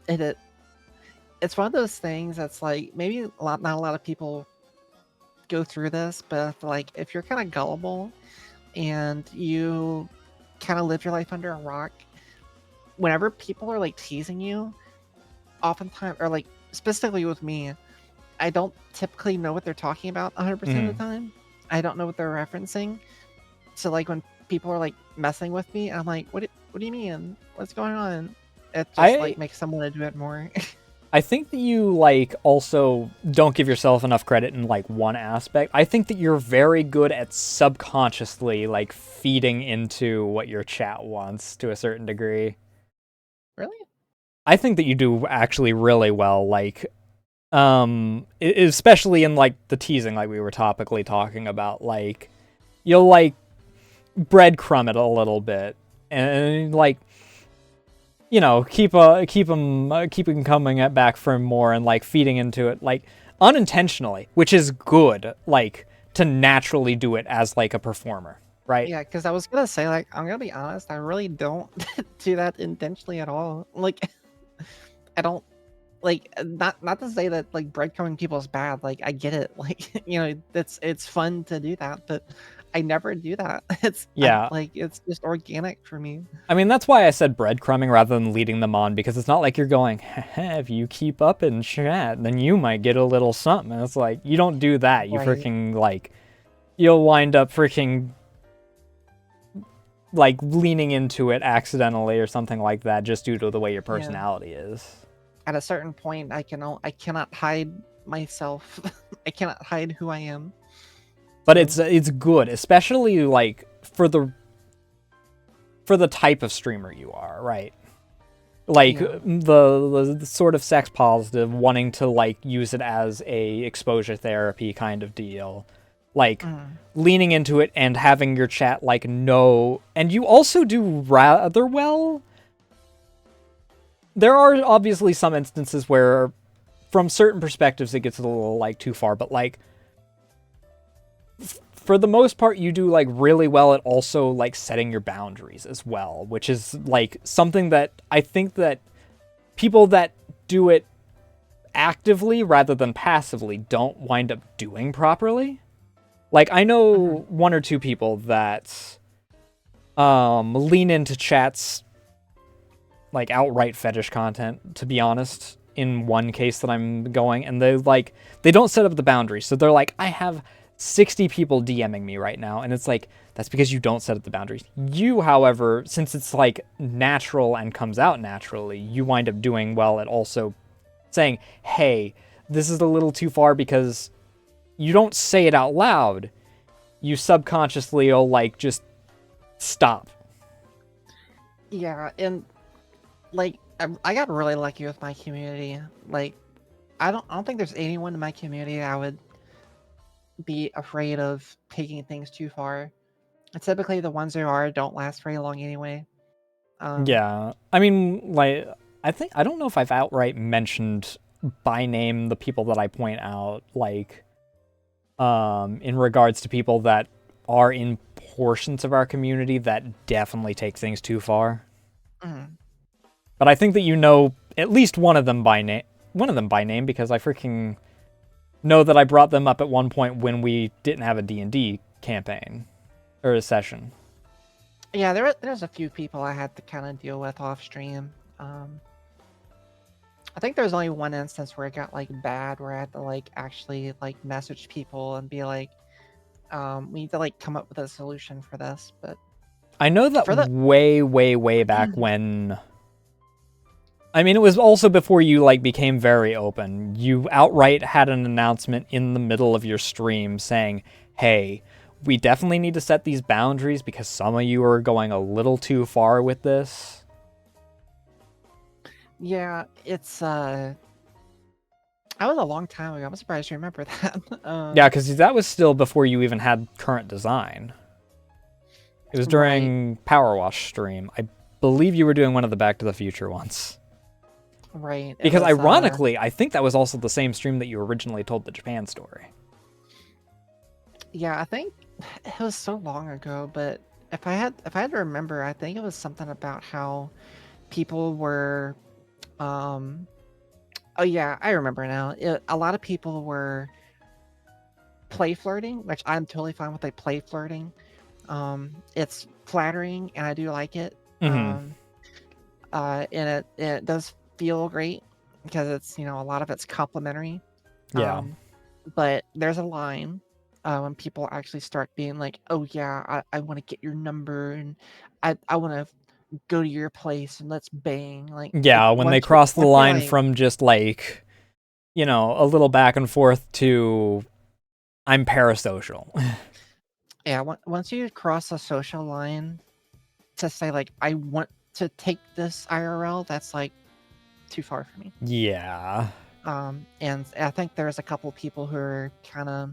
it's one of those things that's like maybe not a lot of people go through this, but like if you're kind of gullible and you kind of live your life under a rock, whenever people are like teasing you, oftentimes, or like specifically with me, I don't typically know what they're talking about 100% of the time. I don't know what they're referencing. So like when people are like messing with me, I'm like, what do you mean? What's going on? It just like makes someone to do it more. I think that you like also don't give yourself enough credit in like one aspect. I think that you're very good at subconsciously like feeding into what your chat wants to a certain degree. Really? I think that you do actually really well, like especially in like the teasing like we were topically talking about. Like you'll like breadcrumb it a little bit and like, you know, keep them coming back for more and like feeding into it like unintentionally, which is good, like to naturally do it as like a performer, right? Yeah, because I was gonna say, like, I'm gonna be honest, I really don't do that intentionally at all. Like, I don't like not to say that like breadcrumbing people is bad. Like, I get it. Like, you know, it's fun to do that, but I never do that. Like it's just organic for me. I mean, that's why I said breadcrumbing rather than leading them on, because it's not like you're going, if you keep up in chat, then you might get a little something. And it's like, you don't do that. You freaking, like, you'll wind up freaking, like, leaning into it accidentally or something like that just due to the way your personality is. At a certain point, I cannot hide myself. I cannot hide who I am. But it's good, especially, like, for the type of streamer you are, right? Like, the sort of sex positive, wanting to, like, use it as a exposure therapy kind of deal. Like, leaning into it and having your chat, like, know... And you also do rather well. There are obviously some instances where, from certain perspectives, it gets a little, like, too far, but, like... For the most part, you do, like, really well at also, like, setting your boundaries as well, which is, like, something that I think that people that do it actively rather than passively don't wind up doing properly. Like, I know one or two people that lean into chats, like, outright fetish content, to be honest, in one case that I'm going, and they don't set up the boundaries. So they're like, I have 60 people DMing me right now, and it's like, that's because you don't set up the boundaries. You, however, since it's like natural and comes out naturally, you wind up doing well at also saying, hey, this is a little too far, because you don't say it out loud. You subconsciously will like just stop. Yeah, and like I got really lucky with my community. Like I don't think there's anyone in my community I would be afraid of taking things too far. And typically the ones there are don't last very long anyway. Yeah. I mean, like, I don't know if I've outright mentioned by name the people that I point out, like, in regards to people that are in portions of our community that definitely take things too far. Mhm. But I think that you know at least one of them by name, because I freaking know that I brought them up at one point when we didn't have a D&D campaign or a session. Yeah, there's a few people I had to kind of deal with off stream. I think there was only one instance where it got like bad, where I had to like actually like message people and be like, we need to like come up with a solution for this. But I know that for the way back when. I mean, it was also before you like became very open. You outright had an announcement in the middle of your stream saying, "Hey, we definitely need to set these boundaries because some of you are going a little too far with this." yeah, it's that was a long time ago. I'm surprised you remember that. Yeah, because that was still before you even had current design. It was during Power Wash stream. I believe you were doing one of the Back to the Future ones. Right. Because ironically, I think that was also the same stream that you originally told the Japan story. Yeah, I think it was so long ago, but if I had to remember, I think it was something about how people were oh yeah, I remember now. A lot of people were play flirting, which I'm totally fine with, like play flirting. It's flattering and I do like it. Mm-hmm. And it does feel great because it's, you know, a lot of it's complimentary. Yeah. But there's a line when people actually start being like, oh yeah, I want to get your number and I want to go to your place and let's bang. Yeah, when they cross the once you're line like, from just like, you know, a little back and forth to I'm parasocial. yeah, once you cross a social line to say like I want to take this IRL, that's like too far for me. Yeah. And I think there's a couple people who are kind of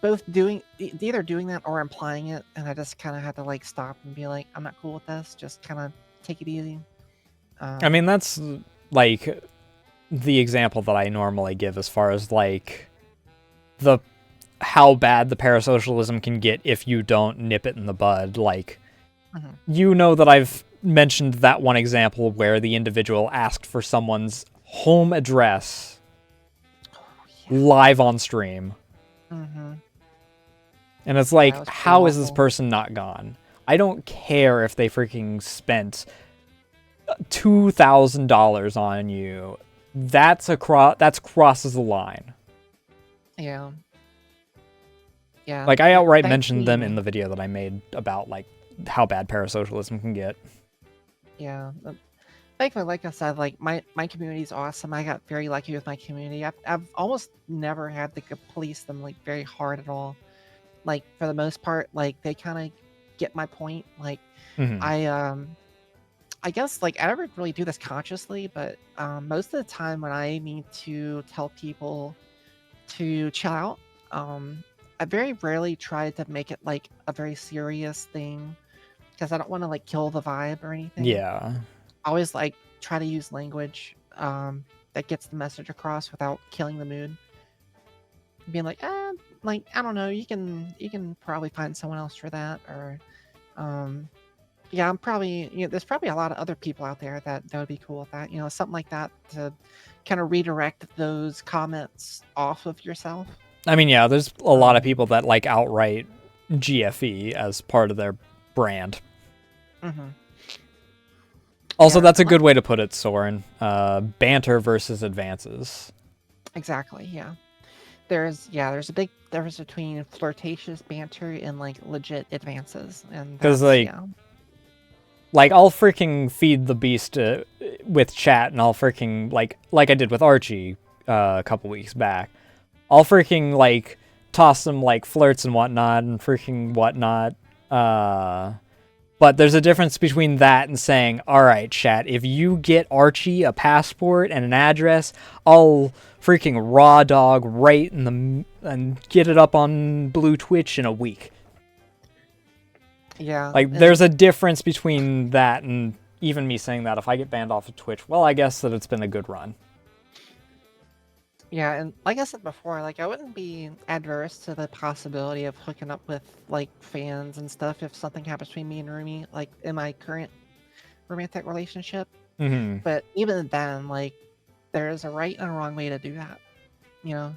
both doing either doing that or implying it, and I just kind of had to like stop and be like, I'm not cool with this. Just kind of take it easy. I mean, that's like the example that I normally give as far as like the how bad the parasocialism can get if you don't nip it in the bud. Like, you know that I've mentioned that one example where the individual asked for someone's home address live on stream. And it's like, how is this person not gone? I don't care if they freaking spent $2,000 on you. That's crosses the line. Yeah. Yeah. Like, I outright mentioned them in the video that I made about like how bad parasocialism can get. Yeah. Thankfully, like I said, like my community is awesome. I got very lucky with my community. I've almost never had to police them like very hard at all. Like for the most part, like they kind of get my point. Like I guess like I never really do this consciously, but most of the time when I need to tell people to chill out, I very rarely try to make it like a very serious thing because I don't want to like kill the vibe or anything. Yeah. I always like try to use language that gets the message across without killing the mood. Being like, like I don't know, you can probably find someone else for that, or yeah, I'm probably, you know, there's probably a lot of other people out there that would be cool with that, you know, something like that to kind of redirect those comments off of yourself. I mean, yeah, there's a lot of people that like outright GFE as part of their brand. Also, that's a good way to put it, Soren. Banter versus advances. Exactly, yeah. there's a big difference between flirtatious banter and like legit advances, and Because that's like I'll freaking feed the beast with chat, and I'll freaking like I did with Archie a couple weeks back. I'll freaking like toss some like flirts and whatnot and freaking whatnot. But there's a difference between that and saying, all right, chat, if you get Archie a passport and an address, I'll freaking raw dog right in the and get it up on Blue Twitch in a week. Yeah. Like, there's a difference between that and even me saying that if I get banned off of Twitch, well, I guess that it's been a good run. Yeah, and like I said before, like I wouldn't be adverse to the possibility of hooking up with like fans and stuff if something happens between me and Rumi, like in my current romantic relationship. Mm-hmm. But even then, like there is a right and a wrong way to do that. You know,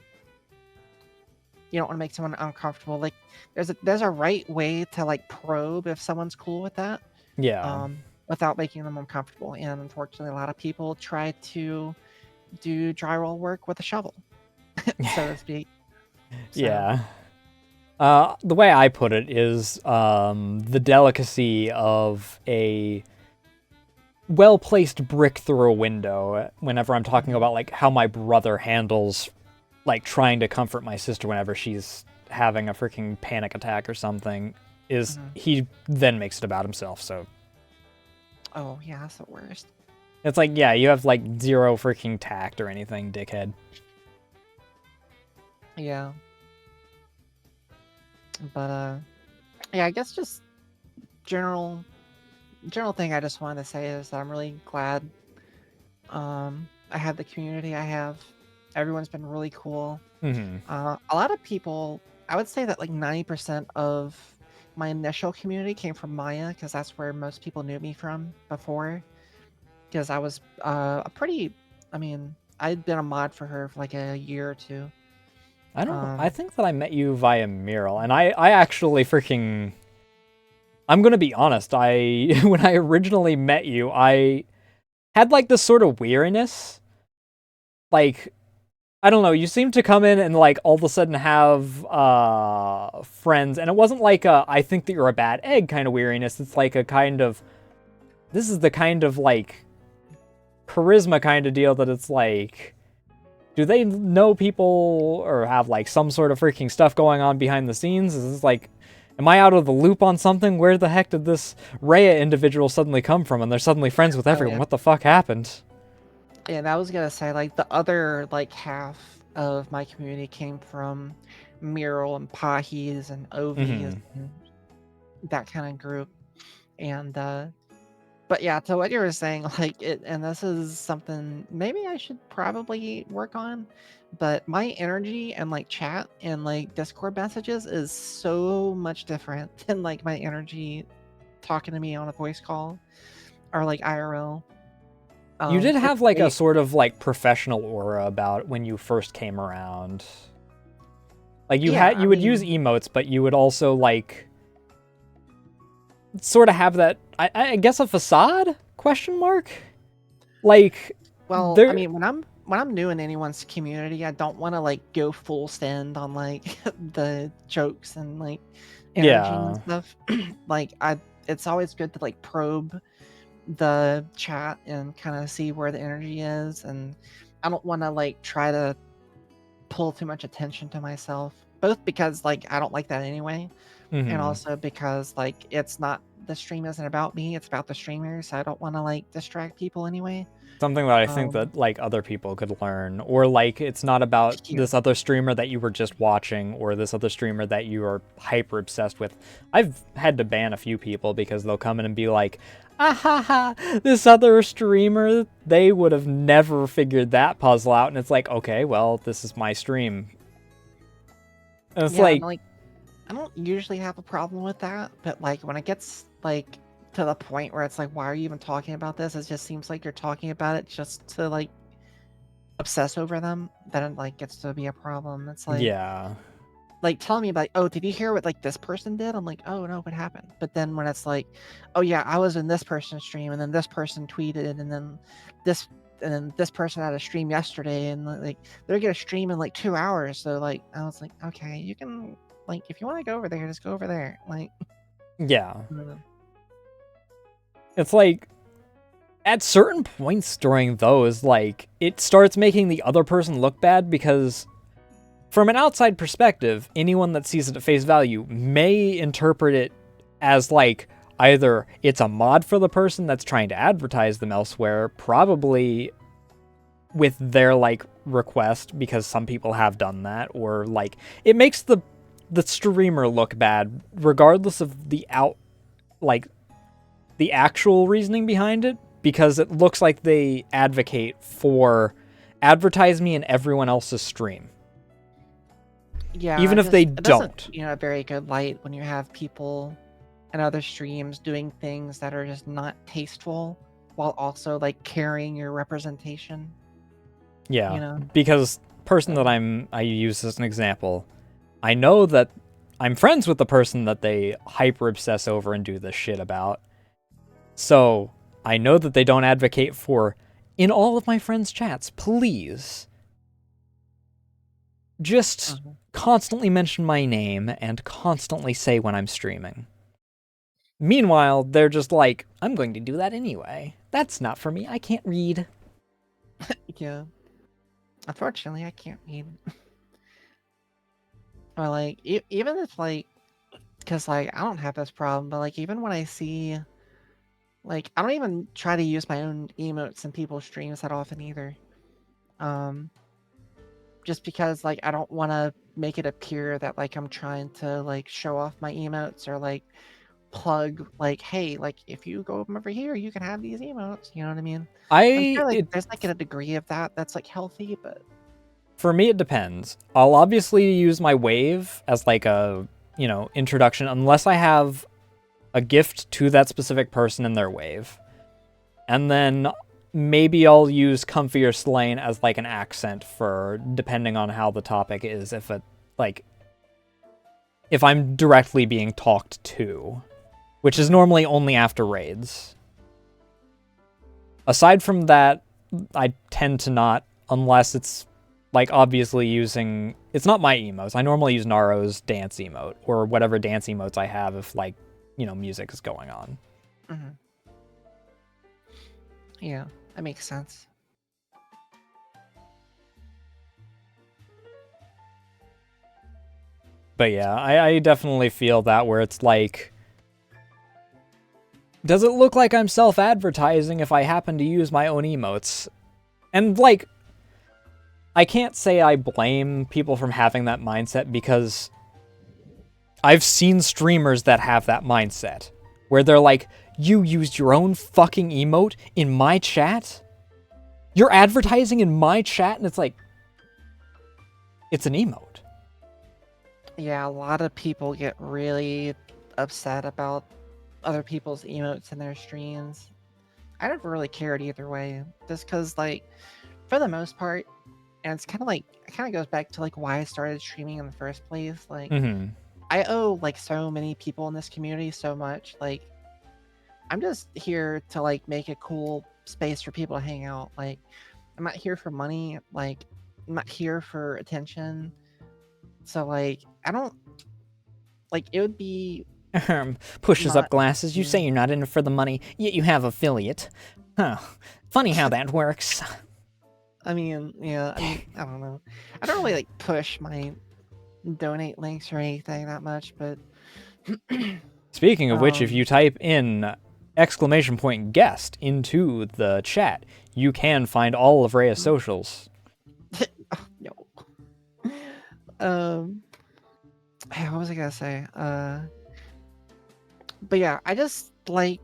you don't want to make someone uncomfortable. Like there's a right way to like probe if someone's cool with that. Yeah. Without making them uncomfortable. And unfortunately, a lot of people try to do drywall work with a shovel, so to speak. So. Yeah. The way I put it is the delicacy of a well-placed brick through a window whenever I'm talking about like how my brother handles like trying to comfort my sister whenever she's having a freaking panic attack or something is he then makes it about himself. So Oh yeah, that's the worst. it's like, yeah, you have like zero freaking tact or anything, dickhead. Yeah. But yeah, I guess just general thing I just wanted to say is that I'm really glad I have the community I have. Everyone's been really cool. A lot of people, I would say that like 90% of my initial community came from Maya, because that's where most people knew me from before. Because I was I'd been a mod for her for like a year or two. I think that I met you via Mural, and I actually freaking... I'm gonna be honest, when I originally met you, I had like this sort of weariness. Like, I don't know, you seemed to come in and like all of a sudden have friends, and it wasn't like a I think that you're a bad egg kind of weariness. It's like a kind of, this is the kind of like charisma kind of deal that it's like, do they know people or have like some sort of freaking stuff going on behind the scenes? Is this like, am I out of the loop on something? Where the heck did this Rhea individual suddenly come from? And they're suddenly friends with everyone. Yeah. What the fuck happened? And I was gonna say, like, the other like half of my community came from Mural and Pahis and Ovies and that kind of group. And but yeah, to what you were saying, like and this is something maybe I should probably work on, but my energy and like chat and like Discord messages is so much different than like my energy talking to me on a voice call or like IRL. You did have like a sort of like professional aura about when you first came around. Like you would use emotes, but you would also like sort of have that, I guess, a facade ? Like, well, I mean, when I'm new in anyone's community, I don't want to like go full send on like the jokes and like energy and stuff. Like it's always good to like probe the chat and kind of see where the energy is, and I don't want to like try to pull too much attention to myself, both because like I don't like that anyway, and also because like the stream isn't about me, it's about the streamers, so I don't want to like distract people anyway. Something that I think that like other people could learn, or like it's not about this other streamer that you were just watching or this other streamer that you are hyper obsessed with. I've had to ban a few people because they'll come in and be like, ah ha ha, this other streamer, they would have never figured that puzzle out. And it's like, okay, well, this is my stream. And it's like, I don't usually have a problem with that, but like when it gets like to the point where it's like, why are you even talking about this? It just seems like you're talking about it just to like obsess over them. Then it like gets to be a problem. It's like, yeah, like telling me like, oh, did you hear what like this person did? I'm like, oh no, what happened? But then when it's like, oh yeah, I was in this person's stream and then this person tweeted and then this and then this person had a stream yesterday, and like they're gonna stream in like 2 hours. So like I was like, okay, you can like if you want to go over there, just go over there. Like, Yeah. I don't know. It's like, at certain points during those, like, it starts making the other person look bad because, from an outside perspective, anyone that sees it at face value may interpret it as, like, either it's a mod for the person that's trying to advertise them elsewhere, probably with their, like, request, because some people have done that, or, like, it makes the streamer look bad, regardless of the the actual reasoning behind it, because it looks like they advocate for advertise me in everyone else's stream. Yeah, Even if they don't. A very good light when you have people and other streams doing things that are just not tasteful while also like carrying your representation. Yeah, because person that I use as an example, I know that I'm friends with the person that they hyper obsess over and do this shit about. So I know that they don't advocate for, in all of my friends' chats, please just constantly mention my name and constantly say when I'm streaming. Meanwhile, they're just like, I'm going to do that anyway. That's not for me. I can't read. Yeah. Unfortunately, I can't read. Or like, even if like, because like I don't have this problem, but like even when I see, like I don't even try to use my own emotes in people's streams that often either. Just because like I don't want to make it appear that like I'm trying to like show off my emotes or like plug like, hey, like if you go over here, you can have these emotes. You know what I mean? I'm sure like there's like a degree of that's like healthy, but for me it depends. I'll obviously use my wave as like a, introduction unless I have a gift to that specific person in their wave. And then maybe I'll use Comfy or Slain as like an accent for depending on how the topic is, if I'm directly being talked to, which is normally only after raids. Aside from that, I tend to not, unless it's like obviously using, it's not my emotes. I normally use Naro's dance emote or whatever dance emotes I have if like, music is going on. Mm-hmm. Yeah, that makes sense. But yeah, I definitely feel that where it's like, does it look like I'm self-advertising if I happen to use my own emotes? And like, I can't say I blame people from having that mindset because I've seen streamers that have that mindset where they're like, you used your own fucking emote in my chat? You're advertising in my chat? And it's like, it's an emote. Yeah, a lot of people get really upset about other people's emotes in their streams. I never really cared either way, just because, like, for the most part, and it's kind of goes back to like why I started streaming in the first place. Like, I owe like so many people in this community so much. Like, I'm just here to like make a cool space for people to hang out. Like, I'm not here for money. Like, I'm not here for attention. So like, I don't like it would be pushes up glasses. You say you're not in it for the money, yet you have affiliate. Huh. Funny how that works. I mean, yeah, I don't know. I don't really like push my donate links or anything that much, but speaking of which, if you type in !guest into the chat, you can find all of Rhea's socials. No. What was I gonna say? But yeah, I just like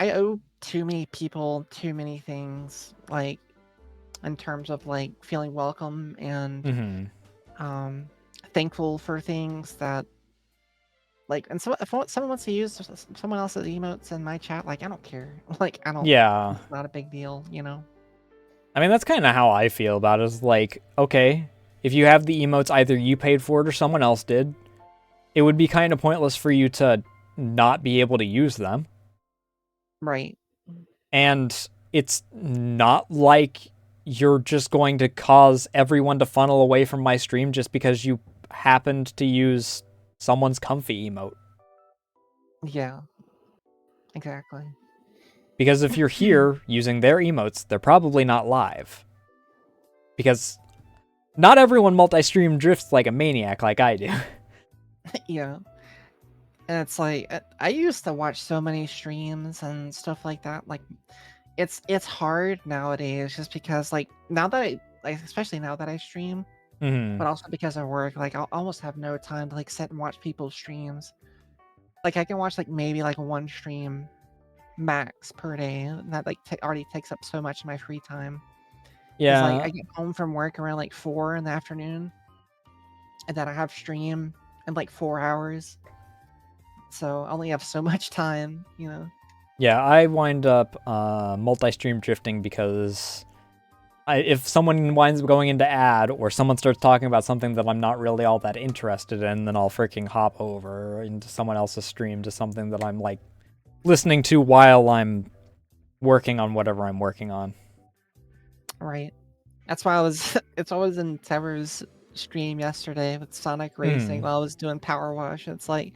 I owe too many people too many things, like in terms of like feeling welcome and thankful for things that like, and so if someone wants to use someone else's emotes in my chat, like I don't care. Like I don't. Yeah. It's not a big deal, I mean, that's kind of how I feel about it. Is like, okay, if you have the emotes, either you paid for it or someone else did. It would be kind of pointless for you to not be able to use them. Right. And it's not like you're just going to cause everyone to funnel away from my stream just because you happened to use someone's comfy emote. Yeah. Exactly. Because if you're here using their emotes, they're probably not live. Because not everyone multi-stream drifts like a maniac like I do. Yeah. And it's like I used to watch so many streams and stuff like that. Like it's hard nowadays just because like now that I like especially now that I stream, but also because of work, like I'll almost have no time to like sit and watch people's streams. Like I can watch like maybe like one stream max per day, and that like already takes up so much of my free time. Because like Yeah. I get home from work around like 4 in the afternoon, and then I have stream in like 4 hours. So I only have so much time, you know. Yeah, I wind up multi-stream drifting because if someone winds up going into ad or someone starts talking about something that I'm not really all that interested in, then I'll freaking hop over into someone else's stream to something that I'm like listening to while I'm working on whatever I'm working on. Right. That's why I was it's always in Trevor's stream yesterday with Sonic Racing while I was doing Power Wash. It's like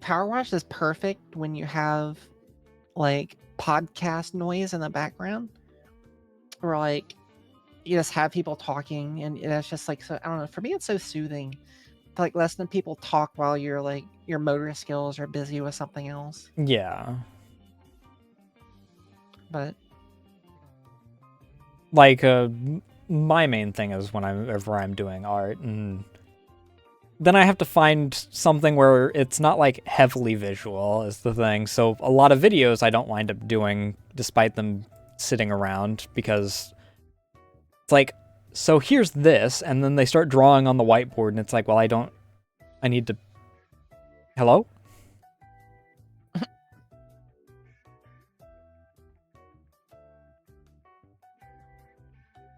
Power Wash is perfect when you have like podcast noise in the background. Or like you just have people talking and it's just like so I don't know, for me it's so soothing to like listen to people talk while you're like your motor skills are busy with something else. Yeah. But like my main thing is whenever I'm doing art, and then I have to find something where it's not like heavily visual is the thing. So a lot of videos I don't wind up doing despite them sitting around because it's like, so here's this, and then they start drawing on the whiteboard, and it's like, well, I need to, hello?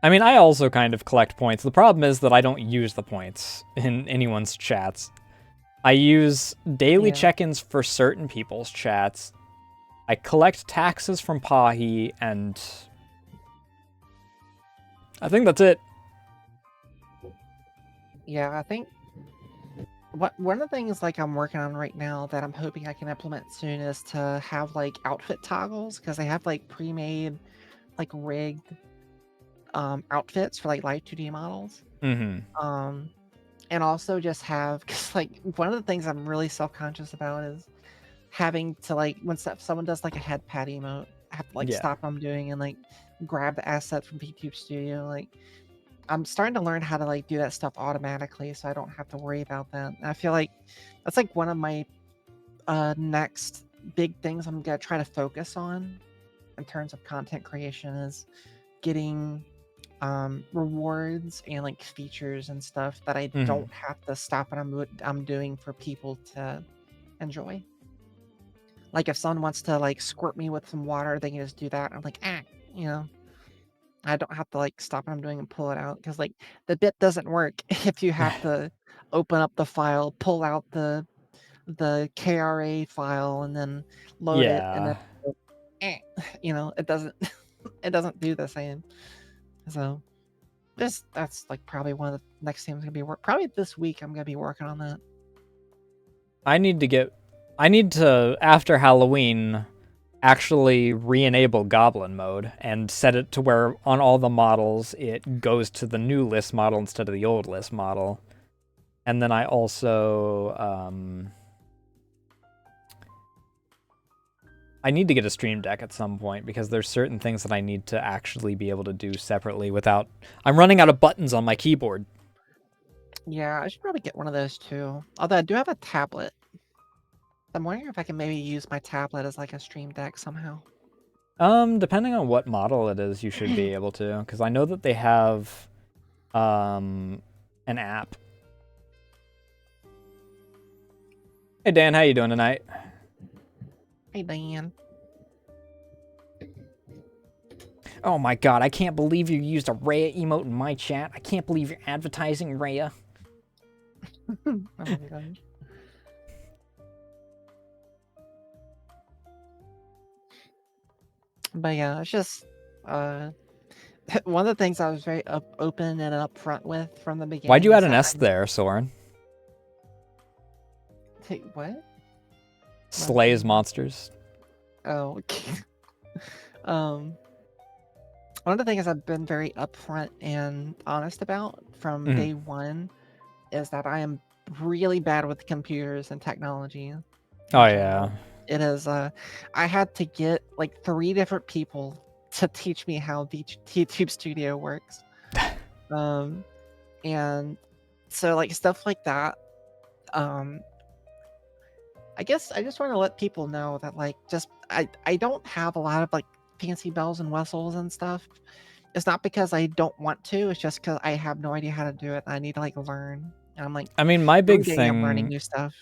I mean, I also kind of collect points. The problem is that I don't use the points in anyone's chats. I use daily check-ins for certain people's chats. I collect taxes from Pahi, and I think that's it. Yeah, I think one of the things like I'm working on right now that I'm hoping I can implement soon is to have like outfit toggles, because they have like pre-made like rigged outfits for like live 2D models. And also just have, because like one of the things I'm really self-conscious about is having to like when someone does like a head pad emote, I have to like stop what I'm doing and like grab the asset from Vtuber Studio. Like I'm starting to learn how to like do that stuff automatically, so I don't have to worry about that. And I feel like that's like one of my next big things I'm gonna try to focus on in terms of content creation is getting rewards and like features and stuff that I don't have to stop what I'm doing for people to enjoy. Like if someone wants to like squirt me with some water, they can just do that. I'm like, you know, I don't have to like stop what I'm doing and pull it out, because like the bit doesn't work if you have to open up the file, pull out the KRA file, and then load it, and then you know, it doesn't it doesn't do the same. So that's like probably one of the next things I'm gonna be probably this week. I'm gonna be working on that. I need to after Halloween actually re-enable goblin mode and set it to where on all the models it goes to the new list model instead of the old list model. And then I also I need to get a stream deck at some point because there's certain things that I need to actually be able to do separately without I'm running out of buttons on my keyboard. Yeah, I should probably get one of those too. Although I do have a tablet. I'm wondering if I can maybe use my tablet as like a stream deck somehow. Depending on what model it is, you should be able to, because I know that they have an app. Hey Dan, how you doing tonight? Hey Dan. Oh my god, I can't believe you used a Rhea emote in my chat. I can't believe you're advertising Rhea. Oh my gosh. But yeah, it's just One of the things I was very open and upfront with from the Why'd beginning you add is an that S there, Soren? what? Slays monsters. Oh, okay. One of the things I've been very upfront and honest about from Mhm. day one is that I am really bad with computers and technology. in Oh general. yeah. It is. I had to get like 3 different people to teach me how the YouTube Studio works. And so like stuff like that. I guess I just want to let people know that like just I don't have a lot of like fancy bells and whistles and stuff. It's not because I don't want to. It's just because I have no idea how to do it. I need to like learn. And I'm like I mean, my every big day I'm learning thing, new stuff.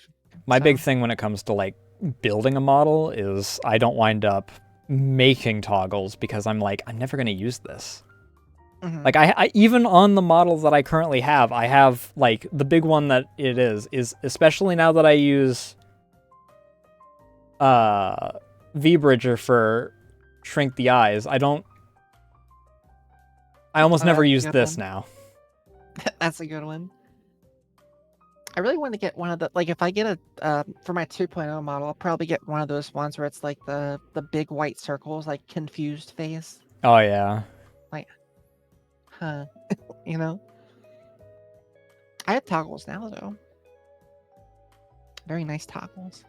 my big So thing when it comes to like building a model is I don't wind up making toggles because I'm like, I'm never gonna use this. mhm. Like I even on the models that I currently have, I have like the big one that it is especially now that I use V-Bridger for shrink the eyes. I almost Oh, never that's a use good this one. now. That's a good one. I really want to get one of the like if I get a for my 2.0 model, I'll probably get one of those ones where it's like the big white circles, like confused face. Oh yeah. Like, huh, you know? I have toggles now though. Very nice toggles.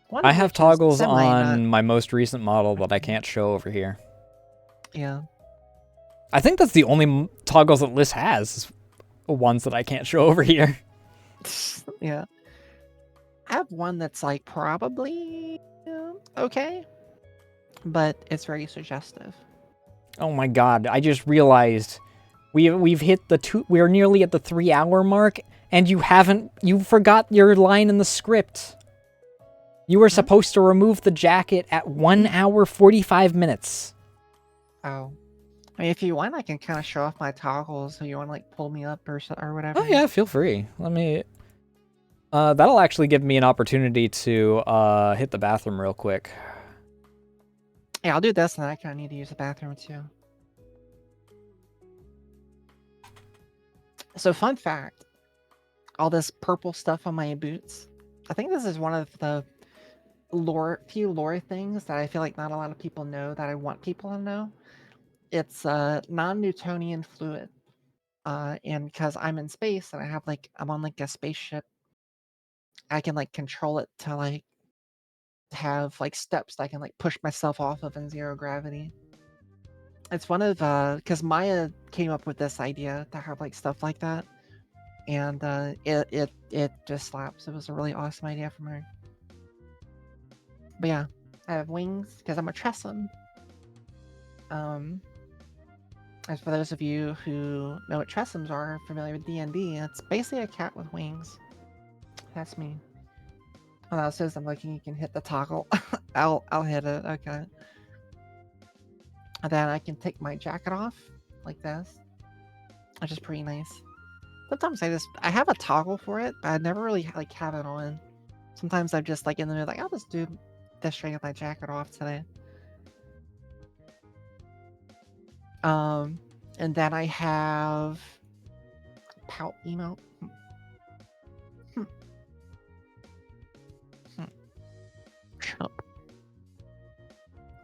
One I of have which is toggles semi not. on my most recent model that I can't show over here. Yeah. I think that's the only toggles that Liz has, is ones that I can't show over here. Yeah. I have one that's like probably okay, but it's very suggestive. Oh my god, I just realized we've hit we're nearly at the 3-hour mark and you forgot your line in the script. You were supposed to remove the jacket at 1 hour 45 minutes. Oh. I mean, if you want, I can kind of show off my toggles. So you want to like pull me up or whatever. Oh yeah, feel free. Let me that'll actually give me an opportunity to hit the bathroom real quick. Yeah, I'll do this, and I kind of need to use the bathroom too. So, fun fact: all this purple stuff on my boots. I think this is one of the few lore things that I feel like not a lot of people know that I want people to know. It's non-Newtonian fluid, and because I'm in space and I'm on like a spaceship, I can like control it to like have like steps that I can like push myself off of in zero gravity. It's one of because Maya came up with this idea to have like stuff like that, and it just slaps. It was a really awesome idea from her. But yeah, I have wings because I'm a Tressum. As for those of you who know what Tressums are, familiar with D&D, it's basically a cat with wings. That's me. Oh, that says I'm looking. You can hit the toggle. I'll hit it. Okay. And then I can take my jacket off like this, which is pretty nice. Sometimes I have a toggle for it, but I never really like have it on. Sometimes I'm just like in the middle, like I'll just do this straight with my jacket off today. And then I have pout emote. Shut up.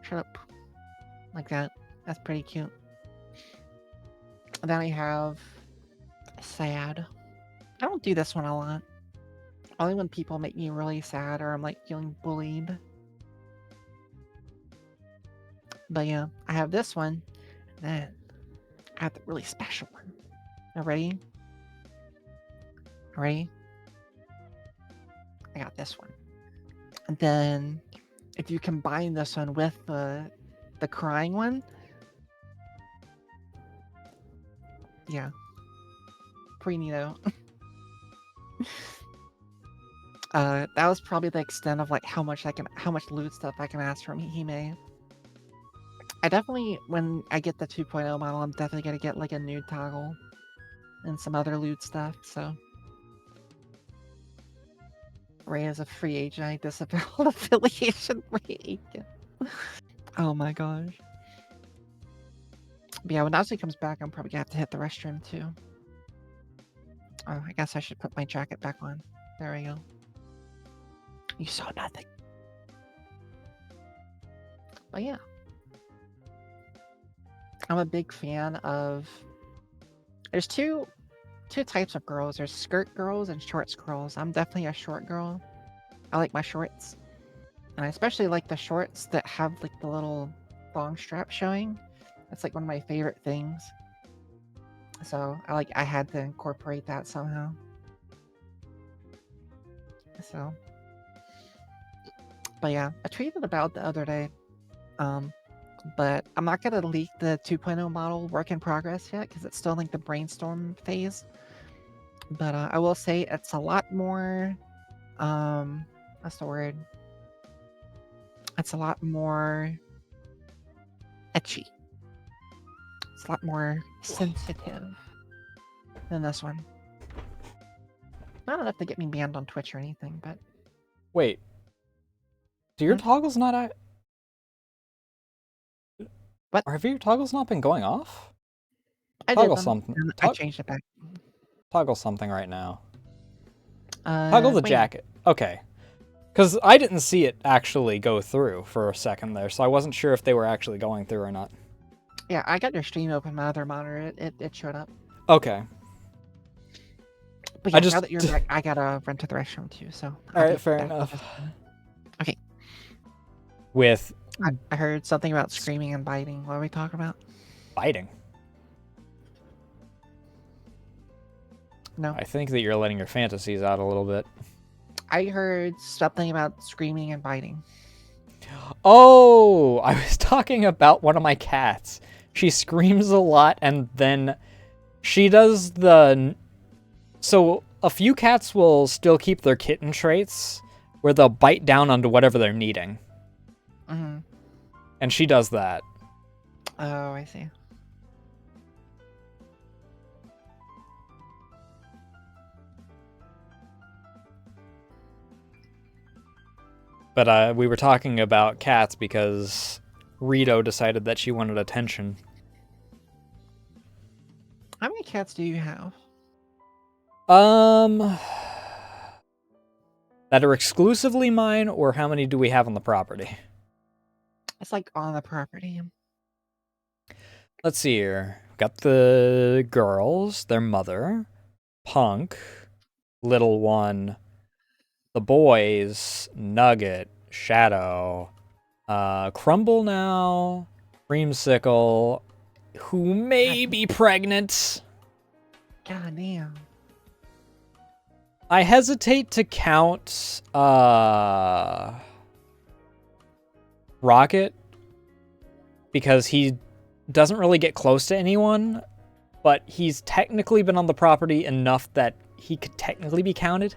Shut up. Like that. That's pretty cute. And then I have sad. I don't do this one a lot. Only when people make me really sad or I'm like feeling bullied. But yeah, I have this one. And then I have the really special one. Now ready? Ready? I got this one. And then if you combine this one with the crying one, yeah, pretty neato. That was probably the extent of like how much loot stuff I can ask from Hime. I definitely, when I get the 2.0 model, I'm definitely gonna get like a nude toggle and some other loot stuff. So Ray is a free agent. I disavowed affiliation. Ray Aitken. Oh my gosh. But yeah, when Nasu comes back, I'm probably gonna have to hit the restroom too. Oh, I guess I should put my jacket back on. There we go. You saw nothing. But yeah. I'm a big fan of... There's two types of girls. There's skirt girls and shorts girls. I'm definitely a short girl. I like my shorts. And I especially like the shorts that have like the little long strap showing. That's like one of my favorite things. So I had to incorporate that somehow. So, but yeah, I tweeted about the other day. But I'm not gonna leak the 2.0 model work in progress yet because it's still like the brainstorm phase. But I will say it's a lot more, what's the word? It's a lot more etchy. It's a lot more sensitive than this one. Not enough to get me banned on Twitch or anything, but... Wait. Do your toggles not... What? Have your toggles not been going off? I Toggle did them, something. and I changed it back. Toggle something right now. Toggle the wait. jacket. Okay. Because I didn't see it actually go through for a second there, so I wasn't sure if they were actually going through or not. Yeah, I got your stream open, my other monitor, it showed up. Okay. But yeah, now that you're back, I gotta run to the restroom too, so... Alright, fair enough. Okay. With... I heard something about screaming and biting. What are we talking about? Biting? No. I think that you're letting your fantasies out a little bit. I heard something about screaming and biting. Oh! I was talking about one of my cats. She screams a lot, and then she does the... So, a few cats will still keep their kitten traits, where they'll bite down onto whatever they're kneading. Mm-hmm. And she does that. Oh, I see. But we were talking about cats because Rito decided that she wanted attention. How many cats do you have? That are exclusively mine, or how many do we have on the property? It's like on the property. Let's see here. Got the girls, their mother, Punk, Little One, the boys, Nugget, Shadow, Crumble now, Creamsicle, who may be pregnant. God damn. I hesitate to count Rocket because he doesn't really get close to anyone, but he's technically been on the property enough that he could technically be counted.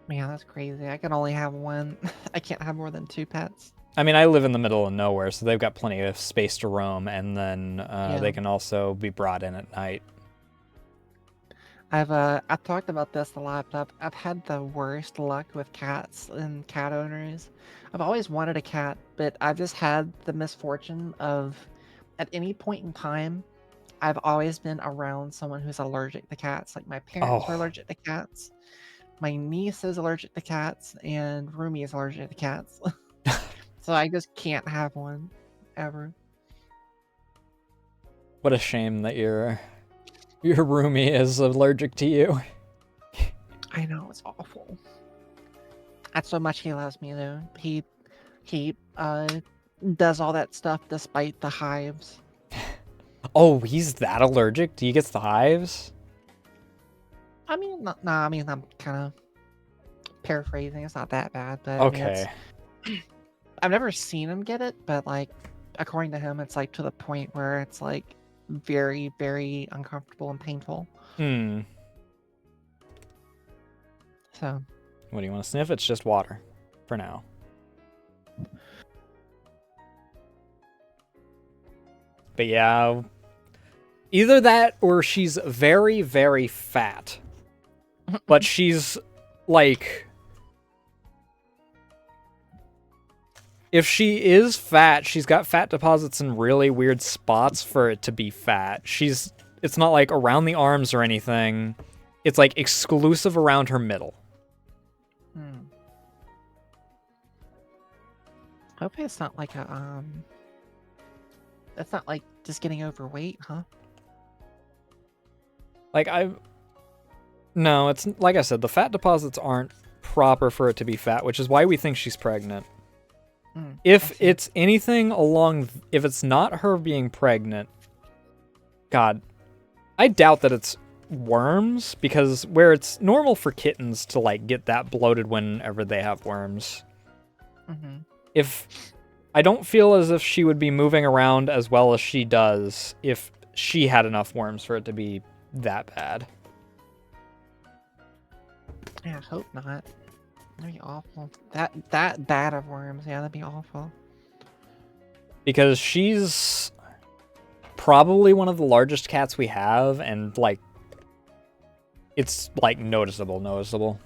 Man, that's crazy. I can only have one. I can't have more than 2 pets. I mean, I live in the middle of nowhere, so they've got plenty of space to roam, and then they can also be brought in at night. I've talked about this a lot, but I've had the worst luck with cats and cat owners. I've always wanted a cat, but I've just had the misfortune of, at any point in time, I've always been around someone who's allergic to cats. Like my parents are allergic to cats, my niece is allergic to cats, and Rumi is allergic to cats. So I just can't have one, ever. What a shame that your roomie is allergic to you. I know, it's awful. That's so much he loves me, though. He does all that stuff despite the hives. Oh, he's that allergic? He gets the hives? I mean, I mean, I'm kind of paraphrasing. It's not that bad, but okay. I mean, I've never seen him get it, but like, according to him, it's like to the point where it's like very, very uncomfortable and painful. Hmm. So. What do you want to sniff? It's just water, for now. But yeah, either that or she's very, very fat. But she's like If she is fat, she's got fat deposits in really weird spots for it to be fat. It's not like around the arms or anything. It's like exclusive around her middle. Hopefully it's not like a that's not like just getting overweight, huh? Like no, it's like I said, the fat deposits aren't proper for it to be fat, which is why we think she's pregnant. If it's anything if it's not her being pregnant, God, I doubt that it's worms, because where it's normal for kittens to like get that bloated whenever they have worms. If I don't feel as if she would be moving around as well as she does if she had enough worms for it to be that bad. Yeah, I hope not. That'd be awful. That bad of worms, yeah, that'd be awful. Because she's probably one of the largest cats we have, and like it's like noticeable.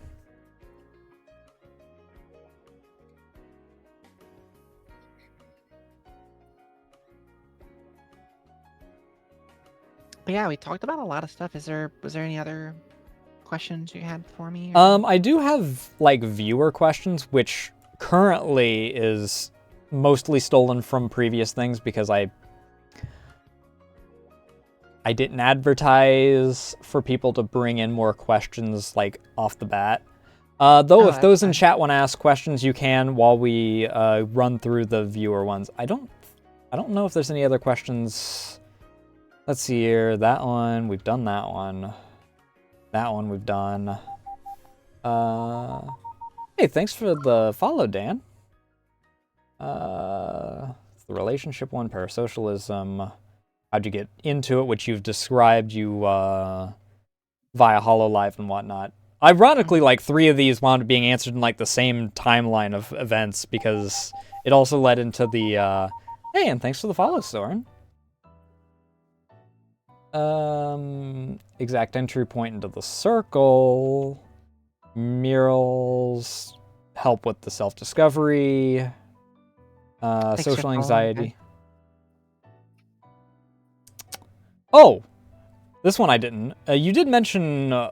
But yeah, we talked about a lot of stuff. Was there any other questions you had for me? I do have like viewer questions, which currently is mostly stolen from previous things because I didn't advertise for people to bring in more questions like off the bat. Though if those in chat want to ask questions, you can while we run through the viewer ones. I don't know if there's any other questions. Let's see here. That one, we've done that one. That one we've done. Hey, thanks for the follow, Dan. It's the relationship one, parasocialism. How'd you get into it, which you've described you via HoloLive and whatnot. Ironically, like 3 of these wound up being answered in like the same timeline of events because it also led into the hey, and thanks for the follow, Soren. Exact entry point into the circle. Murals help with the self-discovery. Social anxiety. Oh, this one I didn't. You did mention a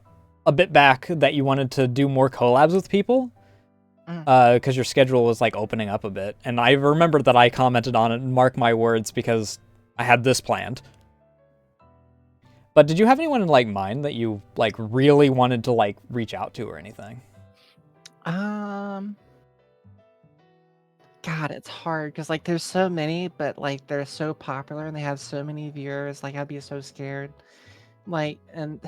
bit back that you wanted to do more collabs with people because your schedule was like opening up a bit. And I remembered that I commented on it and mark my words because I had this planned. But did you have anyone in like mind that you like really wanted to like reach out to or anything? God, it's hard because like there's so many, but like they're so popular and they have so many viewers. Like I'd be so scared. Like, and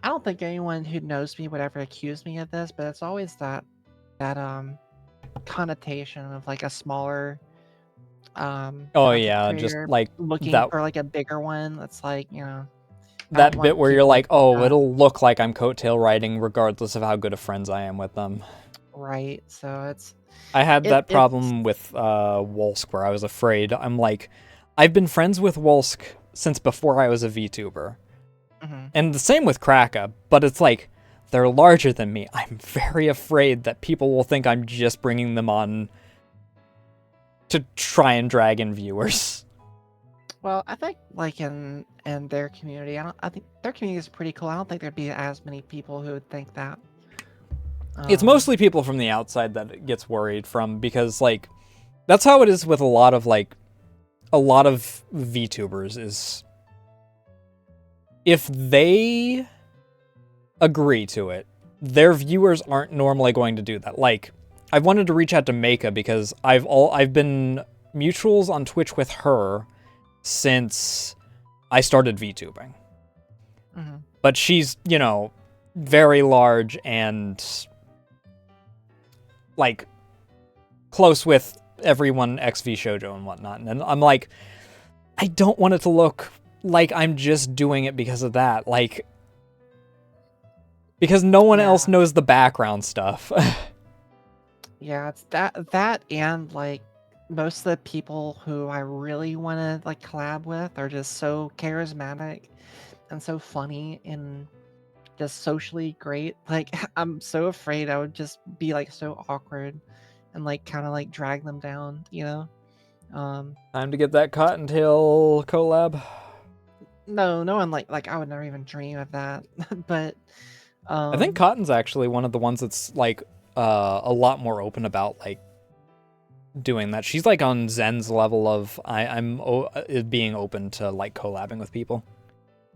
I don't think anyone who knows me would ever accuse me of this, but it's always that connotation of like a smaller oh yeah, just like looking for like a bigger one. That's like, you know, that bit where you're like, oh, it'll look like I'm coattail riding regardless of how good of friends I am with them. Right. So it's I had that problem with Wolsk where I was afraid. I'm like, I've been friends with Wolsk since before I was a VTuber. And the same with Kraka, but it's like, they're larger than me. I'm very afraid that people will think I'm just bringing them on to try and drag in viewers. Well, I think like in their community, I think their community is pretty cool. I don't think there'd be as many people who would think that. It's mostly people from the outside that it gets worried from because like that's how it is with a lot of VTubers is if they agree to it, their viewers aren't normally going to do that. Like, I've wanted to reach out to Meika because I've been mutuals on Twitch with her since I started VTubing. But she's, you know, very large and like close with everyone XV Shoujo and whatnot. And I'm like, I don't want it to look like I'm just doing it because of that. Like, because no one else knows the background stuff. Yeah, it's that and like most of the people who I really want to like collab with are just so charismatic and so funny and just socially great. Like I'm so afraid I would just be like so awkward and like kind of like drag them down, you know. Time to get that Cottontail collab. No one like I would never even dream of that. But I think Cotton's actually one of the ones that's like a lot more open about like doing that. She's like on Zen's level of I'm being open to like collabing with people.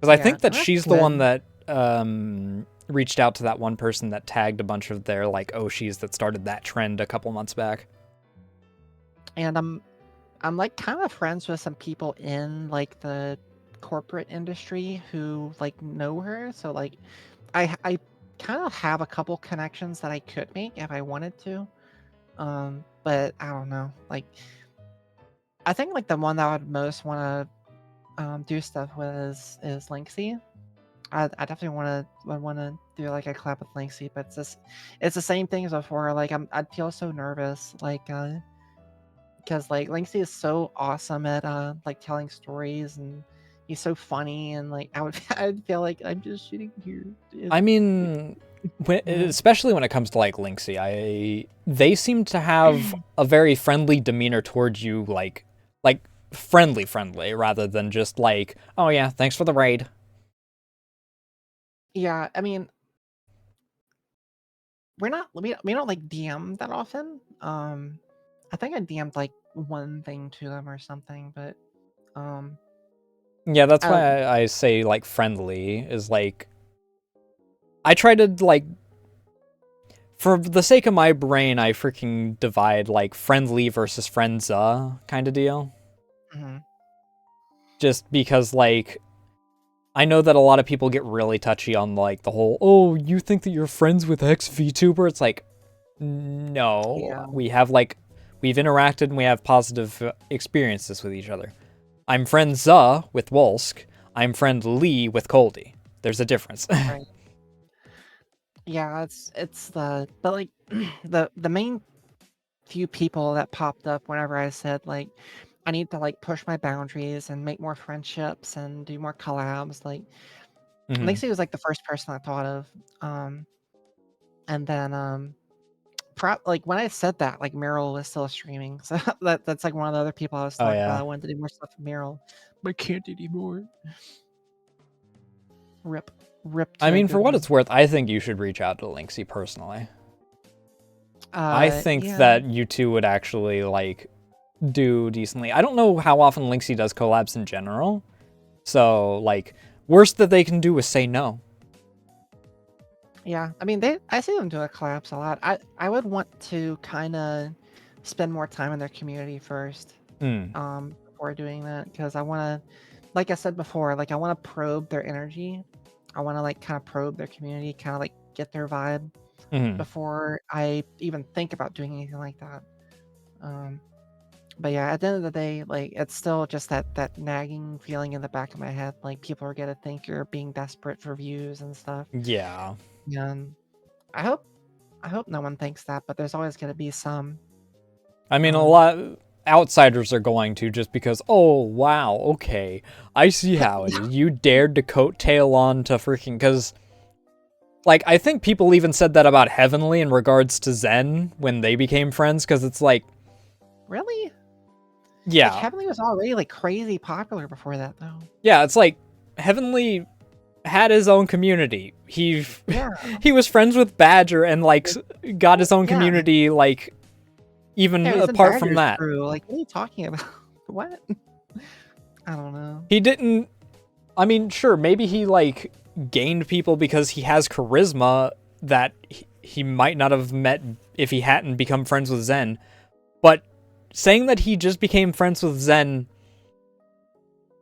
Because I think that and that's she's the one good. that reached out to that one person that tagged a bunch of their like Oshis that started that trend a couple months back. And I'm like kind of friends with some people in like the corporate industry who like know her. So like I kind of have a couple connections that I could make if I wanted to. But I don't know. Like I think like the one that I would most want to do stuff with is Linksy. I definitely want to do like a collab with Linksy, but it's the same thing as before. Like I'd feel so nervous, like because like Linksy is so awesome at like telling stories, and he's so funny, and like I'd feel like I'm just sitting here. I mean, especially when it comes to like Linksy, they seem to have a very friendly demeanor towards you, like friendly rather than just like, oh yeah, thanks for the raid. Yeah, I mean, we don't like DM that often. I think I DM'd like one thing to them or something, but um, Yeah, that's I, why I say like friendly is like I try to like for the sake of my brain, I freaking divide like friendly versus friendza kind of deal. mhm. Just because like I know that a lot of people get really touchy on like the whole, oh, you think that you're friends with X VTuber? It's like, no, Yeah, we've interacted and we have positive experiences with each other. I'm friendza with Wolsk. I'm friendly with Coldy. There's a difference. right. Yeah, it's the but like the main few people that popped up whenever I said like I need to like push my boundaries and make more friendships and do more collabs. Like Mhm. Lacey was like the first person I thought of. Um, and then like when I said that, like Meryl was still streaming, so that's like one of the other people I was Oh talking about. yeah. I wanted to do more stuff with Meryl, but I can't anymore. Rip, rip I to a mean, for good what one. it's worth, I think you should reach out to Linksy personally. I think Yeah, that you two would actually like do decently. I don't know how often Linksy does collabs in general. So, like, worst that they can do is say no. yeah. I mean, I see them do a collapse a lot. I would want to kind of spend more time in their community first, Hmm. before doing that, because I want to, like I said before, like I want to probe their energy. I want to like kind of probe their community, kind of like get their vibe Hmm. before I even think about doing anything like that. Um, but yeah, at the end of the day, like it's still just that nagging feeling in the back of my head, like people are gonna think you're being desperate for views and stuff. Yeah. And I hope I hope no one thinks that, but there's always gonna be some. I mean, a Um, lot outsiders are going to just because, oh, wow, okay. I see how it is. You dared to coattail on to freaking. Because, like, I think people even said that about Heavenly in regards to Zen when they became friends, because it's like, really? Like yeah. Heavenly was already like crazy popular before that though. Yeah, it's like Heavenly had his own community. He Yeah. he was friends with Badger and like Like, got his own yeah. community like even Yeah, he's in apart from Badger's that. crew. Like, what are you talking about? What? I don't know. He didn't I mean, sure, maybe he like gained people because he has charisma that he might not have met if he hadn't become friends with Zen. But saying that he just became friends with Zen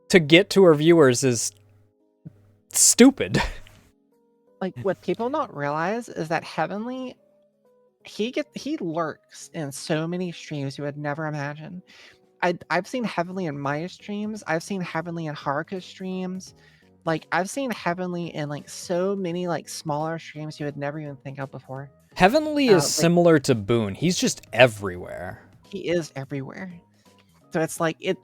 to get to her viewers is stupid. Like what people don't realize is that Heavenly he lurks in so many streams you would never imagine. I've seen Heavenly in my streams. I've seen Heavenly in Haruka's streams. Like I've seen Heavenly in like so many like smaller streams you would never even think of before. Heavenly is Like similar to Boone. He's just everywhere. he is everywhere. So it's like it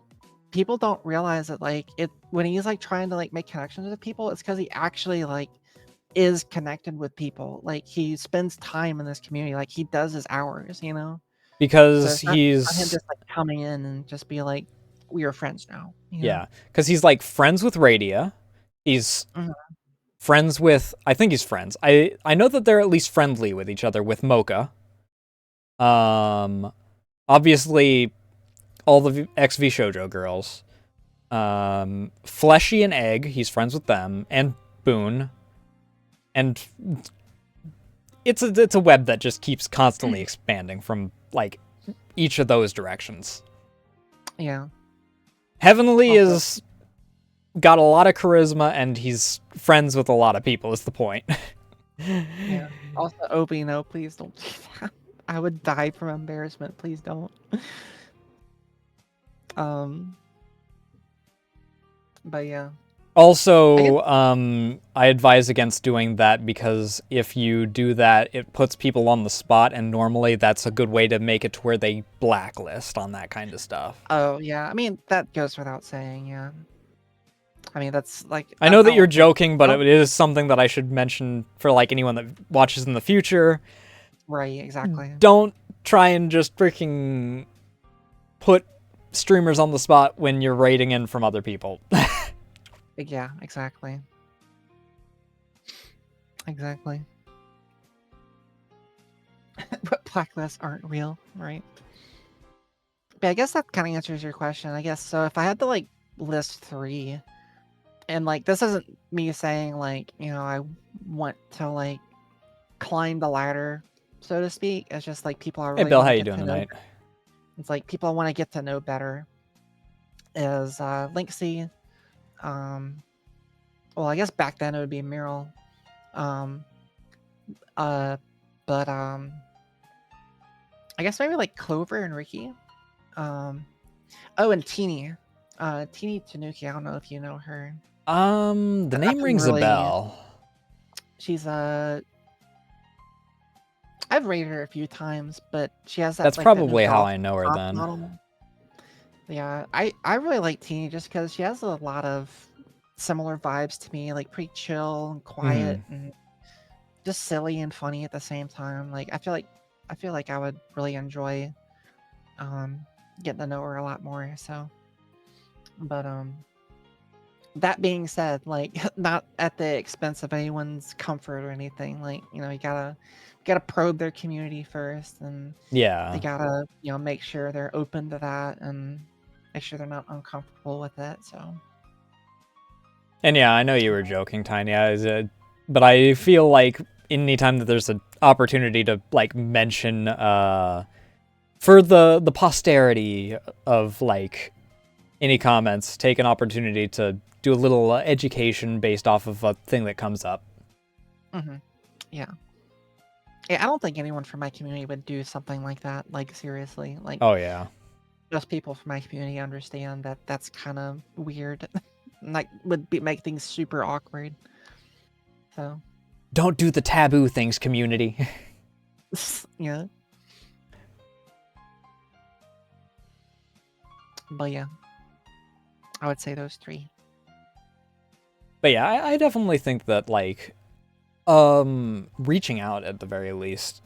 people don't realize that like it when he's like trying to like make connections with people, it's because he actually like is connected with people. Like he spends time in this community. Like he does his hours, you know? because it's not him he's just like coming in and just be like, we are friends now. yeah, because he's like friends with Rhea. He's Mhm. friends with, I think he's friends. I know that they're at least friendly with each other with Mocha. Obviously all the XV Shoujo girls. Fleshy and Egg, he's friends with them, and Boone. And it's a web that just keeps constantly expanding from like each of those directions. Yeah. Heavenly Also, is got a lot of charisma and he's friends with a lot of people is the point. yeah. Also, Obi, no, please don't do that. I would die from embarrassment. Please don't. But yeah. Also, I advise against doing that because if you do that, it puts people on the spot, and normally that's a good way to make it to where they blacklist on that kind of stuff. Oh yeah. I mean, that goes without saying. Yeah. I mean, that's like I know that I you're don't think. joking, but it is something that I should mention for like anyone that watches in the future. Right. Exactly. Don't try and just freaking put streamers on the spot when you're rating in from other people. Yeah. Exactly. Exactly. But blacklists aren't real, right? But I guess that kind of answers your question. I guess so. If I had to like list 3, and like this isn't me saying like I want to like climb the ladder, so to speak. It's just like people I Hey really Bill, want how to you get doing to know. tonight? It's like people I want to get to know better. Is Linksy. Well, I guess back then it would be Meryl. Um, but I guess maybe like Clover and Ricky. Oh, and Teeny. Teeny Tanuki. I don't know if you know her. The name Nothing rings a really. bell. She's I've rated her a few times, but she has That's that new probably how golf I know her top then. model. Yeah, I really like Teeny just because she has a lot of similar vibes to me, like pretty chill and quiet and just silly and funny at the same time. Like I feel like I would really enjoy getting to know her a lot more. So, but that being said, like not at the expense of anyone's comfort or anything. Like you gotta probe their community first, and they Yeah. gotta make sure they're open to that and make sure they're not uncomfortable with it. So And yeah, I know you were joking, Tiny. But I feel like anytime that there's an opportunity to like mention for the posterity of like any comments, take an opportunity to do a little education based off of a thing that comes up. yeah. Yeah, I don't think anyone from my community would do something like that. Like seriously, like Oh yeah. most people from my community understand that that's kind of weird. Like make things super awkward. So Don't do the taboo things, community. yeah, but yeah, I would say those 3. But yeah, I definitely think that like reaching out at the very least.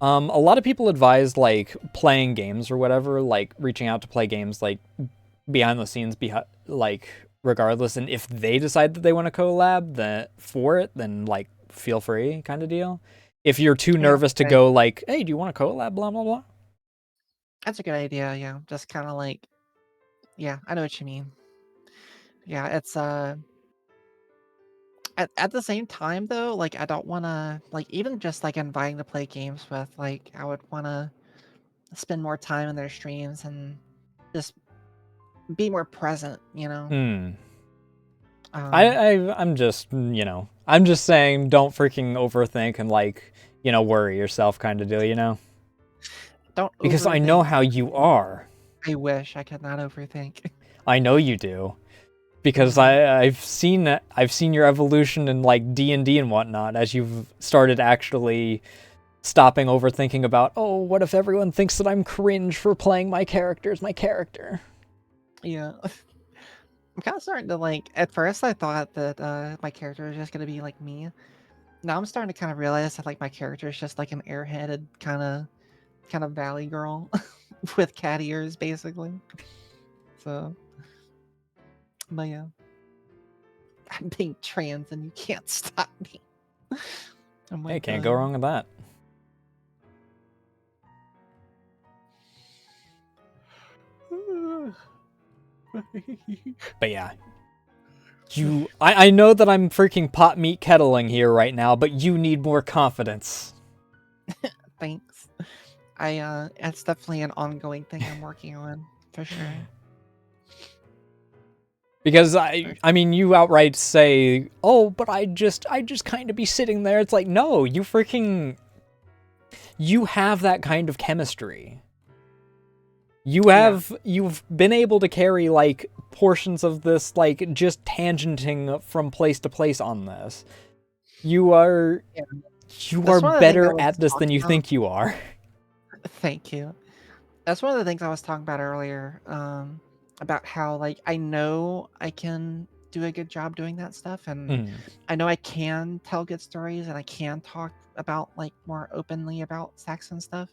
A lot of people advise like playing games or whatever, like reaching out to play games like behind the scenes, like regardless. And if they decide that they want to collab then like feel free, kind of deal. If you're too Yeah, nervous to go, like, hey, do you want to collab? Blah blah blah. that's a good idea. Yeah, just kind of like yeah, I know what you mean. Yeah, it's at the same time though, like I don't want to like even just like inviting to play games with like I would want to spend more time in their streams and just be more present. Hmm. Um, I'm just I'm just saying don't freaking overthink and like worry yourself kind of deal, don't because I know overthink. how you are. I wish I could not overthink. I know you do. Because Mhm. I've seen your evolution in like D&D and whatnot as you've started actually stopping overthinking about, oh, what if everyone thinks that I'm cringe for playing my character as my character? Yeah. I'm kind of starting to like. At first, I thought that my character was just gonna be like me. Now I'm starting to kind of realize that like my character is just like an airheaded kind of kind of valley girl with cat ears, basically. So, but yeah, I'm being trans and you can't stop me. Oh my Hey, can't God. go wrong with that. But yeah. I know that I'm freaking pot meat kettling here right now, but you need more confidence. Thanks. It's definitely an ongoing thing I'm working on, for sure. Because I mean, you outright say, "Oh, but I just kind of be sitting there." It's like, no, you have that kind of chemistry. You've been able to carry like portions of this, like just tangenting from place to place on this. You are That's one of the things I better was at this than talking you about. think you are. Thank you. That's one of the things I was talking about earlier, about how like I know I can do a good job doing that stuff, and I know I can tell good stories, and I can talk about like more openly about sex and stuff.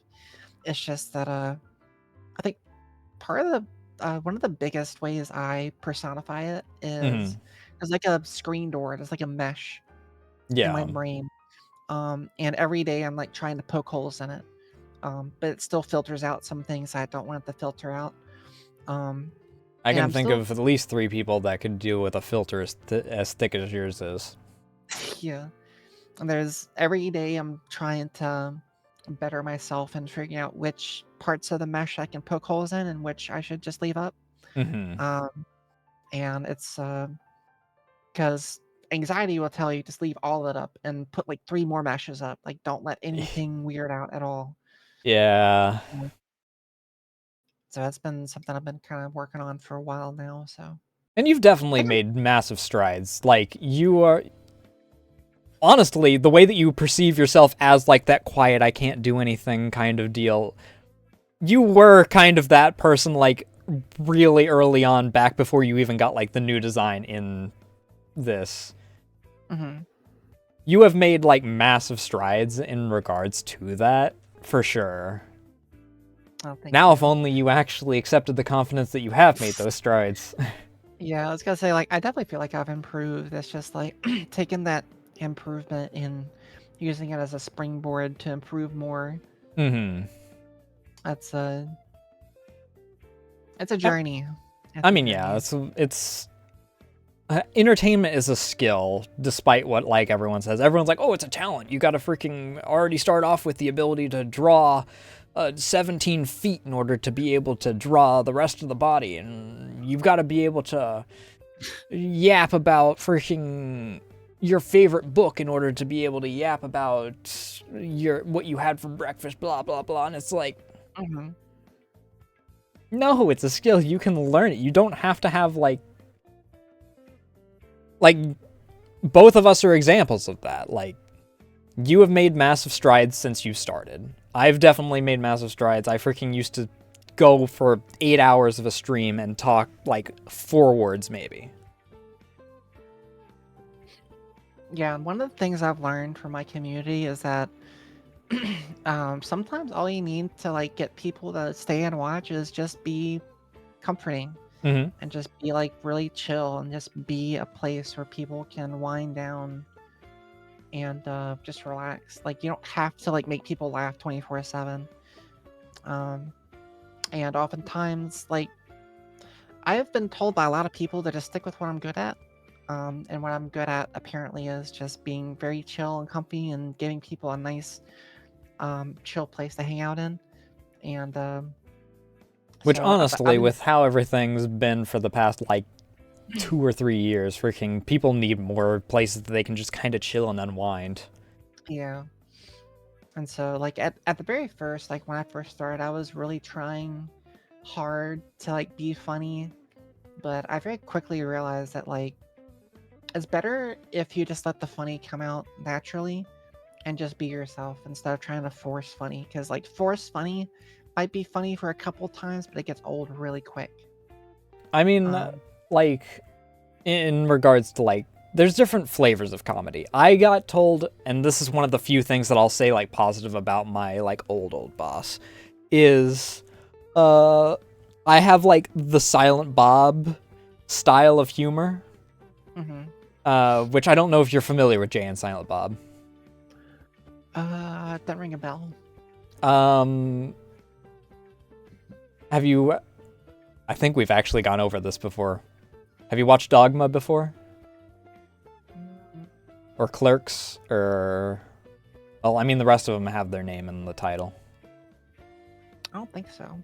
It's just that I think part of the one of the biggest ways I personify it is there's like a screen door, there's like a mesh in my Yeah. brain, and every day I'm like trying to poke holes in it. But it still filters out some things I don't want it to filter out. I And can I'm think still, of at least 3 people that could deal with a filter as thick as yours is. yeah. And there's every day I'm trying to better myself and figuring out which parts of the mesh I can poke holes in and which I should just leave up. Um, and it's because anxiety will tell you just leave all of it up and put like 3 more meshes up. Like, don't let anything weird out at all. Yeah. So that's been something I've been kind of working on for a while now. So, And you've definitely made massive strides. Like, you are... Honestly, the way that you perceive yourself as, like, that quiet, I can't do anything kind of deal, you were kind of that person, like, really early on, back before you even got, like, the new design in this. You have made, like, massive strides in regards to that, for sure. oh, thank Now, you. if only you actually accepted the confidence that you have made those strides. Yeah, I was gonna say, like, I definitely feel like I've improved. It's just like taking that improvement and using it as a springboard to improve more. That's a it's a journey. I mean, yeah, it's entertainment is a skill, despite what like everyone says. Everyone's like, "Oh, it's a talent. You got to freaking already start off with the ability to draw 17 feet in order to be able to draw the rest of the body, and you've got to be able to yap about freaking your favorite book in order to be able to yap about what you had for breakfast, blah blah blah." And it's like, no, it's a skill. You can learn it. You don't have to have like both of us are examples of that. Like, you have made massive strides since you started. I've definitely made massive strides. I freaking used to go for 8 hours of a stream and talk like 4 words maybe. Yeah, one of the things I've learned from my community is that sometimes all you need to like get people to stay and watch is just be comforting and just be like really chill and just be a place where people can wind down and just relax. Like, you don't have to like make people laugh 24/7. And oftentimes, like, I have been told by a lot of people to just stick with what I'm good at. And what I'm good at apparently is just being very chill and comfy and giving people a nice, chill place to hang out in. And Which so honestly, with how everything's been for the past like 2 or 3 years, freaking people need more places that they can just kind of chill and unwind. Yeah. And so like at the very first, like when I first started, I was really trying hard to like be funny, but I very quickly realized that like it's better if you just let the funny come out naturally and just be yourself instead of trying to force funny, because like force funny might be funny for a couple times, but it gets old really quick. I mean, like, in regards to, like, there's different flavors of comedy. I got told, and this is one of the few things that I'll say, like, positive about my, like, old boss. is I have like the Silent Bob style of humor, which I don't know if you're familiar with Jay and Silent Bob. Don't ring a bell. Have you? I think we've actually gone over this before. Have you watched Dogma before? Or Clerks? Or... Well, I mean, the rest of them have their name in the title. I don't think so.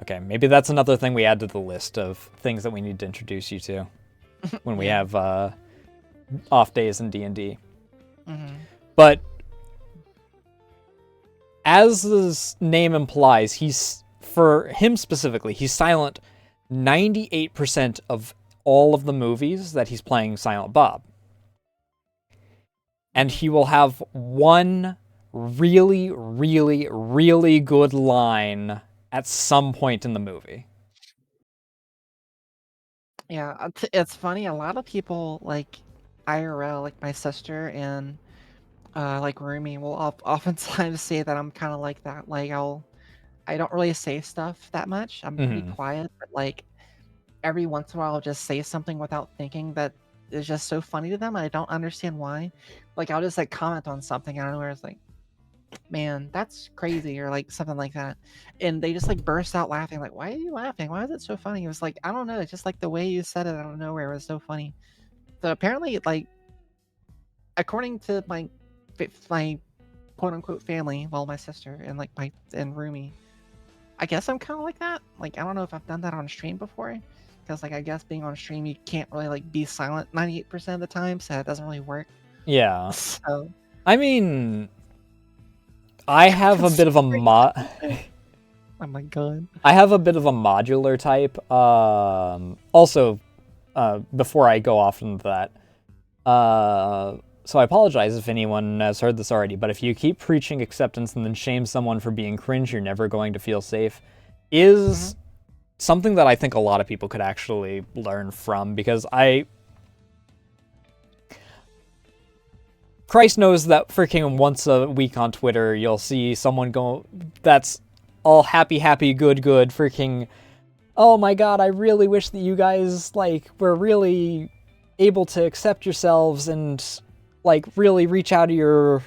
Okay, maybe that's another thing we add to the list of things that we need to introduce you to when we have off days in D&D. But as this name implies, for him specifically, he's silent 98% of all of the movies that he's playing Silent Bob. And he will have one really, really, really good line at some point in the movie. Yeah, it's funny. A lot of people, like IRL, like my sister and like Rumi, will oftentimes say that I'm kind of like that. Like I don't really say stuff that much. I'm pretty quiet, but like every once in a while, I'll just say something without thinking that is just so funny to them. I don't understand why. Like I'll just like comment on something out of nowhere. It's like, man, that's crazy, or like something like that, and they just like burst out laughing. Like, why are you laughing? Why is it so funny? It was like, I don't know. It's just like the way you said it out of nowhere was so funny. So apparently, like, according to my quote unquote family, well, my sister and like my and Rumi, I guess I'm kind of like that. Like, I don't know if I've done that on stream before, because like I guess being on stream, you can't really like be silent 98% of the time, so it doesn't really work. Yeah. So, I mean, I have a bit of a oh my god. I have a bit of a modular type. Also, before I go off into that, so I apologize if anyone has heard this already, but if you keep preaching acceptance and then shame someone for being cringe, you're never going to feel safe, is something that I think a lot of people could actually learn from, because Christ knows that freaking once a week on Twitter, you'll see someone go, that's all happy, good, freaking, oh my god, I really wish that you guys, like, were really able to accept yourselves and, like, really reach out of your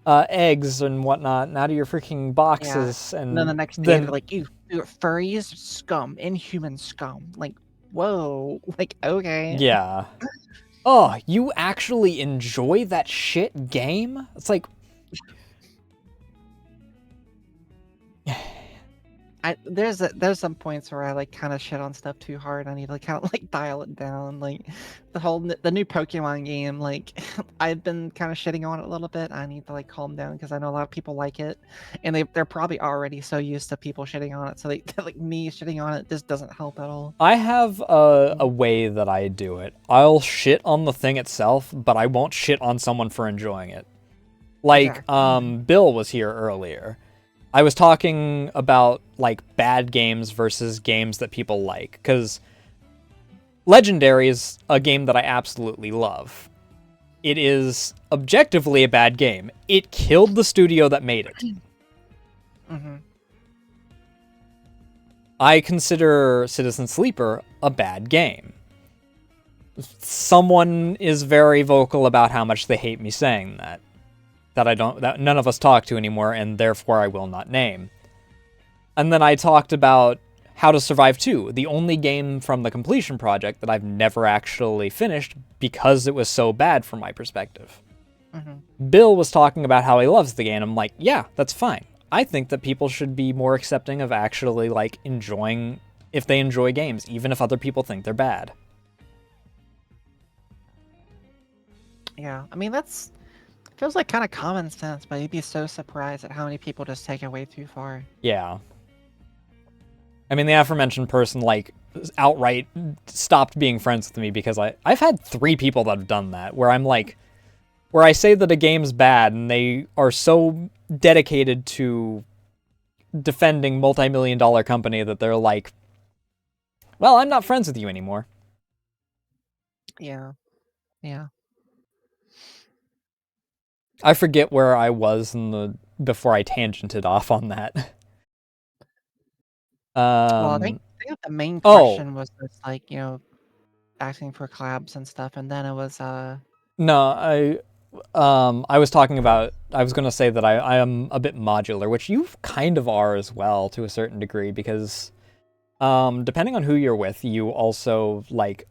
eggs and whatnot, and out of your freaking boxes. Yeah. And then the next day, they're like, you furries, scum, inhuman scum. Like, whoa. Like, okay. Yeah. Oh, you actually enjoy that shit game? It's like... There's some points where I like kind of shit on stuff too hard. I need to kind of like dial it down. Like the new Pokemon game, like I've been kind of shitting on it a little bit. I need to like calm down because I know a lot of people like it, and they're probably already so used to people shitting on it. So they like me shitting on it just doesn't help at all. I have a way that I do it. I'll shit on the thing itself, but I won't shit on someone for enjoying it. Like, Bill was here earlier. I was talking about, like, bad games versus games that people like, because Legendary is a game that I absolutely love. It is objectively a bad game. It killed the studio that made it. I consider Citizen Sleeper a bad game. Someone is very vocal about how much they hate me saying that. That none of us talk to anymore, and therefore I will not name. And then I talked about How to Survive 2, the only game from the completion project that I've never actually finished because it was so bad from my perspective. Bill was talking about how he loves the game. I'm like, yeah, that's fine. I think that people should be more accepting of actually, like, enjoying, if they enjoy games, even if other people think they're bad. Yeah, I mean, feels like kind of common sense, but you'd be so surprised at how many people just take it way too far. Yeah. I mean, the aforementioned person, like, outright stopped being friends with me because I've had 3 people that have done that, where I'm like, where I say that a game's bad, and they are so dedicated to defending multi-million-dollar company that they're like, well, I'm not friends with you anymore. Yeah. Yeah. I forget where I was before I tangented off on that. Well, I Um, think the main oh, question was just like, asking for collabs and stuff, and then it was no, I was talking about, I was going to say that I am a bit modular, which you kind of are as well to a certain degree, because depending on who you're with, you also, like,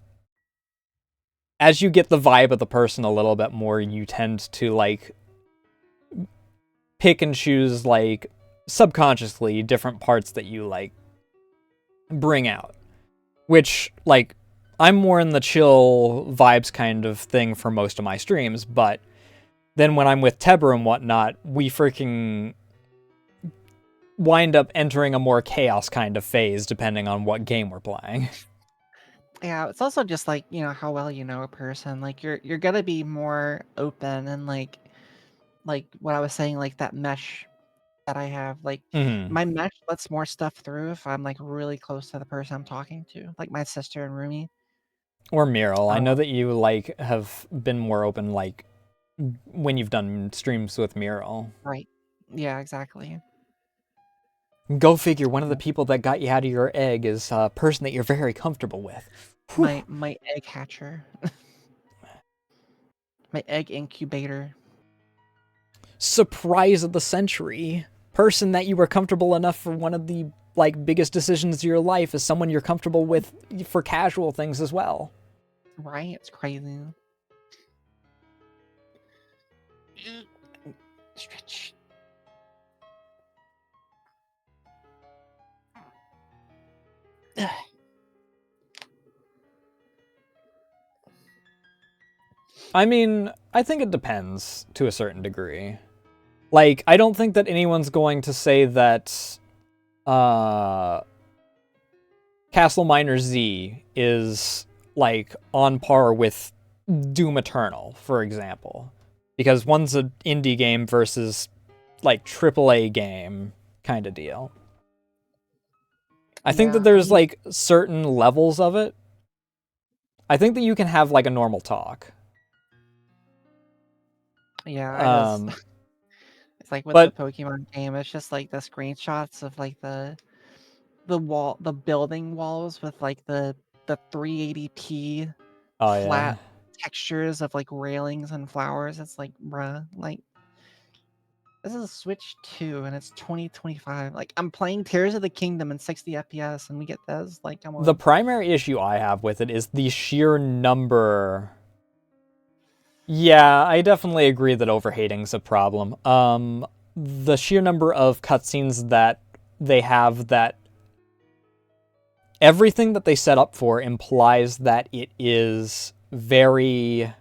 as you get the vibe of the person a little bit more, you tend to, like, pick and choose, like, subconsciously different parts that you, like, bring out. Which, like, I'm more in the chill vibes kind of thing for most of my streams, but then when I'm with Tebra and whatnot, we freaking wind up entering a more chaos kind of phase depending on what game we're playing. yeah, it's also just like, how well you know a person. Like you're gonna be more open and like what I was saying, like that mesh that I have. Like Mm-hmm. my mesh lets more stuff through if I'm like really close to the person I'm talking to, like my sister and roomie. Or Mural. I Uh, know that you, like, have been more open, like, when you've done streams with Mural. right. Yeah, exactly. Go figure, one of the Yeah. people that got you out of your egg is a person that you're very comfortable with. Whew. My egg hatcher. My egg incubator. Surprise of the century. Person that you were comfortable enough for one of the, like, biggest decisions of your life is someone you're comfortable with for casual things as well. Right? It's crazy. Stretch. I mean, I think it depends to a certain degree. Like, I don't think that anyone's going to say that Castle Miner Z is, like, on par with Doom Eternal, for example. Because one's an indie game versus, like, AAA game kind of deal. I think that Yeah, I there's, mean, like, certain levels of it. I think that you can have, like, a normal talk. yeah, I just Um, it's like with the but, Pokemon game, it's just like the screenshots of like the building walls with like the 380p oh yeah. flat textures of like railings and flowers. It's like, bruh, like this is a Switch 2 and it's 2025. Like I'm playing Tears of the Kingdom in 60 FPS and we get this. Like, come The on. primary issue I have with it is the sheer number. Yeah, I definitely agree that overhating's a problem. The sheer number of cutscenes that they have, that everything that they set up for implies that it is very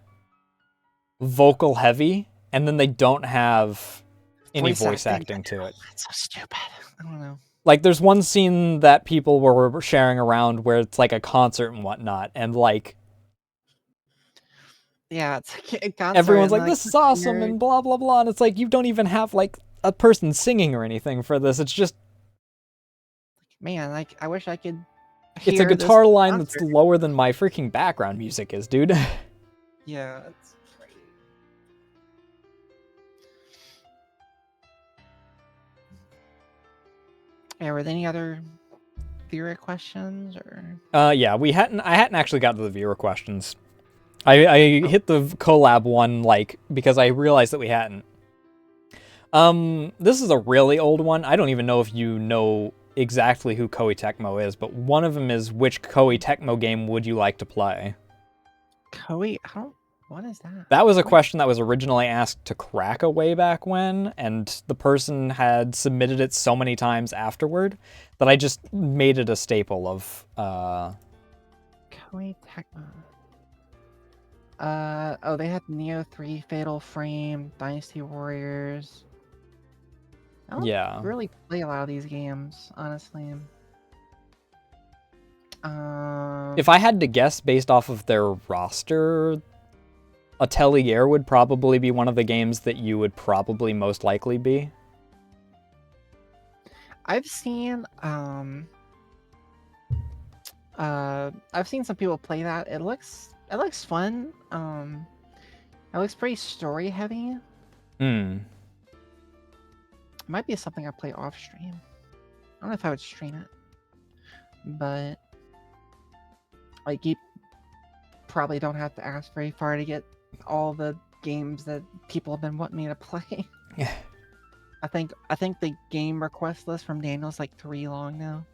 vocal heavy, and then they don't have any voice acting to it. It's so stupid. I don't know. Like, there's one scene that people were sharing around where it's like a concert and whatnot, and, like, Yeah, it's like a concert everyone's and like, like this the is awesome, singer, and blah, blah, blah. And it's like, you don't even have, like, a person singing or anything for this. It's just, man, like I wish I could it's a hear this guitar line that's concert. lower than my freaking background music is, dude. Yeah, it's crazy. Yeah, were there any other theory questions or? Yeah, I hadn't actually got to the viewer questions. I Oh, hit the collab one, like, because I realized that we hadn't. This is a really old one. I don't even know if you know exactly who Koei Tecmo is, but one of them is, which Koei Tecmo game would you like to play? Koei, I don't. What is that? That was a What? question that was originally asked to Kraka way back when, and the person had submitted it so many times afterward that I just made it a staple of, Koei Tecmo. Oh, they had Neo 3, Fatal Frame, Dynasty Warriors. I don't yeah. really play a lot of these games, honestly. If I had to guess based off of their roster, Atelier would probably be one of the games that you would probably most likely be. I've seen I've seen some people play that. It looks fun. It looks pretty story heavy. Hmm. Might be something I play off stream. I don't know if I would stream it. but like you probably don't have to ask very far to get all the games that people have been wanting me to play. Yeah. I think the game request list from Daniel's like 3 long now.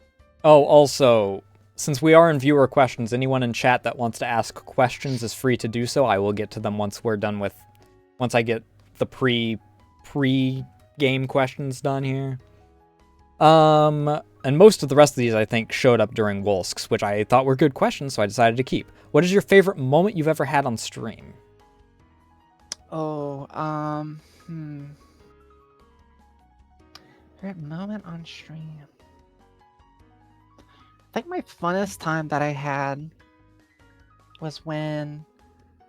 Oh, also, since we are in viewer questions, anyone in chat that wants to ask questions is free to do so. I will get to them once I get the pre-game questions done here. And most of the rest of these, I think, showed up during Wolsks, which I thought were good questions, so I decided to keep. What is your favorite moment you've ever had on stream? Oh, favorite moment on stream. I think my funnest time that I had was when, I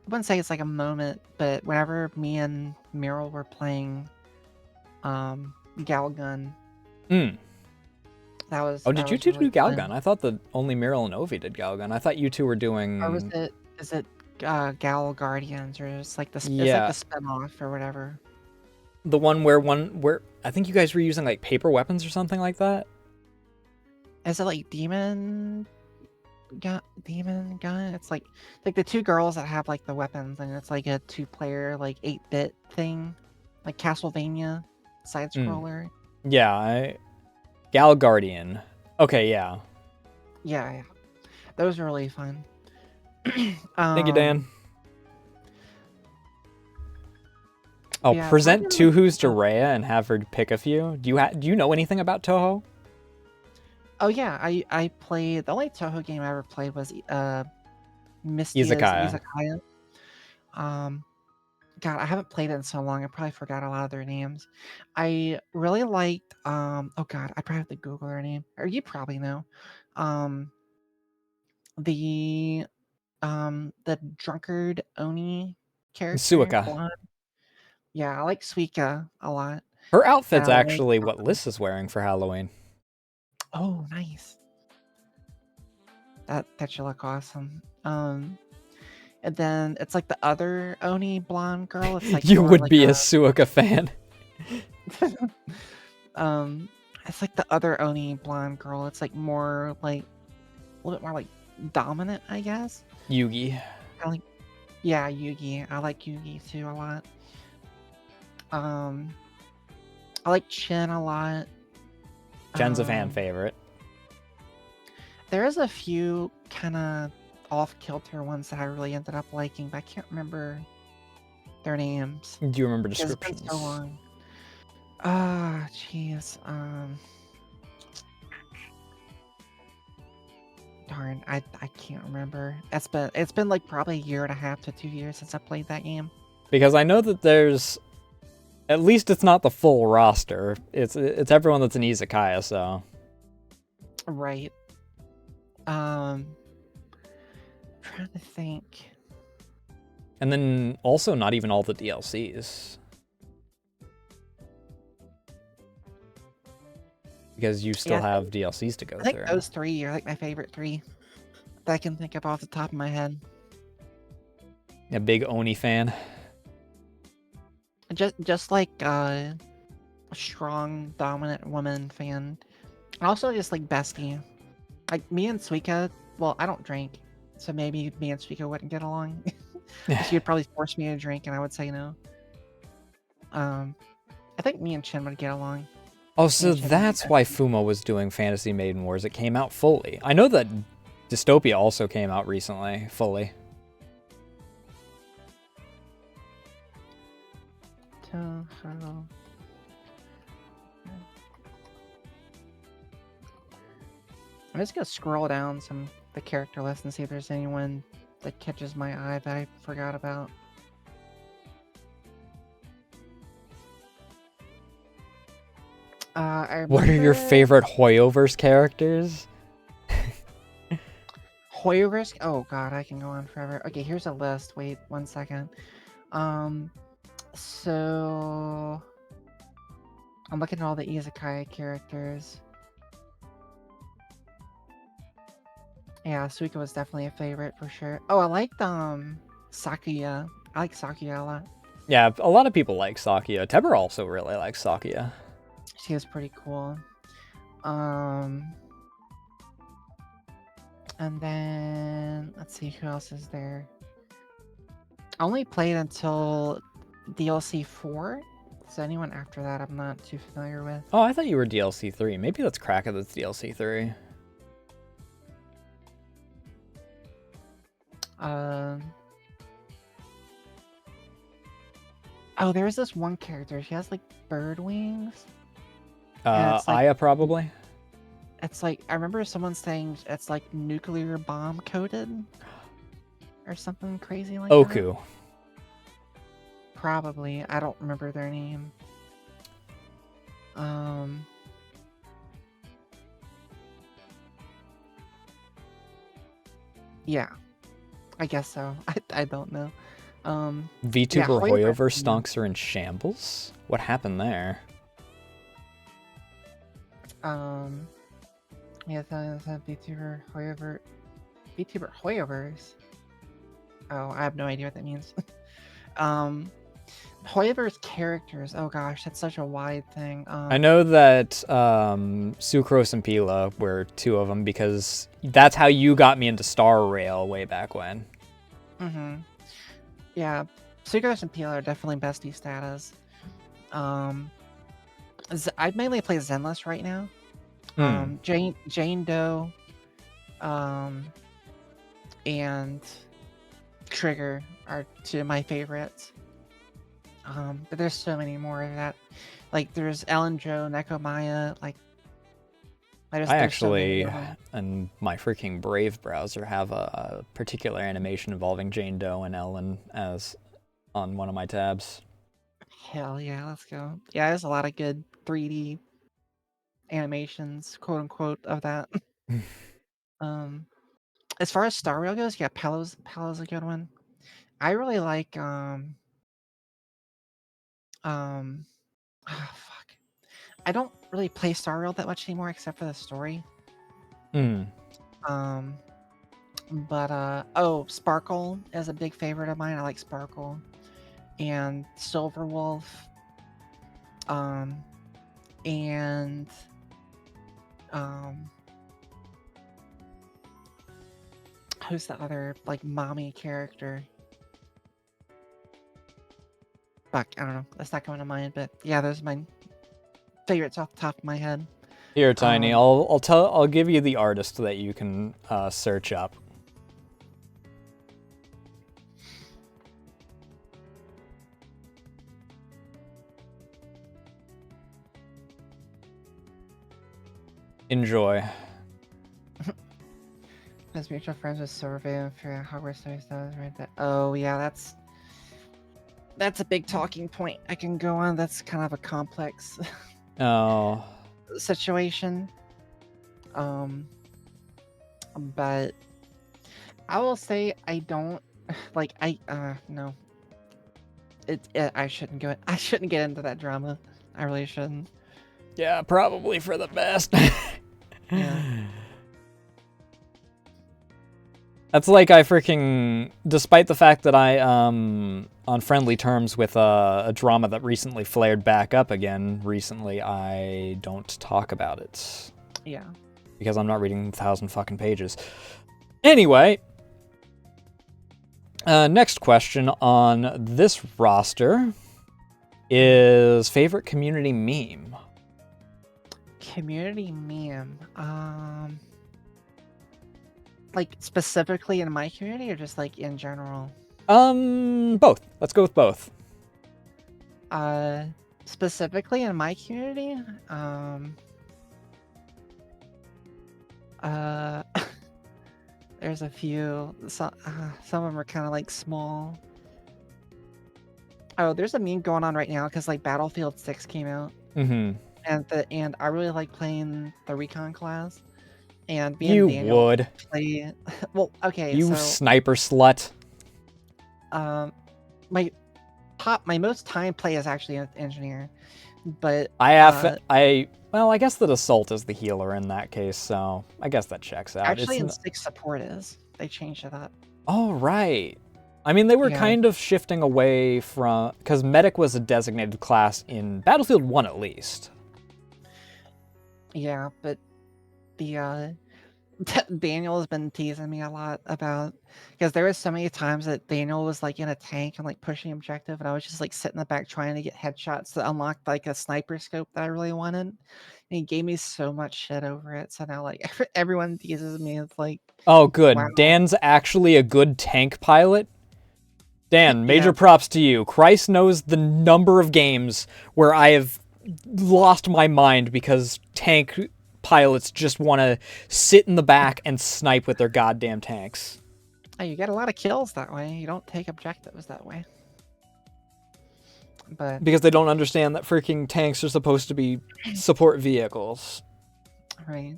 wouldn't say it's like a moment, but whenever me and Meryl were playing Galgun. That was. Oh, did you two really do Galgun? fun. I thought that only Meryl and Ovi did Galgun. I thought you two were doing. Or is it Gal Guardians, or it's like the it's like the spinoff or whatever. The one where I think you guys were using like paper weapons or something like that. Is it like Demon Gun? It's like the 2 girls that have like the weapons, and it's like a 2-player like 8-bit thing, like Castlevania side scroller. Yeah, Gal Guardian. Okay, yeah. Yeah. Those are really fun. Thank you, Dan. Oh, yeah, present Tuhu's to Rhea and have her pick a few. Do you know anything about Toho? Oh yeah, I played, the only Toho game I ever played was Misty's Izakaya. God, I haven't played it in so long. I probably forgot a lot of their names. I really liked oh god, I probably have to Google their name. Or you probably know. The drunkard Oni character. Suika. Blonde. Yeah, I like Suika a lot. Her outfit's actually what Liz is wearing for Halloween. Oh, nice. That should look awesome. And then it's like the other Oni blonde girl. It's like you would like be a Suika fan. It's like the other Oni blonde girl. It's like more like a little bit more like dominant, I guess. Yugi. Yeah, Yugi. I like Yugi too a lot. I like Chen a lot. Chen's a fan favorite. There is a few kind of off-kilter ones that I really ended up liking, but I can't remember their names. Do you remember descriptions? It's been so long. Ah, jeez. Darn, I can't remember. It's been like probably 1.5 to 2 years since I played that game. Because I know that there's, at least it's not the full roster. It's everyone that's in Izakaya, so. Right. Trying to think. And then also not even all the DLCs. Because you still have DLCs to go through. I think those 3 are like my favorite 3 that I can think of off the top of my head. A big Oni fan. Just like a strong, dominant woman fan. And also just like bestie. Like me and Suika, well, I don't drink, so maybe me and Suika wouldn't get along. She would probably force me to drink and I would say no. I think me and Chen would get along. Oh, so that's why Fumo was doing Fantasy Maiden Wars. It came out fully. I know that Dystopia also came out recently, fully. Toho. I'm just gonna scroll down the character list and see if there's anyone that catches my eye that I forgot about. What are your favorite Hoyoverse characters? Hoyoverse? Oh god, I can go on forever. Okay, here's a list. Wait 1 second. So I'm looking at all the Izakaya characters. Yeah, Suika was definitely a favorite for sure. Oh, I liked Sakuya. I like Sakuya a lot. Yeah, a lot of people like Sakuya. Teber also really likes Sakuya. She was pretty cool. And then let's see who else is there. I only played until DLC 4. So anyone after that, I'm not too familiar with. Oh, I thought you were DLC 3. Maybe let's crack it that's DLC 3. Oh, there's this one character. She has like bird wings. It's like, Aya probably. It's like I remember someone saying it's like nuclear bomb coated, or something crazy like that. Oku. Probably. I don't remember their name. Yeah, I guess so. I don't know. VTuber Hoyover stonks are in shambles? What happened there? Yeah, VTuber Hoyovers. Oh, I have no idea what that means. Hoyover's characters. Oh gosh, that's such a wide thing. I know that Sucrose and Pila were two of them because that's how you got me into Star Rail way back when. Yeah, Sucrose and Pila are definitely bestie status. I mainly play Zenless right now. Jane Doe, and Trigger are two of my favorites. But there's so many more of that. Like there's Ellen Joe, Neko Maya. Like I actually, in my freaking Brave browser, have a particular animation involving Jane Doe and Ellen as on one of my tabs. Hell yeah, let's go. Yeah, there's a lot of good 3D animations, quote unquote, of that. As far as Star Rail goes, yeah, Palo's a good one. I really like fuck. I don't really play Star Rail that much anymore except for the story. But Sparkle is a big favorite of mine. I like Sparkle. And Silver Wolf. And who's the other like mommy character? Fuck, I don't know. That's not coming to mind, but yeah, those are my favorites off the top of my head. Here, Tiny, I'll give you the artist that you can search up. Enjoy. As mutual friends with survey for Hogwarts studies, right there. Oh yeah, that's a big talking point I can go on. That's kind of a complex situation. But I will say I don't like no. I shouldn't go. I shouldn't get into that drama. I really shouldn't. Yeah, probably for the best. Yeah. That's like I freaking, despite the fact that I on friendly terms with a drama that recently flared back up again recently, I don't talk about it. Yeah. Because I'm not reading 1,000 fucking pages. Anyway, next question on this roster is favorite community meme. Community meme. Like specifically in my community or just like in general? Both. Let's go with both. Specifically in my community, there's a few. Some of them are kind of like small. Oh, there's a meme going on right now because like Battlefield 6 came out. Mm-hmm. And I really like playing the recon class. And me you and Daniel would play. Well, okay. You sniper slut. My most time play is actually an engineer, but well, I guess that assault is the healer in that case, so I guess that checks out. Actually, in 6 support is. They changed it up. Oh right. I mean, they were kind of shifting away from because medic was a designated class in Battlefield 1 at least. Yeah, but Daniel has been teasing me a lot about because there was so many times that Daniel was like in a tank and like pushing objective, and I was just like sitting in the back trying to get headshots to unlock like a sniper scope that I really wanted. And he gave me so much shit over it. So now like everyone teases me. It's like, Oh, wow, good. Dan's actually a good tank pilot. Dan, yeah, major props to you. Christ knows the number of games where I have lost my mind because tank pilots just want to sit in the back and snipe with their goddamn tanks. oh, you get a lot of kills that way. You don't take objectives that way. But Because they don't understand that freaking tanks are supposed to be support vehicles. right.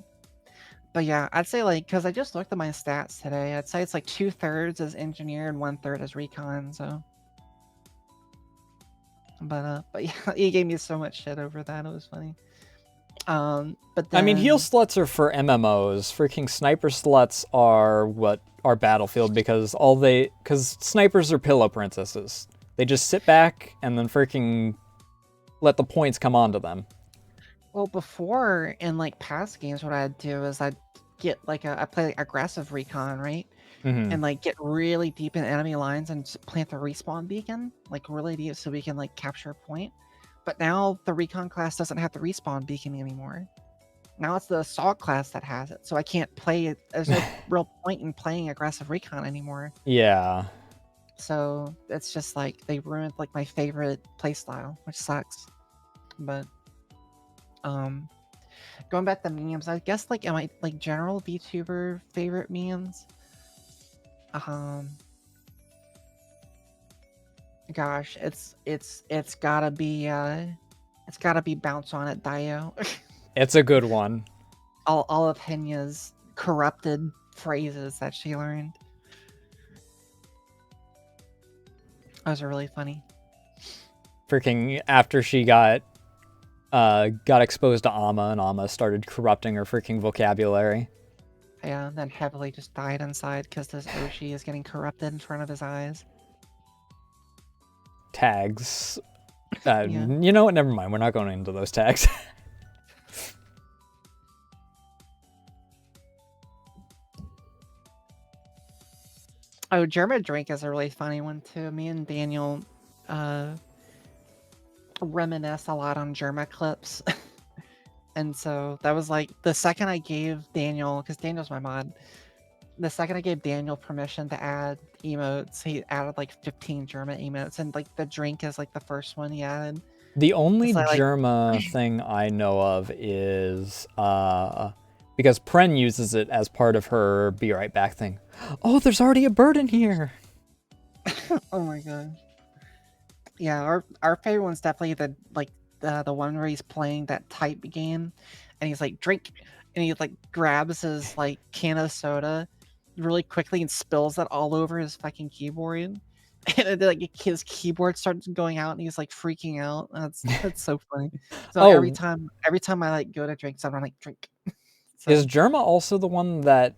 But yeah, I'd say like because I just looked at my stats today, I'd say it's like 2/3 is engineer and 1/3 is recon. So, but yeah, he gave me so much shit over that. It was funny. But then I mean, heal sluts are for MMOs. Freaking sniper sluts are what are Battlefield because snipers are pillow princesses. They just sit back and then freaking let the points come onto them. well, before in like past games, what I'd do is I'd get like I play like aggressive recon, right? Mm-hmm. And like get really deep in enemy lines and plant the respawn beacon, like really deep, so we can like capture a point. But now the recon class doesn't have the respawn beacon anymore. Now it's the assault class that has it, so I can't play it. There's no real point in playing aggressive recon anymore. Yeah. So it's just like they ruined like my favorite playstyle, which sucks. But going back to memes, I guess like am I like general VTuber favorite memes? Gosh, it's gotta be bounce on it, Dio. It's a good one. all of Henya's corrupted phrases that she learned. Those are really funny. Freaking after she got exposed to Amma and Amma started corrupting her freaking vocabulary. Yeah, and then heavily just died inside because this Oshi is getting corrupted in front of his eyes. Tags. Yeah. You know what? Never mind. We're not going into those tags. Oh, German Drink is a really funny one too. Me and Daniel reminisce a lot on Germa clips. And so that was like the second I gave Daniel, because Daniel's my mod, the second I gave Daniel permission to add emotes, he added like 15 Germa emotes, and like the drink is like the first one he added. The only So, like, Germa thing I know of is because Pren uses it as part of her be right back thing. Oh, there's already a bird in here. oh my god. Yeah, our favorite one's definitely the one where he's playing that type game and he's like drink and he like grabs his like can of soda really quickly and spills that all over his fucking keyboard. And then, like his keyboard starts going out and he's like freaking out. That's so funny. So every time I like go to drink something, I'm like drink. So, is Germa also the one that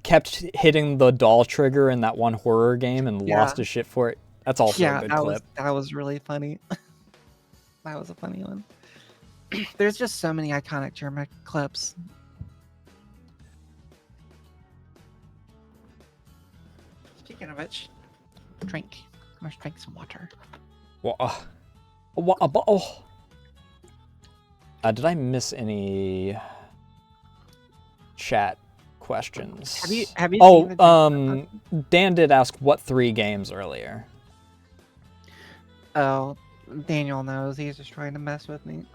kept hitting the doll trigger in that one horror game and lost his shit for it? That's also a good clip. That was really funny. That was a funny one. There's just so many iconic Germa clips. Speaking of which, drink. I must drink some water. Did I miss any chat questions? Have you seen the Dan did ask what 3 games earlier. Oh, Daniel knows. He's just trying to mess with me.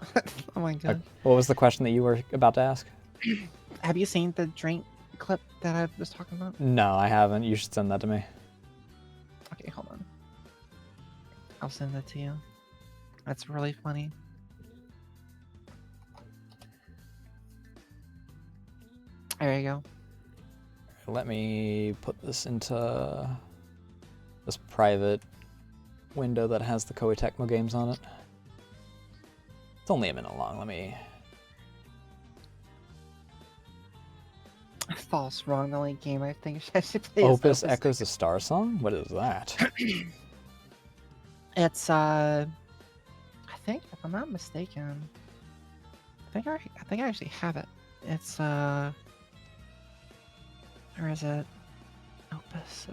Oh my god. What was the question that you were about to ask? Have you seen the drink clip that I was talking about? No, I haven't. You should send that to me. Okay, hold on. I'll send that to you. That's really funny. There you go. Let me put this into this private window that has the Koei Tecmo games on it. It's only a minute long. Let me... False, wrong. The only game I think I should play Opus Echoes the Star Song? What is that? It's I think, if I'm not mistaken, I think I actually have it. It's Or is it Opus?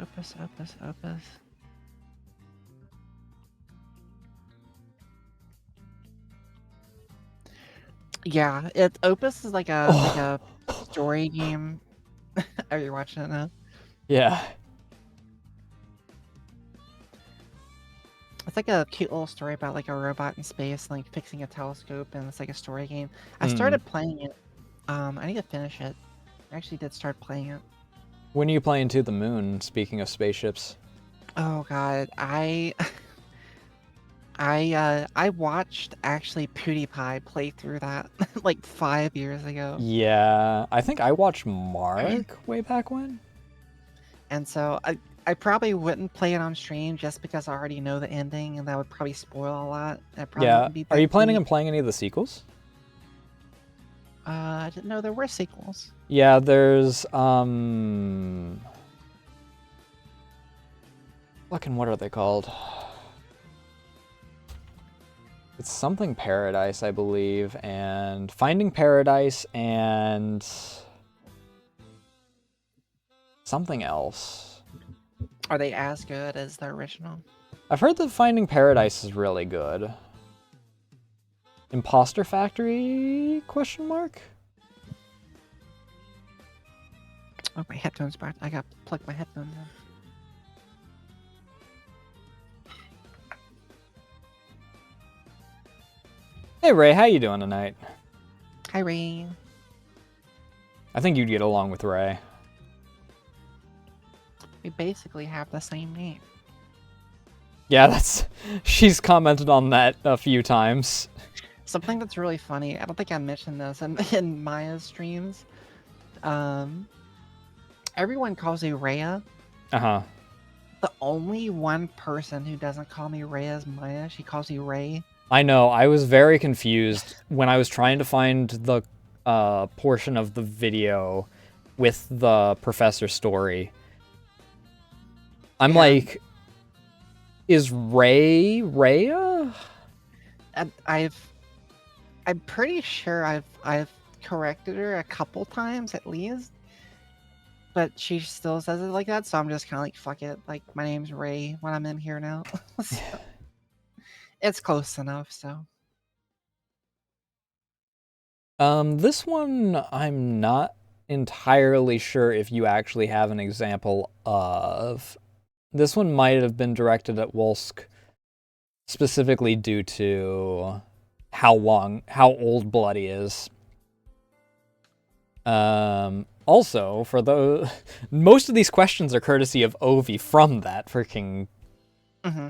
Yeah, Opus is like a story game. Are you watching it now? Yeah. It's like a cute little story about like a robot in space, like fixing a telescope, and it's like a story game. I started playing it. I need to finish it. I actually did start playing it. When are you playing To the Moon, speaking of spaceships? Oh god, I watched actually PewDiePie play through that like 5 years ago. Yeah, I think I watched Mark way back when. And so I probably wouldn't play it on stream just because I already know the ending and that would probably spoil a lot. That probably Yeah, wouldn't be are that you planning great. on playing any of the sequels? I didn't know there were sequels. Yeah, there's fucking what are they called? It's something Paradise, I believe, and Finding Paradise and something else. Are they as good as the original? I've heard that Finding Paradise is really good. Imposter Factory? Question mark? Oh, my headphones back. I got to plug my headphones in. Hey Ray, how you doing tonight? Hi, Ray. I think you'd get along with Ray. We basically have the same name. Yeah, she's commented on that a few times. Something that's really funny, I don't think I mentioned this in Maya's streams. Everyone calls you Rhea. Uh-huh. The only one person who doesn't call me Rhea is Maya. She calls you Ray. I know, I was very confused when I was trying to find the portion of the video with the professor story. I'm like, is Ray Rhea? I'm pretty sure I've corrected her a couple times at least, but she still says it like that. So I'm just kind of like, fuck it. Like my name's Ray when I'm in here now. So, it's close enough. So This one I'm not entirely sure if you actually have an example of. This one might have been directed at Wolsk specifically due to how old Bloody is. Also, for those, most of these questions are courtesy of Ovi from that freaking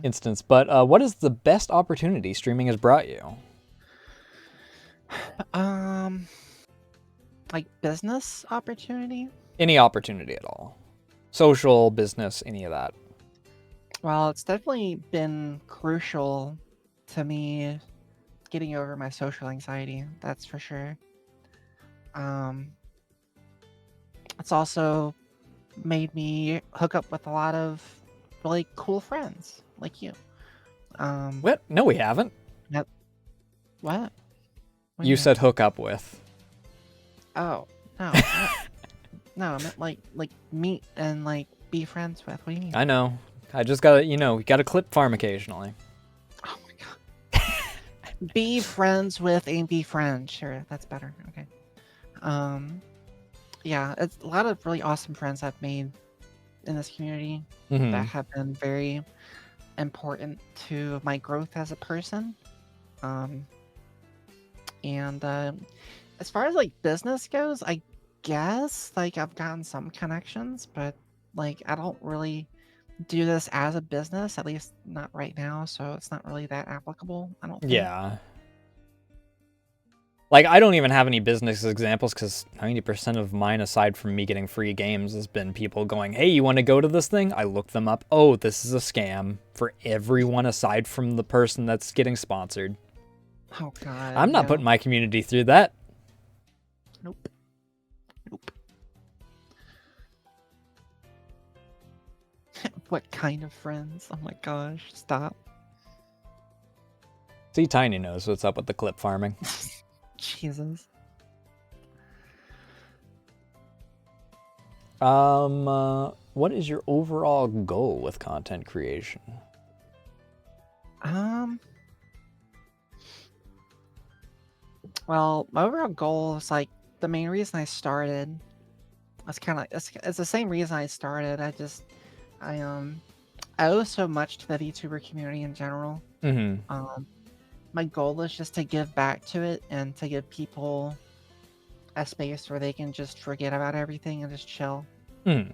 instance. But what is the best opportunity streaming has brought you? like business opportunity. Any opportunity at all, social, business, any of that. Well, it's definitely been crucial to me getting over my social anxiety. That's for sure. It's also made me hook up with a lot of really cool friends like you. What? No, we haven't. What? What You said hook up with. Oh, no. No, I meant like meet and like be friends with. What do you mean? I know. I just gotta, you gotta clip farm occasionally. Oh my god. Be friends with and be friends. Sure, that's better. Okay. Yeah, it's a lot of really awesome friends I've made in this community that have been very important to my growth as a person. And as far as like business goes, I guess like I've gotten some connections, but like I don't really do this as a business, at least not right now, so it's not really that applicable, I don't think. Yeah. Like, I don't even have any business examples because 90% of mine, aside from me getting free games, has been people going, hey, you want to go to this thing? I look them up. Oh, this is a scam for everyone aside from the person that's getting sponsored. Oh, God. I'm not putting my community through that. Nope. What kind of friends? Oh my gosh, stop. See, Tiny knows what's up with the clip farming. Jesus. What is your overall goal with content creation? Well, my overall goal is like the main reason I started. That's kind of it's the same reason I started. I owe so much to the VTuber community in general. Mm-hmm. My goal is just to give back to it and to give people a space where they can just forget about everything and just chill. Mm.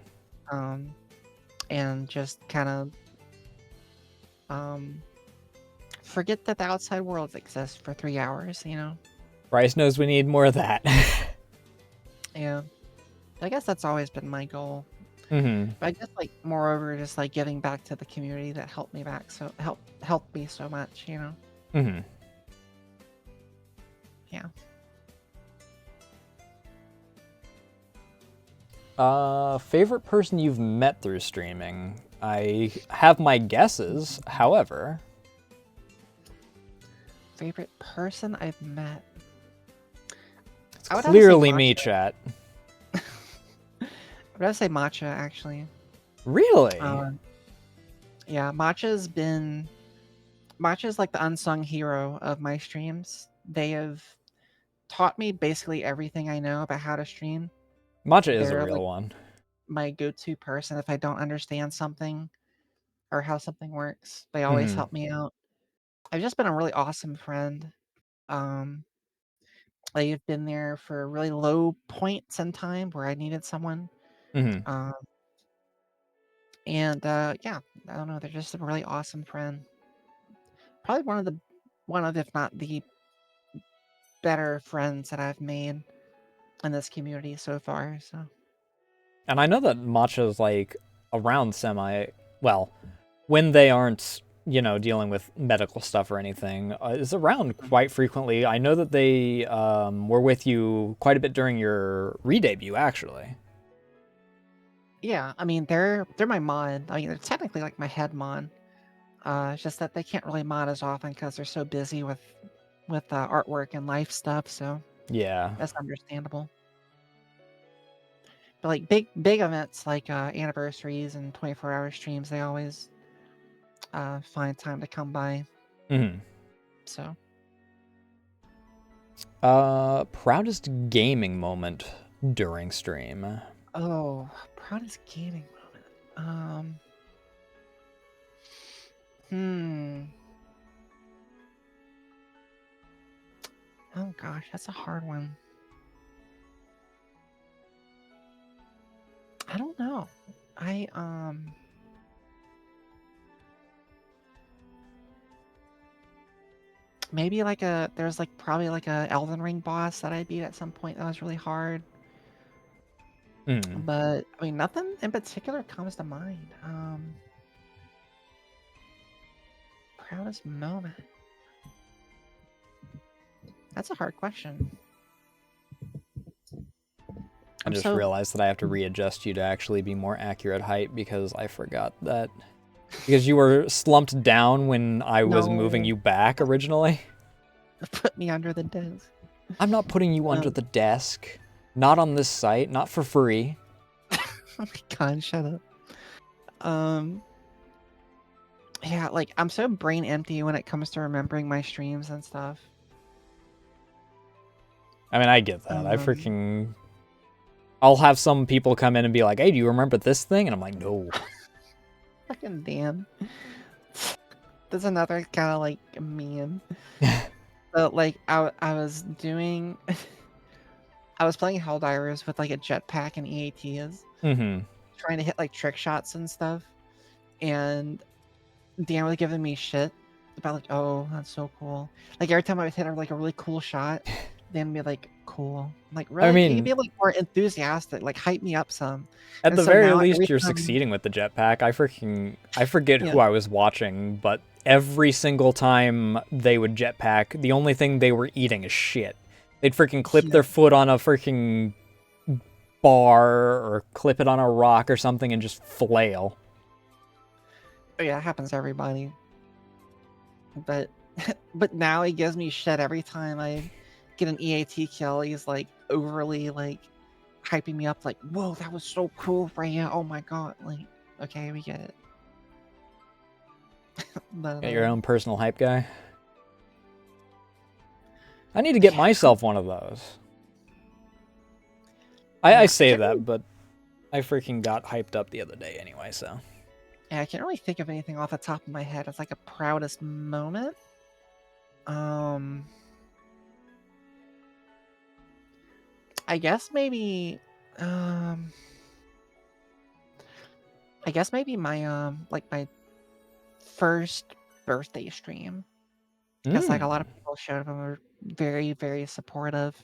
And just kind of forget that the outside world exists for 3 hours, you know? Bryce knows we need more of that. Yeah. I guess that's always been my goal. Mm-hmm. But I guess like moreover just like giving back to the community that helped me helped me so much, you know? Mm-hmm. Yeah. Favorite person you've met through streaming? I have my guesses, however. Favorite person I've met. It's I would have to say clearly me, Matcha. chat. I would have to say Matcha, actually. Really? Yeah, Matcha's like the unsung hero of my streams. They have taught me basically everything I know about how to stream. Matcha is a They're real like one. my go-to person if I don't understand something or how something works. They always Mm-hmm. help me out. I've just been a really awesome friend. Um, they've been there for really low points in time where I needed someone. Mm-hmm. Um, yeah, I don't know. They're just a really awesome friend. Probably one of, if not the better friends that I've made in this community so far. So And I know that Matcha's like around well, when they aren't, dealing with medical stuff or anything, is around quite frequently. I know that they were with you quite a bit during your re-debut, actually. yeah, I mean they're my mod. I mean they're technically like my head mod. It's just that they can't really mod as often because they're so busy with artwork and life stuff. So Yeah. that's understandable. But like big events like anniversaries and 24-hour streams, they always find time to come by. Mm-hmm. So Proudest gaming moment during stream. proudest gaming moment. Hmm. Oh gosh, that's a hard one. I don't know. I maybe like there's like probably like a Elden Ring boss that I beat at some point that was really hard. Mm. But I mean nothing in particular comes to mind. Proudest moment. That's a hard question. I just realized that I have to readjust you to actually be more accurate height because I forgot that. Because you were slumped down when I was moving you back originally. Put me under the desk. I'm not putting you under the desk. Not on this site. Not for free. Oh my god, shut up. Yeah, like I'm so brain empty when it comes to remembering my streams and stuff. I mean, I get that. I'll have some people come in and be like, hey, do you remember this thing? And I'm like, no. Fucking damn. There's another kind of like meme. But like I was doing I was playing Helldivers with like a jetpack and EATs. Mm-hmm. Trying to hit like trick shots and stuff. And Dan was giving me shit about like, oh, that's so cool. Like every time I would hit like a really cool shot, Dan would be like, cool. I'm like, really? I mean, can you be like more enthusiastic? Like hype me up some. At And the so very now least, every you're time... succeeding with the jetpack. I forget Yeah. who I was watching, but every single time they would jetpack, the only thing they were eating is shit. They'd freaking clip their foot on a freaking bar or clip it on a rock or something and just flail. Oh yeah, it happens to everybody. But now he gives me shit every time I get an EAT kill. He's like overly like hyping me up, like, whoa, that was so cool, Rhea. Oh my god. Like, okay, we get it. But, Got your own personal hype guy. I need to get myself one of those. I say that, but I freaking got hyped up the other day anyway, so. Yeah, I can't really think of anything off the top of my head as like a proudest moment. I guess maybe my like my first birthday stream. Because like a lot of people showed up and were very, very supportive.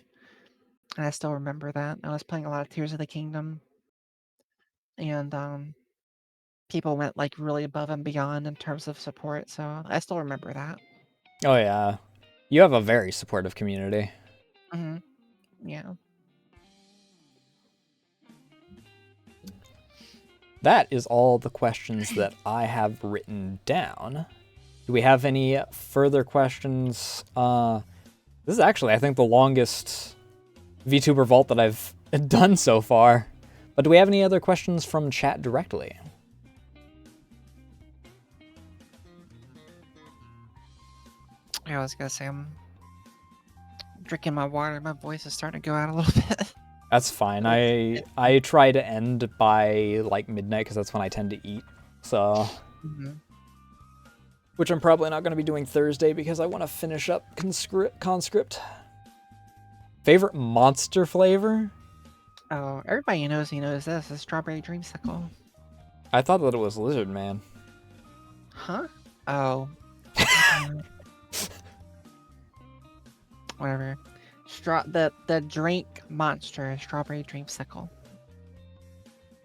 And I still remember that. I was playing a lot of Tears of the Kingdom. And people went like really above and beyond in terms of support, so I still remember that. Oh yeah. You have a very supportive community. Yeah. That is all the questions that I have written down. Do we have any further questions? This is actually, I think, the longest VTuber Vault that I've done so far. But do we have any other questions from chat directly? I was gonna say I'm drinking my water. My voice is starting to go out a little bit. That's fine. I try to end by like midnight because that's when I tend to eat. So, which I'm probably not going to be doing Thursday because I want to finish up conscript. Favorite monster flavor? Oh, everybody knows this. A strawberry dreamsicle. I thought that it was Lizard Man. Huh? Oh. Whatever. The drink monster, strawberry dreamsicle.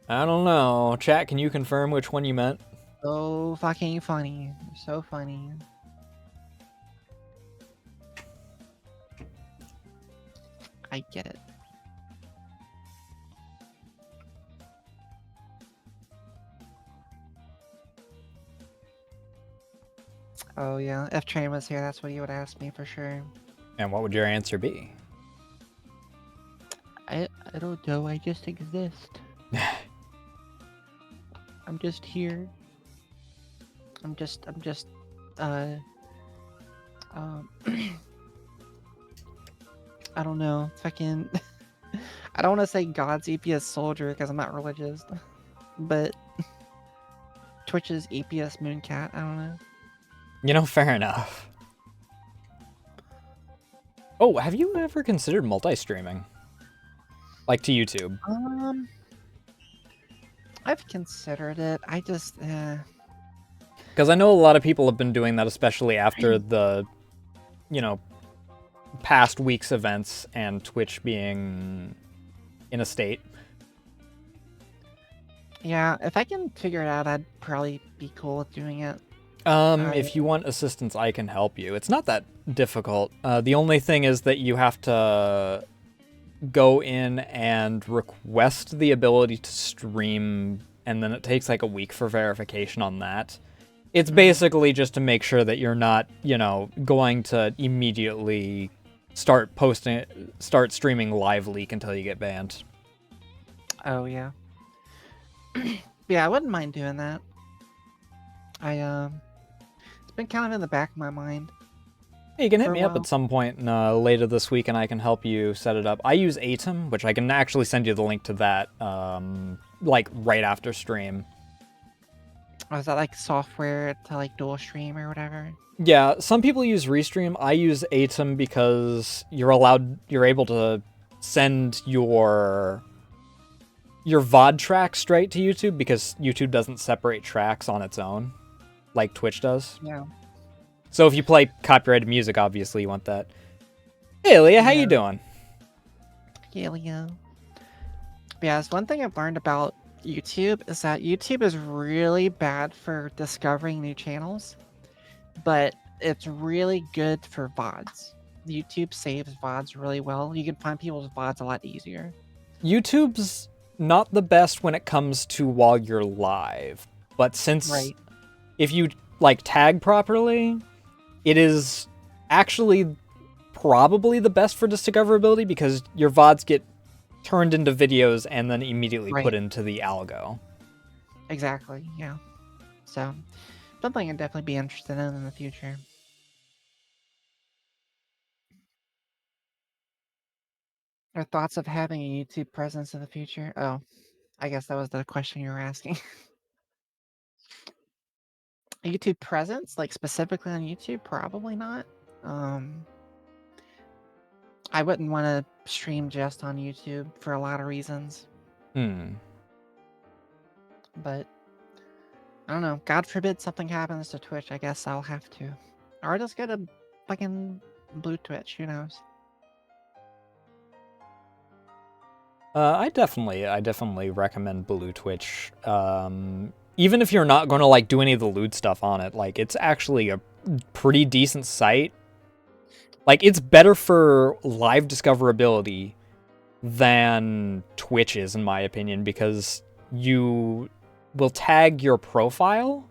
I don't know. Chat, can you confirm which one you meant? So fucking funny. So funny. I get it. Oh yeah, if Train was here, that's what he would ask me for sure. And what would your answer be? I don't know, I just exist. I'm just here. I'm just I don't know, fucking I don't want to say God's EPS soldier because I'm not religious, but Twitch's EPS mooncat, I don't know. You know, fair enough. Oh, have you ever considered multi-streaming? Like to YouTube? I've considered it. I just, Because I know a lot of people have been doing that, especially after the, you know, past week's events and Twitch being in a state. Yeah, if I can figure it out, I'd probably be cool with doing it. If you want assistance, I can help you. It's not that difficult. The only thing is that you have to go in and request the ability to stream, and then it takes like a week for verification on that. It's basically just to make sure that you're not, you know, going to immediately start streaming live leak until you get banned. Oh, yeah. Yeah, I wouldn't mind doing that. It's been kind of in the back of my mind. Hey, you can hit me up at some point later this week and I can help you set it up. I use Atom, which I can actually send you the link to that, like right after stream. Oh, is that like software to like dual stream or whatever? Yeah, some people use Restream. I use Atom because you're able to send your VOD track straight to YouTube because YouTube doesn't separate tracks on its own like Twitch does. Yeah. So if you play copyrighted music, obviously you want that. Hey, Leah, how you doing? Yeah, Leah. Yeah, it's one thing I've learned about YouTube is that YouTube is really bad for discovering new channels, but it's really good for VODs. YouTube saves VODs really well. You can find people's VODs a lot easier. YouTube's not the best when it comes to while you're live, but since if you like tag properly, it is actually probably the best for discoverability because your VODs get turned into videos and then immediately Right. put into the algo. Exactly. Yeah. So something I'd definitely be interested in the future. Or thoughts of having a YouTube presence in the future? Oh, I guess that was the question you were asking. A YouTube presence, like specifically on YouTube? Probably not. I wouldn't want to stream just on YouTube for a lot of reasons. But I don't know. God forbid something happens to Twitch. I guess I'll have to, or just go to fucking Blue Twitch. Who knows? I definitely recommend Blue Twitch. Even if you're not going to like do any of the lewd stuff on it, like it's actually a pretty decent site. Like it's better for live discoverability than Twitch is, in my opinion, because you will tag your profile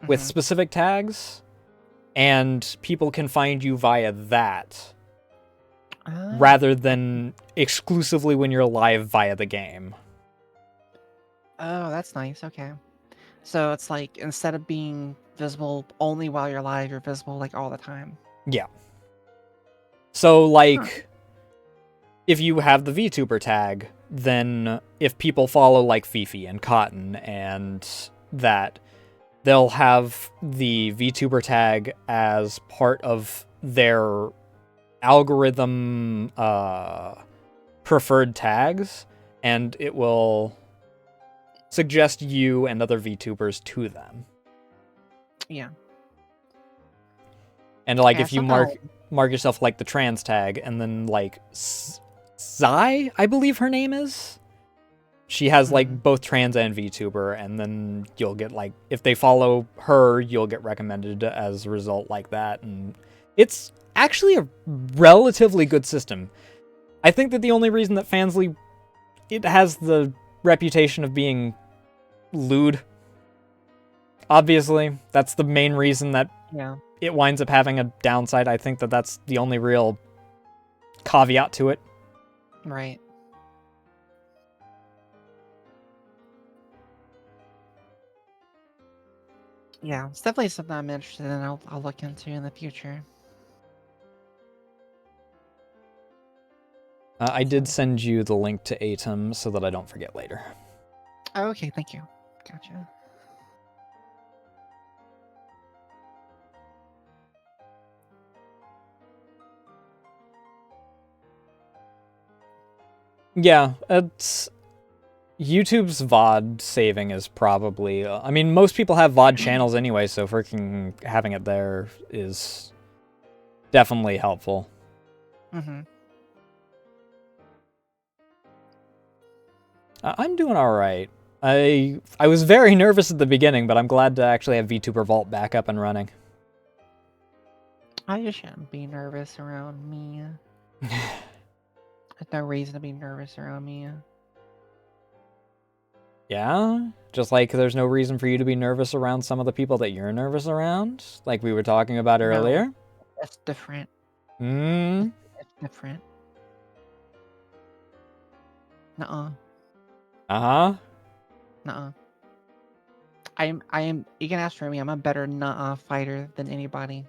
with specific tags, and people can find you via that. Rather than exclusively when you're live via the game. Oh, that's nice. Okay. So it's like instead of being visible only while you're live, you're visible like all the time. Yeah. So like, if you have the VTuber tag, then if people follow like Fifi and Cotton and that, they'll have the VTuber tag as part of their algorithm preferred tags, and it will suggest you and other VTubers to them. Yeah. And like if you mark yourself like the trans tag, and then like Zai, I believe her name is, she has like both trans and VTuber, and then you'll get like, if they follow her, you'll get recommended as a result like that. And it's actually a relatively good system. I think that the only reason that Fansly, it has the reputation of being lewd, obviously, that's the main reason that it winds up having a downside. I think that that's the only real caveat to it. Right. Yeah, it's definitely something I'm interested in. I'll look into in the future. I did send you the link to Atom so that I don't forget later. Oh, okay, thank you. Gotcha. Yeah, it's YouTube's VOD saving is probably... I mean, most people have VOD channels anyway, so freaking having it there is definitely helpful. I'm doing all right. I was very nervous at the beginning, but I'm glad to actually have Vtuber Vault back up and running. I just shouldn't be nervous around me. There's no reason to be nervous around me. Yeah? Just like there's no reason for you to be nervous around some of the people that you're nervous around? Like we were talking about earlier? That's different. It's different. Nuh-uh. Uh-huh. Nuh-uh. I am, you can ask for me, I'm a better nuh-uh fighter than anybody.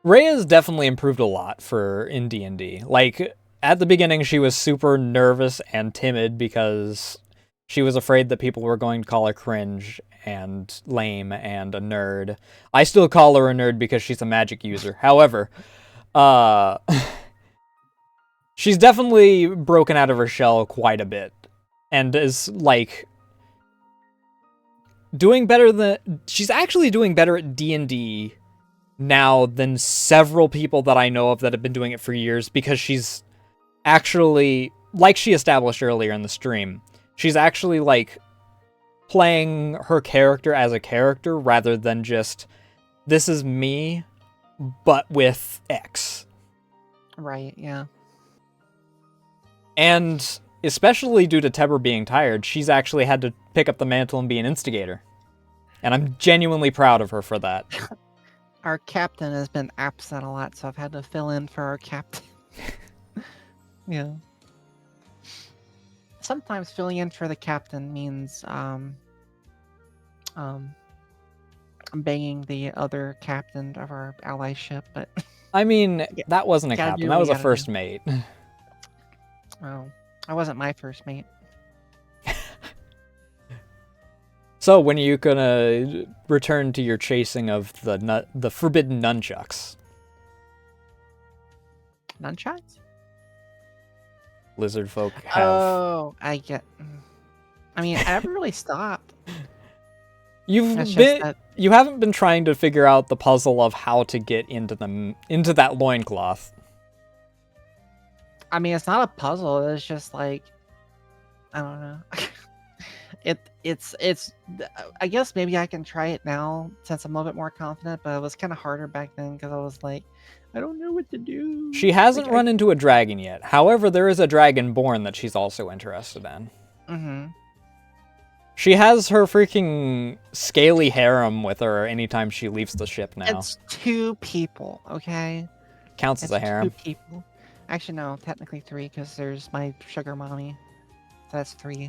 Rhea's definitely improved a lot in D&D. Like, at the beginning, she was super nervous and timid because she was afraid that people were going to call her cringe and lame and a nerd. I still call her a nerd because she's a magic user. However, she's definitely broken out of her shell quite a bit and is, like, doing better than... She's actually doing better at D&D now than several people that I know of that have been doing it for years, because she's actually, like she established earlier in the stream, she's actually like playing her character as a character rather than just, this is me, but with X. Right, yeah. And especially due to Tebber being tired, she's actually had to pick up the mantle and be an instigator. And I'm genuinely proud of her for that. our captain has been absent a lot, so I've had to fill in for our captain. Yeah. Sometimes filling in for the captain means banging the other captain of our ally ship, but I mean, Yeah, that wasn't a gotta captain. do That what was you a gotta first do. mate. Oh, I wasn't my first mate. So when are you gonna return to your chasing of the forbidden nunchucks? Nunchucks? Lizard folk have. Oh, I get. I mean, I never really stopped. It's You've just been. that. You haven't been trying to figure out the puzzle of how to get into that loincloth. I mean, it's not a puzzle. It's just like I don't know. It's. I guess maybe I can try it now since I'm a little bit more confident. But it was kind of harder back then because I was like, I don't know what to do. She hasn't Like, run into a dragon yet. However, there is a dragon born that she's also interested in. Mm-hmm. She has her freaking scaly harem with her anytime she leaves the ship now. It's 2 people, okay? Counts as a It's 2 harem. people. Actually, no, technically 3 because there's my sugar mommy. So that's 3.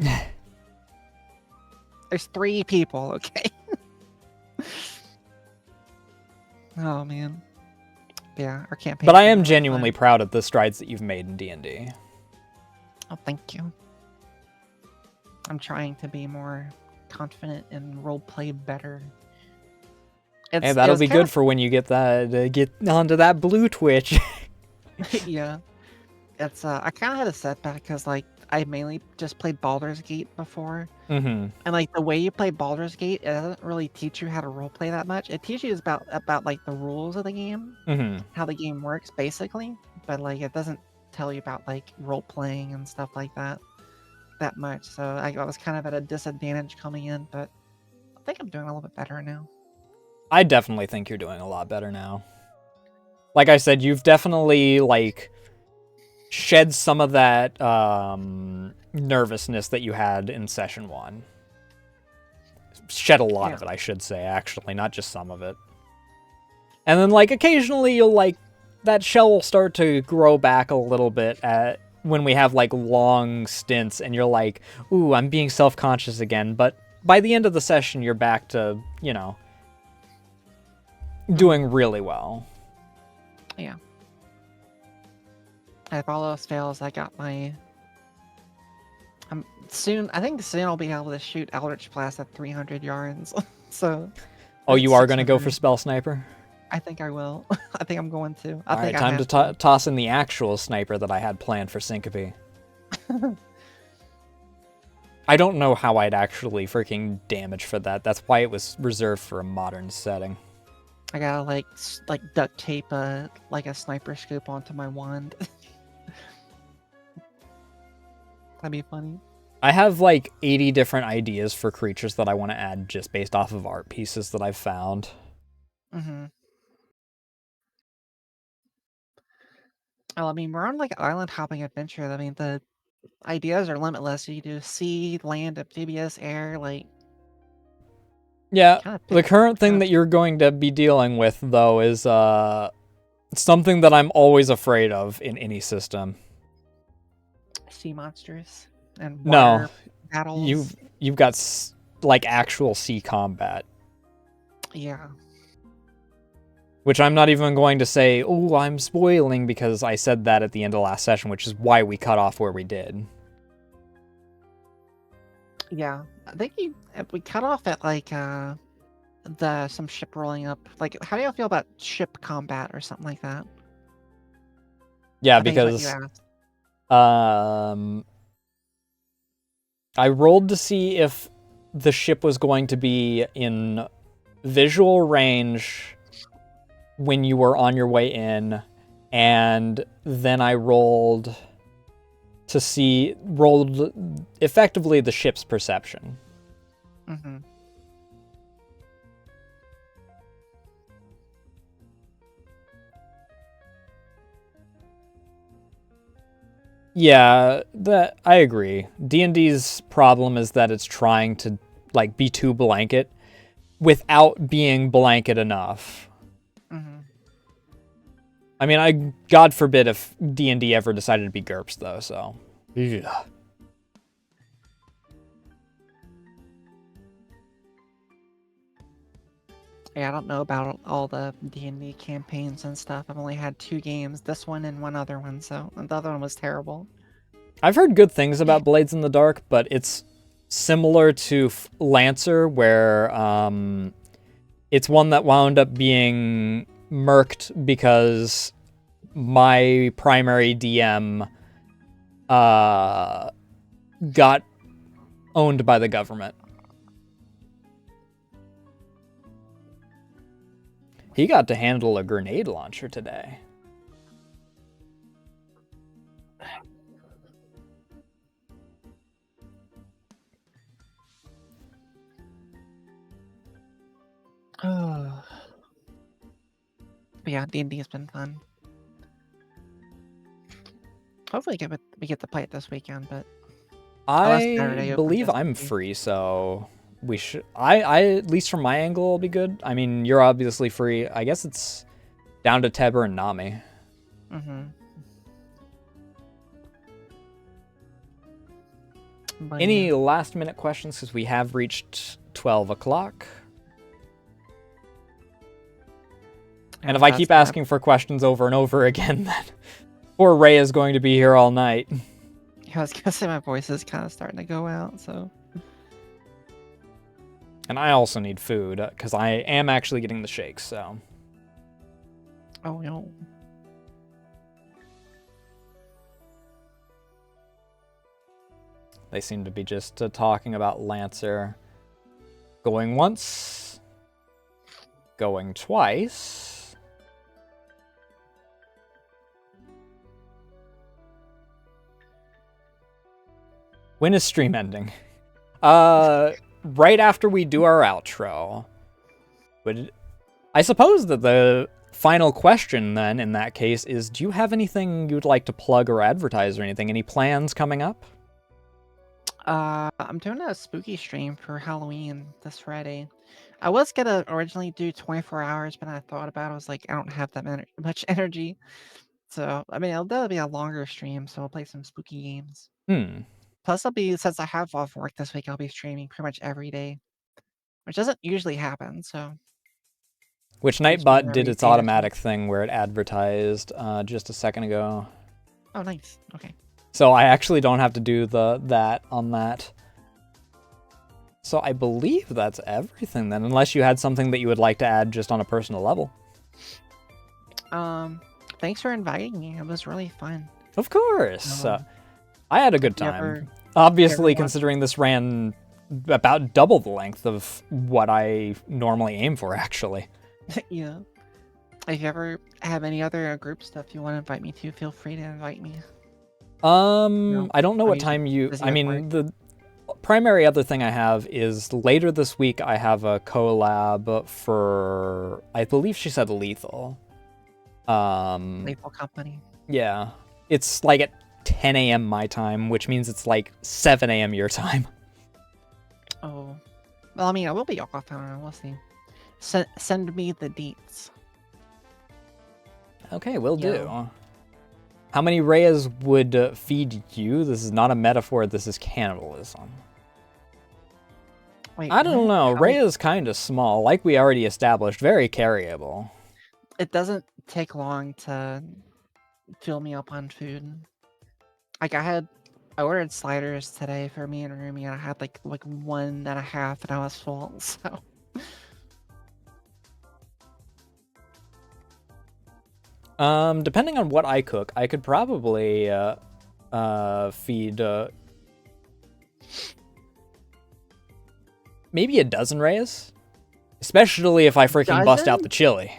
There's 3 people, okay? Oh man. Yeah, our campaign. But I am genuinely proud of the strides that you've made in D&D. Oh, thank you. I'm trying to be more confident and roleplay better. Hey, that'll be good for when you get onto that blue Twitch. Yeah. It's I kind of had a setback because like I mainly just played Baldur's Gate before, Mm-hmm. and like the way you play Baldur's Gate, it doesn't really teach you how to roleplay that much. It teaches you about like the rules of the game, Mm-hmm. how the game works basically, but like it doesn't tell you about like role playing and stuff like that much. So I was kind of at a disadvantage coming in, but I think I'm doing a little bit better now. I definitely think you're doing a lot better now. Like I said, you've definitely like shed some of that nervousness that you had in session 1. Shed a lot of it, I should say, actually, not just some of it. And then like occasionally you'll like that shell will start to grow back a little bit when we have like long stints and you're like, ooh, I'm being self-conscious again. But by the end of the session, you're back to, you know, doing really well. Yeah. If all else fails, I got my. I think soon I'll be able to shoot Eldritch Blast at 300 yards. So. Oh, you are going to go for Spell Sniper? I think I will. I think I'm going to. All right, time to toss in the actual sniper that I had planned for Syncope. I don't know how I'd actually freaking damage for that. That's why it was reserved for a modern setting. I gotta like duct tape like a sniper scope onto my wand. That'd be funny. I have like 80 different ideas for creatures that I want to add just based off of art pieces that I've found. Mm-hmm. Well, I mean, we're on like island hopping adventure. I mean, the ideas are limitless. You do sea, land, amphibious, air, like. Yeah, the current thing that you're going to be dealing with, though, is something that I'm always afraid of in any system. Sea monsters and water battles. You've got like actual sea combat. Yeah. Which I'm not even going to say, oh, I'm spoiling, because I said that at the end of last session, which is why we cut off where we did. Yeah, I think we cut off at like some ship rolling up. Like, how do you feel about ship combat or something like that? Yeah, because I rolled to see if the ship was going to be in visual range when you were on your way in, and then I rolled effectively the ship's perception. Mm-hmm. Yeah, I agree. D&D's problem is that it's trying to like be too blanket without being blanket enough. I mean, God forbid if D&D ever decided to be GURPS, though, so... Yeah. Yeah, I don't know about all the D&D campaigns and stuff. I've only had 2 games, this one and one other one, so the other one was terrible. I've heard good things about Blades in the Dark, but it's similar to Lancer, where it's one that wound up being murked because my primary DM got owned by the government. He got to handle a grenade launcher today. Oh. But yeah, D&D has been fun. Hopefully we get to play it this weekend, but I believe I'm free, so we should. I at least from my angle, will be good. I mean, you're obviously free. I guess it's down to Teber and Nami. Mm-hmm. Any last minute questions? Because we have reached 12 o'clock. And if I keep asking for questions over and over again, then poor Ray is going to be here all night. Yeah, I was gonna say my voice is kind of starting to go out, so. And I also need food, because I am actually getting the shakes, so. Oh, no. They seem to be just talking about Lancer. Going once. Going twice. When is stream ending? Right after we do our outro. I suppose that the final question then, in that case, is do you have anything you'd like to plug or advertise or anything? Any plans coming up? I'm doing a spooky stream for Halloween this Friday. I was gonna originally do 24 hours, but I thought about it. I was like, I don't have that much energy. So, I mean, that'll be a longer stream, so I'll play some spooky games. Plus, since I have off work this week, I'll be streaming pretty much every day, which doesn't usually happen, so. Which Nightbot did its automatic thing where it advertised just a second ago. Oh, nice. Okay. So I actually don't have to do that on that. So I believe that's everything then, unless you had something that you would like to add just on a personal level. Thanks for inviting me. It was really fun. Of course. I had a good time. Obviously, considering this ran about double the length of what I normally aim for, actually. Yeah. If you ever have any other group stuff you want to invite me to, feel free to invite me. I don't know what time you... I mean, the primary other thing I have is later this week I have a collab for... I believe she said Lethal. Lethal Company. Yeah. It's like at 10 a.m. my time, which means it's like 7 a.m. your time. Oh. Well, I mean, I will be off. I don't know. We'll see. Send me the deets. Okay, will do. How many Rheas would feed you? This is not a metaphor. This is cannibalism. Wait, I don't know. Rhea's kind of small. Like we already established, very carryable. It doesn't take long to fill me up on food. Like I ordered sliders today for me and Rumi, and I had like 1.5, and I was full. So. Depending on what I cook, I could probably feed maybe a dozen Rheas, especially if I freaking bust out the chili.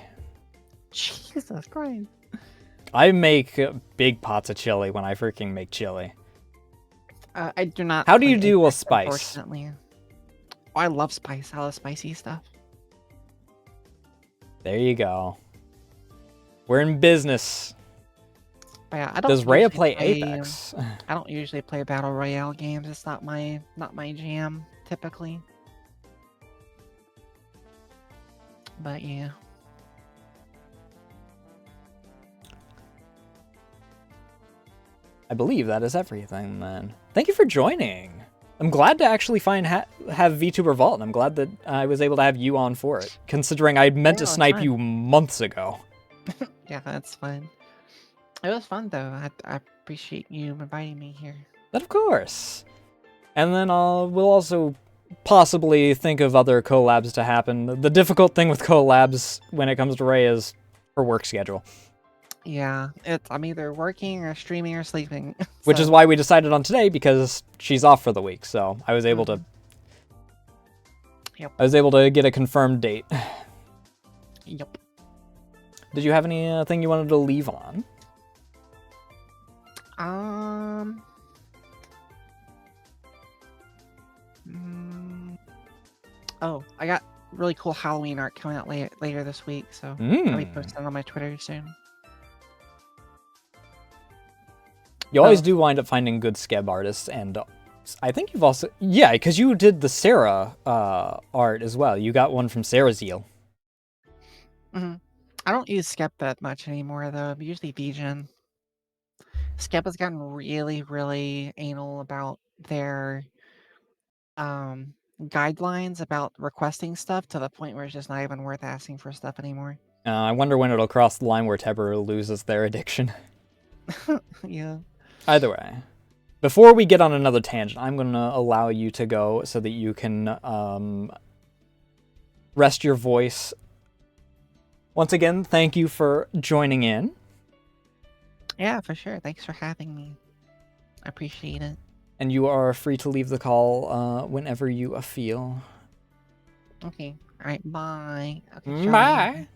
Jesus Christ! I make big pots of chili when I freaking make chili. I do not. How do you do with spice? Unfortunately, I love spice. I love spicy stuff. There you go. We're in business. But yeah, I don't. Does Rhea play Apex? I don't usually play battle royale games. It's not my jam typically. But yeah. I believe that is everything then. Thank you for joining. I'm glad to actually have Vtuber Vault, and I'm glad that I was able to have you on for it, considering I meant to snipe you months ago. Yeah, that's fine. It was fun, though. I appreciate you inviting me here. But of course. And then we'll also possibly think of other collabs to happen. The difficult thing with collabs when it comes to Rhea is her work schedule. Yeah, I'm either working or streaming or sleeping. Which is why we decided on today, because she's off for the week, so I was able to... Yep. I was able to get a confirmed date. Yep. Did you have anything you wanted to leave on? Oh, I got really cool Halloween art coming out later this week, so I'll be posting it on my Twitter soon. You always do wind up finding good skeb artists, and I think you've also... Yeah, because you did the Sarah art as well. You got one from Sarah Zeal. I don't use skeb that much anymore, though. I'm usually VGen. Skeb has gotten really, really anal about their guidelines about requesting stuff to the point where it's just not even worth asking for stuff anymore. I wonder when it'll cross the line where Teberu loses their addiction. Yeah. Either way, before we get on another tangent, I'm going to allow you to go so that you can rest your voice. Once again, thank you for joining in. Yeah, for sure. Thanks for having me. I appreciate it. And you are free to leave the call whenever you feel. Okay. All right. Bye. Okay, bye.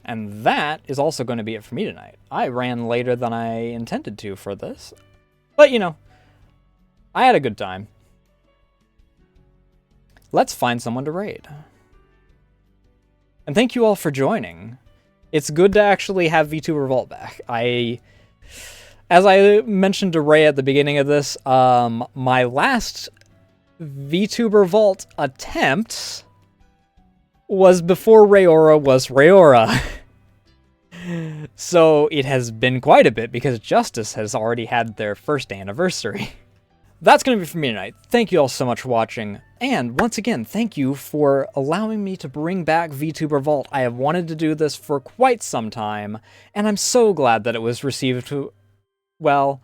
And that is also going to be it for me tonight. I ran later than I intended to for this. But, you know, I had a good time. Let's find someone to raid. And thank you all for joining. It's good to actually have Vtuber Vault back. As I mentioned to Rhea at the beginning of this, my last Vtuber Vault attempt was before Rayora was Rayora. So it has been quite a bit because Justice has already had their first anniversary. That's going to be for me tonight. Thank you all so much for watching. And once again, thank you for allowing me to bring back Vtuber Vault. I have wanted to do this for quite some time, and I'm so glad that it was received well.